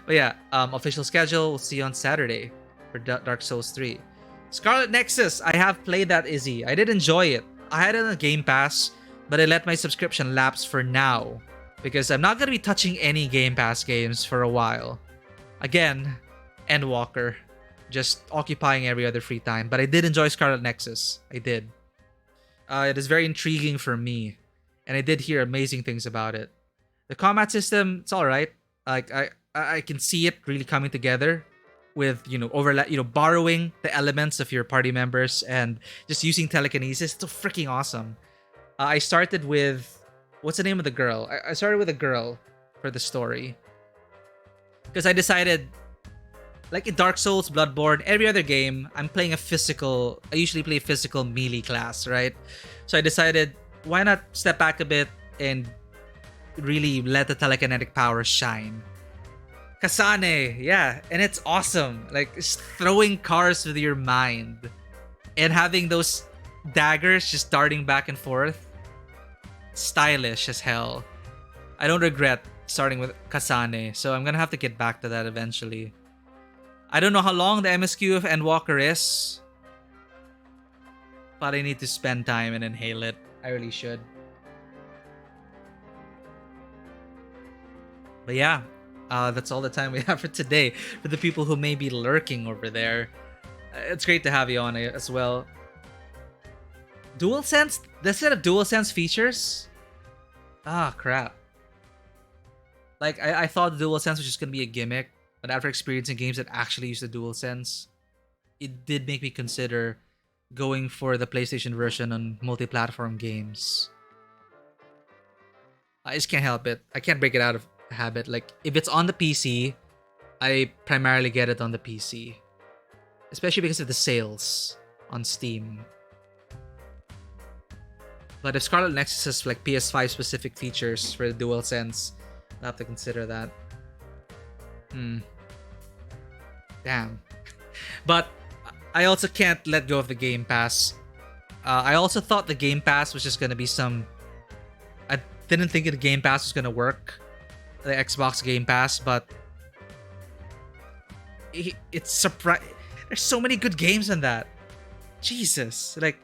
But yeah, official schedule, we'll see you on Saturday for Dark Souls 3. Scarlet Nexus, I have played that, Izzy. I did enjoy it. I had it on a Game Pass, but I let my subscription lapse for now, because I'm not going to be touching any Game Pass games for a while. Again, Endwalker, just occupying every other free time. But I did enjoy Scarlet Nexus. I did. It is very intriguing for me, and I did hear amazing things about it. The combat system, it's alright. Like I can see it really coming together with, overlap, borrowing the elements of your party members and just using telekinesis. It's so freaking awesome. I started with, what's the name of the girl? I started with a girl for the story, because I decided, like in Dark Souls, Bloodborne, every other game, I usually play physical melee class, right? So I decided, why not step back a bit and really let the telekinetic power shine. Kasane, yeah, and it's awesome. Like, just throwing cars with your mind and having those daggers just darting back and forth. Stylish as hell. I don't regret starting with Kasane, so I'm gonna have to get back to that eventually. I don't know how long the MSQ of Endwalker is, but I need to spend time and inhale it. I really should. But yeah, that's all the time we have for today. For the people who may be lurking over there, it's great to have you on it as well. DualSense? Does it have DualSense features? Ah, crap. Like, I thought the DualSense was just gonna be a gimmick, but after experiencing games that actually use the DualSense, it did make me consider going for the PlayStation version on multi-platform games. I just can't help it. I can't break it out of habit. Like, if it's on the PC, I primarily get it on the PC. Especially because of the sales on Steam. But if Scarlet Nexus has like PS5 specific features for the DualSense, I'll have to consider that. Damn. But I also can't let go of the Game Pass. I also thought the Game Pass was just gonna be I didn't think the Game Pass was gonna work, the Xbox Game Pass, but it's surprising. There's so many good games in that. Jesus, like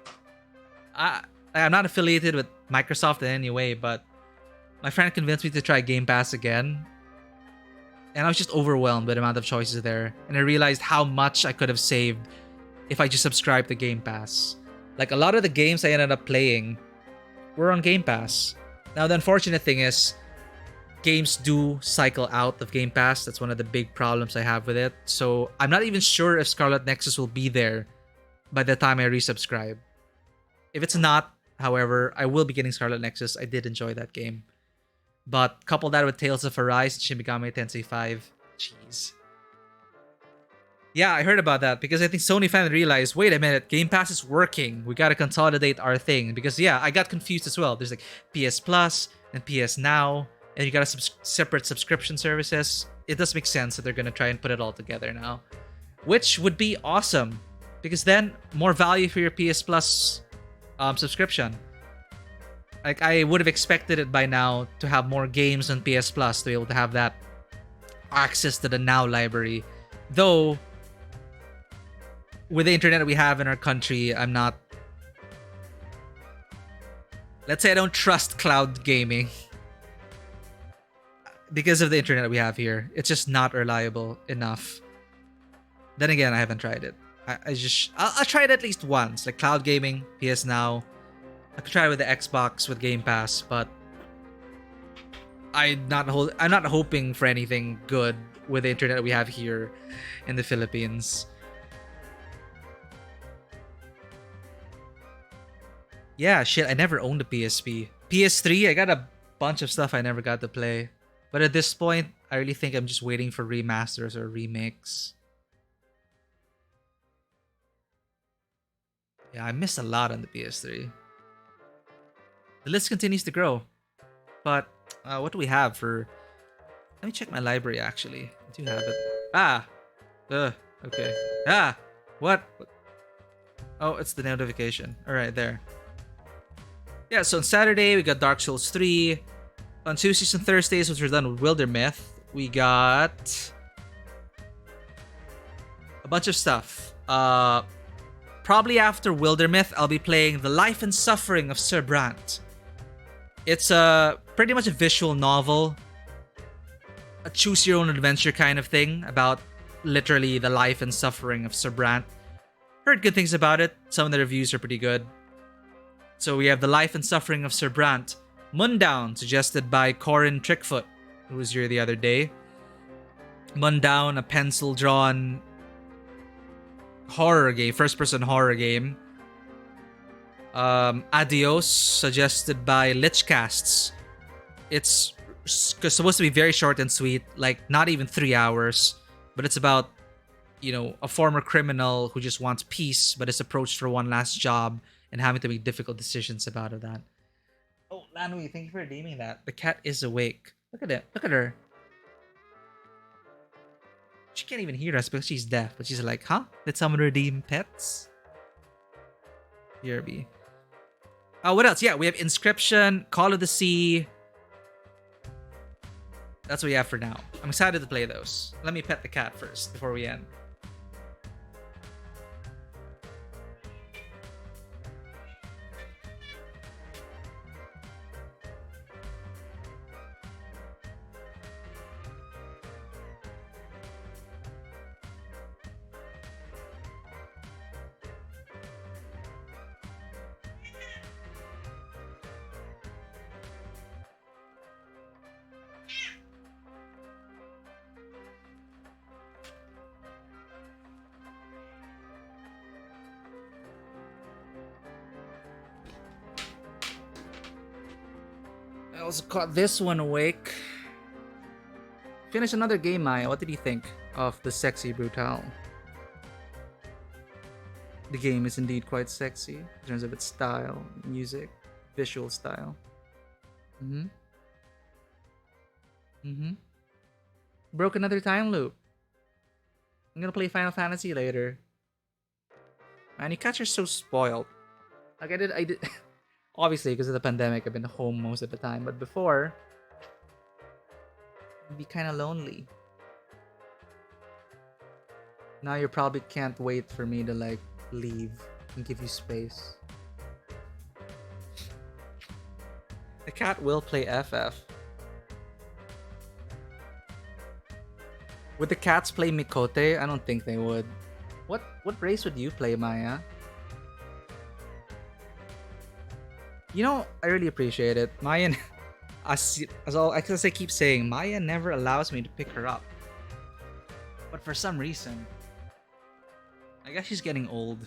I'm not affiliated with Microsoft in any way, but my friend convinced me to try Game Pass again, and I was just overwhelmed by the amount of choices there, and I realized how much I could have saved if I just subscribed to Game Pass. Like, a lot of the games I ended up playing were on Game Pass. Now, the unfortunate thing is, games do cycle out of Game Pass. That's one of the big problems I have with it. So I'm not even sure if Scarlet Nexus will be there by the time I resubscribe. If it's not, however, I will be getting Scarlet Nexus. I did enjoy that game. But couple that with Tales of Arise and Shin Megami Tensei 5. Jeez. Yeah, I heard about that because I think Sony finally realized, wait a minute, Game Pass is working. We gotta consolidate our thing. Because yeah, I got confused as well. There's like PS Plus and PS Now, and you got separate subscription services. It does make sense that they're gonna try and put it all together now, which would be awesome because then more value for your PS Plus subscription. Like, I would have expected it by now to have more games on PS Plus to be able to have that access to the Now library. Though, with the internet we have in our country, I'm not... Let's say I don't trust cloud gaming. Because of the internet we have here. It's just not reliable enough. Then again, I haven't tried it. I'll try it at least once. Like cloud gaming, PS Now. I could try it with the Xbox with Game Pass, but I'm not hoping for anything good with the internet we have here in the Philippines. Yeah, shit, I never owned a PSP. PS3, I got a bunch of stuff I never got to play. But at this point, I really think I'm just waiting for remasters or remakes. Yeah, I missed a lot on the PS3. The list continues to grow. But what do we have for... Let me check my library, actually. I do have it. Okay. What? Oh, it's the notification. All right, there. Yeah, so on Saturday, we got Dark Souls 3. On Tuesdays and Thursdays, which we're done with Wildermyth, we got a bunch of stuff. Probably after Wildermyth, I'll be playing The Life and Suffering of Sir Brant. It's pretty much a visual novel, a choose-your-own-adventure kind of thing about literally the life and suffering of Sir Brant. Heard good things about it. Some of the reviews are pretty good. So we have The Life and Suffering of Sir Brant. Mundown, suggested by Corin Trickfoot, who was here the other day. Mundown, a pencil-drawn horror game, first-person horror game. Adios, suggested by Lichcasts. It's supposed to be very short and sweet, like not even 3 hours, but it's about, you know, a former criminal who just wants peace, but is approached for one last job and having to make difficult decisions about that. Oh, Lanui, thank you for redeeming that. The cat is awake. Look at it. Look at her. She can't even hear us because she's deaf, but she's like, huh? Did someone redeem pets? BRB. What else? Yeah, we have Inscription, Call of the Sea. That's what we have for now. I'm excited to play those. Let me pet the cat first before we end. I also caught this one awake. Finish another game, Maya. What did you think of the sexy Brutale? The game is indeed quite sexy in terms of its style, music, visual style. Broke another time loop. I'm gonna play Final Fantasy later. Man, you cats are so spoiled. Like I did obviously because of the pandemic I've been home most of the time, but before it'd be kinda lonely. Now you probably can't wait for me to like leave and give you space. The cat will play FF. Would the cats play Mikote? I don't think they would. What race would you play, Maya? You know, I really appreciate it. Maya, as I keep saying, Maya never allows me to pick her up. But for some reason, I guess she's getting old.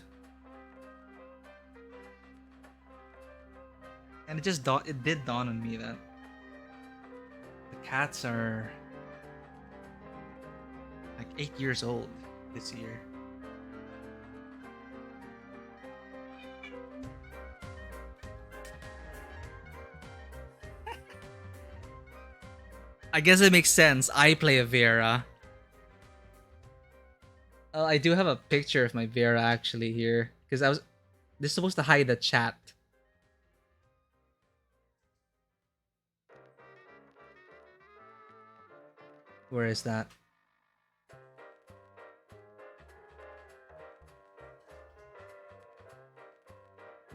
And it did dawn on me that the cats are like 8 years old this year. I guess it makes sense. I play a Vera. I do have a picture of my Vera actually here because this is supposed to hide the chat. Where is that?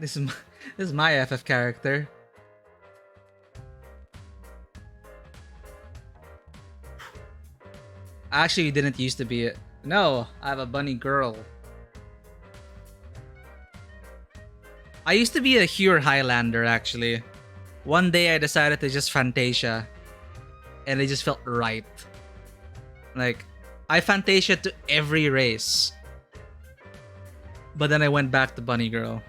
This is my FF character. Actually, it didn't used to be it. No, I have a bunny girl. I used to be a Hure Highlander, actually. One day I decided to just Fantasia. And it just felt right. Like, I Fantasia to every race. But then I went back to bunny girl.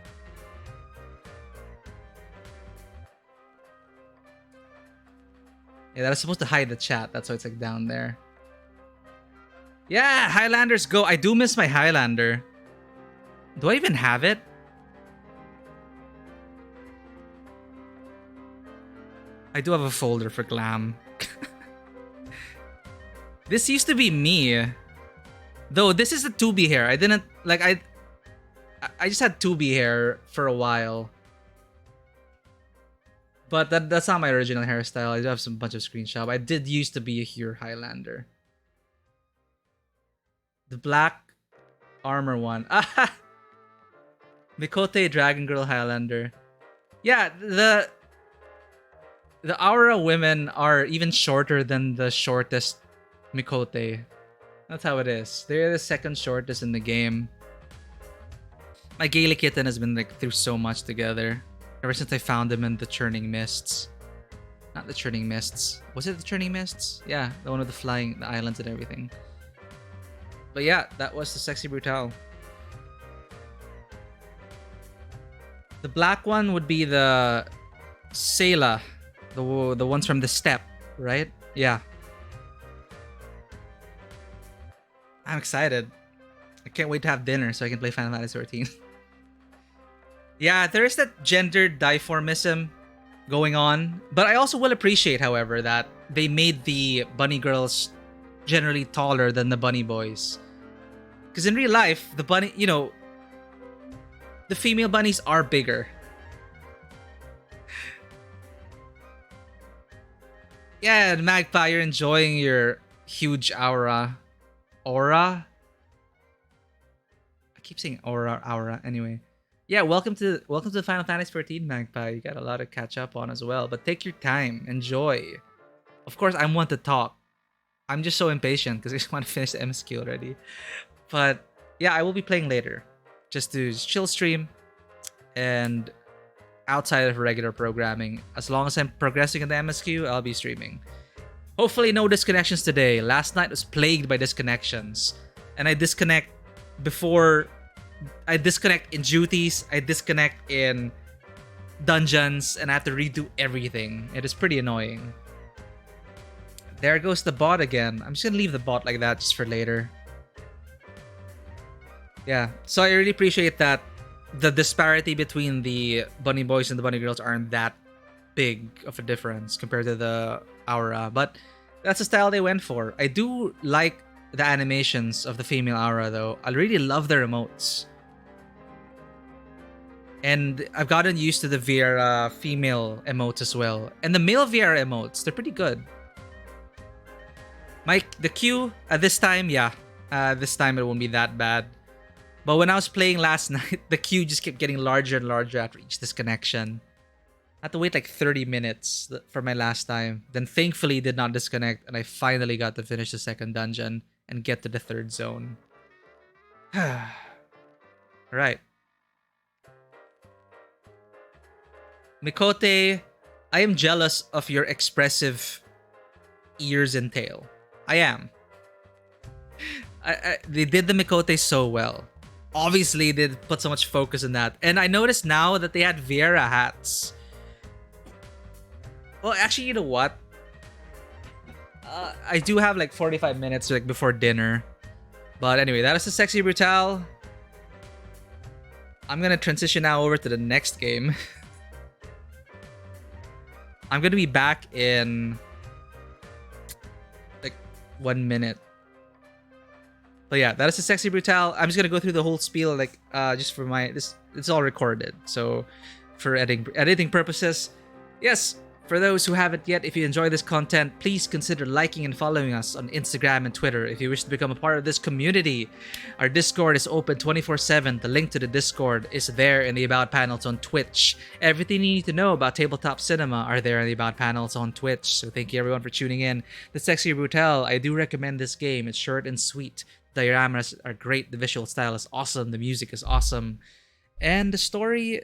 Yeah, that was supposed to hide the chat. That's why it's like down there. Yeah, Highlanders go. I do miss my Highlander. Do I even have it? I do have a folder for glam. This used to be me. Though this is a 2B hair. I I just had 2B hair for a while. But that's not my original hairstyle. I do have some bunch of screenshot. I did used to be a Here Highlander. The black armor one. Mikote Dragon Girl Highlander. Yeah, the Aura women are even shorter than the shortest Mikote. That's how it is. They're the second shortest in the game. My Gaelic kitten has been like through so much together. Ever since I found him in the Churning Mists. Not the Churning Mists. Was it the Churning Mists? Yeah, the one with the flying, the islands and everything. But yeah, that was the Sexy Brutale. The black one would be the Sela. The ones from the steppe, right? Yeah. I'm excited. I can't wait to have dinner so I can play Final Fantasy 14. Yeah, there is that gendered dimorphism going on. But I also will appreciate, however, that they made the bunny girls generally taller than the bunny boys. Because in real life, the bunny, you know, the female bunnies are bigger. Yeah, Magpie, you're enjoying your huge aura. Aura? I keep saying aura. Anyway. Yeah, welcome to Final Fantasy 14, Magpie. You got a lot to catch up on as well. But take your time. Enjoy. Of course, I'm one to talk. I'm just so impatient because I just want to finish the MSQ already. But yeah, I will be playing later. Just to chill stream. And outside of regular programming, as long as I'm progressing in the MSQ, I'll be streaming. Hopefully no disconnections today. Last night was plagued by disconnections. And I disconnect before... I disconnect in duties, I disconnect in dungeons, and I have to redo everything. It is pretty annoying. There goes the bot again. I'm just gonna leave the bot like that just for later. Yeah, so I really appreciate that the disparity between the bunny boys and the bunny girls aren't that big of a difference compared to the Aura, but that's the style they went for. I do like the animations of the female Aura though. I really love their emotes. And I've gotten used to the Viera female emotes as well. And the male Viera emotes, they're pretty good. The Q, this time, yeah. This time it won't be that bad. But when I was playing last night, the queue just kept getting larger and larger after each disconnection. I had to wait like 30 minutes for my last time. Then thankfully it did not disconnect and I finally got to finish the second dungeon and get to the third zone. Alright. Mikote, I am jealous of your expressive ears and tail. I am. They did the Mikote so well. Obviously, they put so much focus on that. And I noticed now that they had Viera hats. Well, actually, you know what? I do have like 45 minutes like before dinner. But anyway, that is the Sexy Brutale. I'm gonna transition now over to the next game. I'm gonna be back in like 1 minute. But yeah, that is the Sexy Brutale. I'm just gonna go through the whole spiel like just for my it's all recorded. So for editing purposes. Yes, for those who haven't yet, if you enjoy this content, please consider liking and following us on Instagram and Twitter. If you wish to become a part of this community, our Discord is open 24/7. The link to the Discord is there in the About panels on Twitch. Everything you need to know about Tabletop Cinema are there in the About panels on Twitch. So thank you everyone for tuning in. The Sexy Brutale, I do recommend this game. It's short and sweet. The dioramas are great. The visual style is awesome. The music is awesome. And the story,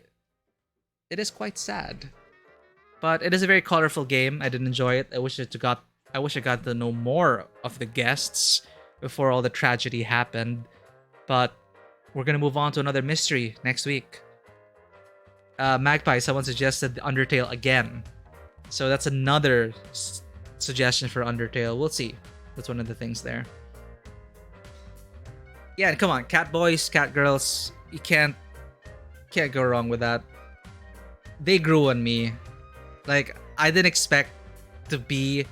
it is quite sad. But it is a very colorful game. I did enjoy it. I wish I got to know more of the guests before all the tragedy happened. But we're gonna move on to another mystery next week. Magpie, someone suggested Undertale again. So that's another suggestion for Undertale. We'll see. That's one of the things there. Yeah, come on, cat boys, cat girls. You can't go wrong with that. They grew on me. Like, I didn't expect to be...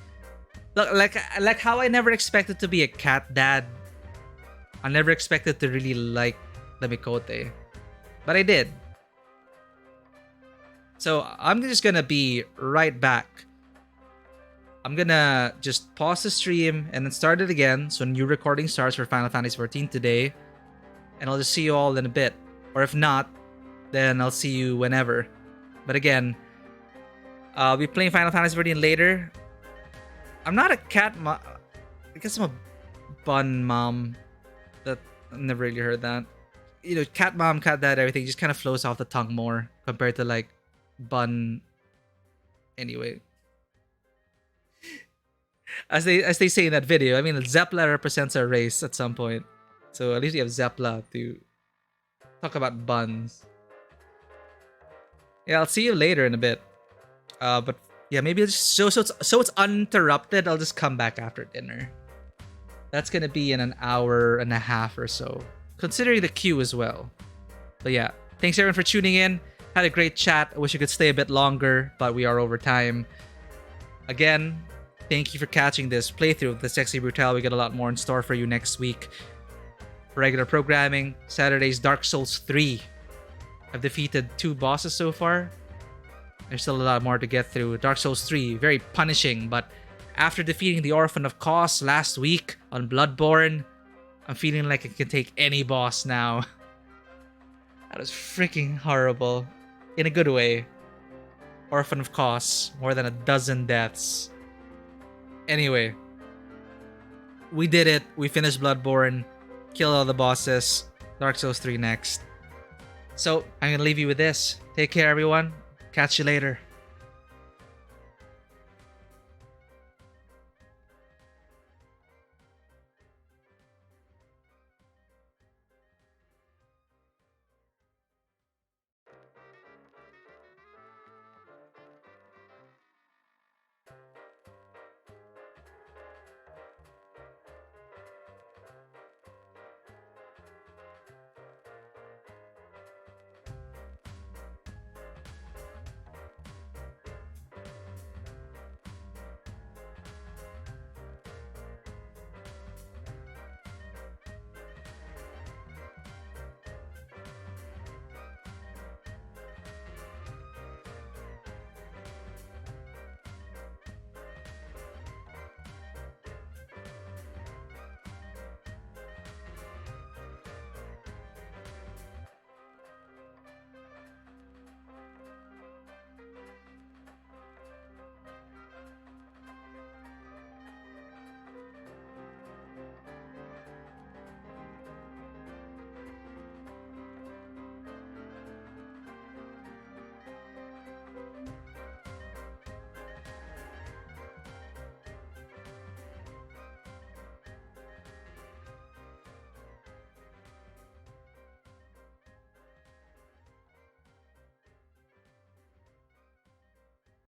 Like how I never expected to be a cat dad. I never expected to really like the Mikote. But I did. So I'm just gonna be right back. I'm gonna just pause the stream and then start it again. So a new recording starts for Final Fantasy XIV today. And I'll just see you all in a bit. Or if not, then I'll see you whenever. But again, I'll be playing Final Fantasy XIV later. I'm not a cat mom. I guess I'm a bun mom. That I've never really heard that. You know, cat mom, cat dad, everything just kind of flows off the tongue more compared to like bun. Anyway, as they say in that video, I mean, Zepla represents our race at some point, so at least you have Zepla to talk about buns. Yeah, I'll see you later in a bit. But yeah, maybe it's so it's uninterrupted. I'll just come back after dinner. That's gonna be in an hour and a half or so, considering the queue as well. But yeah, thanks everyone for tuning in. Had a great chat. I wish you could stay a bit longer, but we are over time. Again, thank you for catching this playthrough of the Sexy Brutale. We got a lot more in store for you next week. For regular programming, Saturday's Dark Souls 3. I've defeated 2 bosses so far. There's still a lot more to get through. Dark Souls 3, very punishing, but after defeating the Orphan of Kos last week on Bloodborne, I'm feeling like I can take any boss now. That was freaking horrible. In a good way. Orphan of Kos, more than a dozen deaths. Anyway, we did it. We finished Bloodborne, killed all the bosses. Dark Souls 3 next. So, I'm gonna leave you with this. Take care, everyone. Catch you later.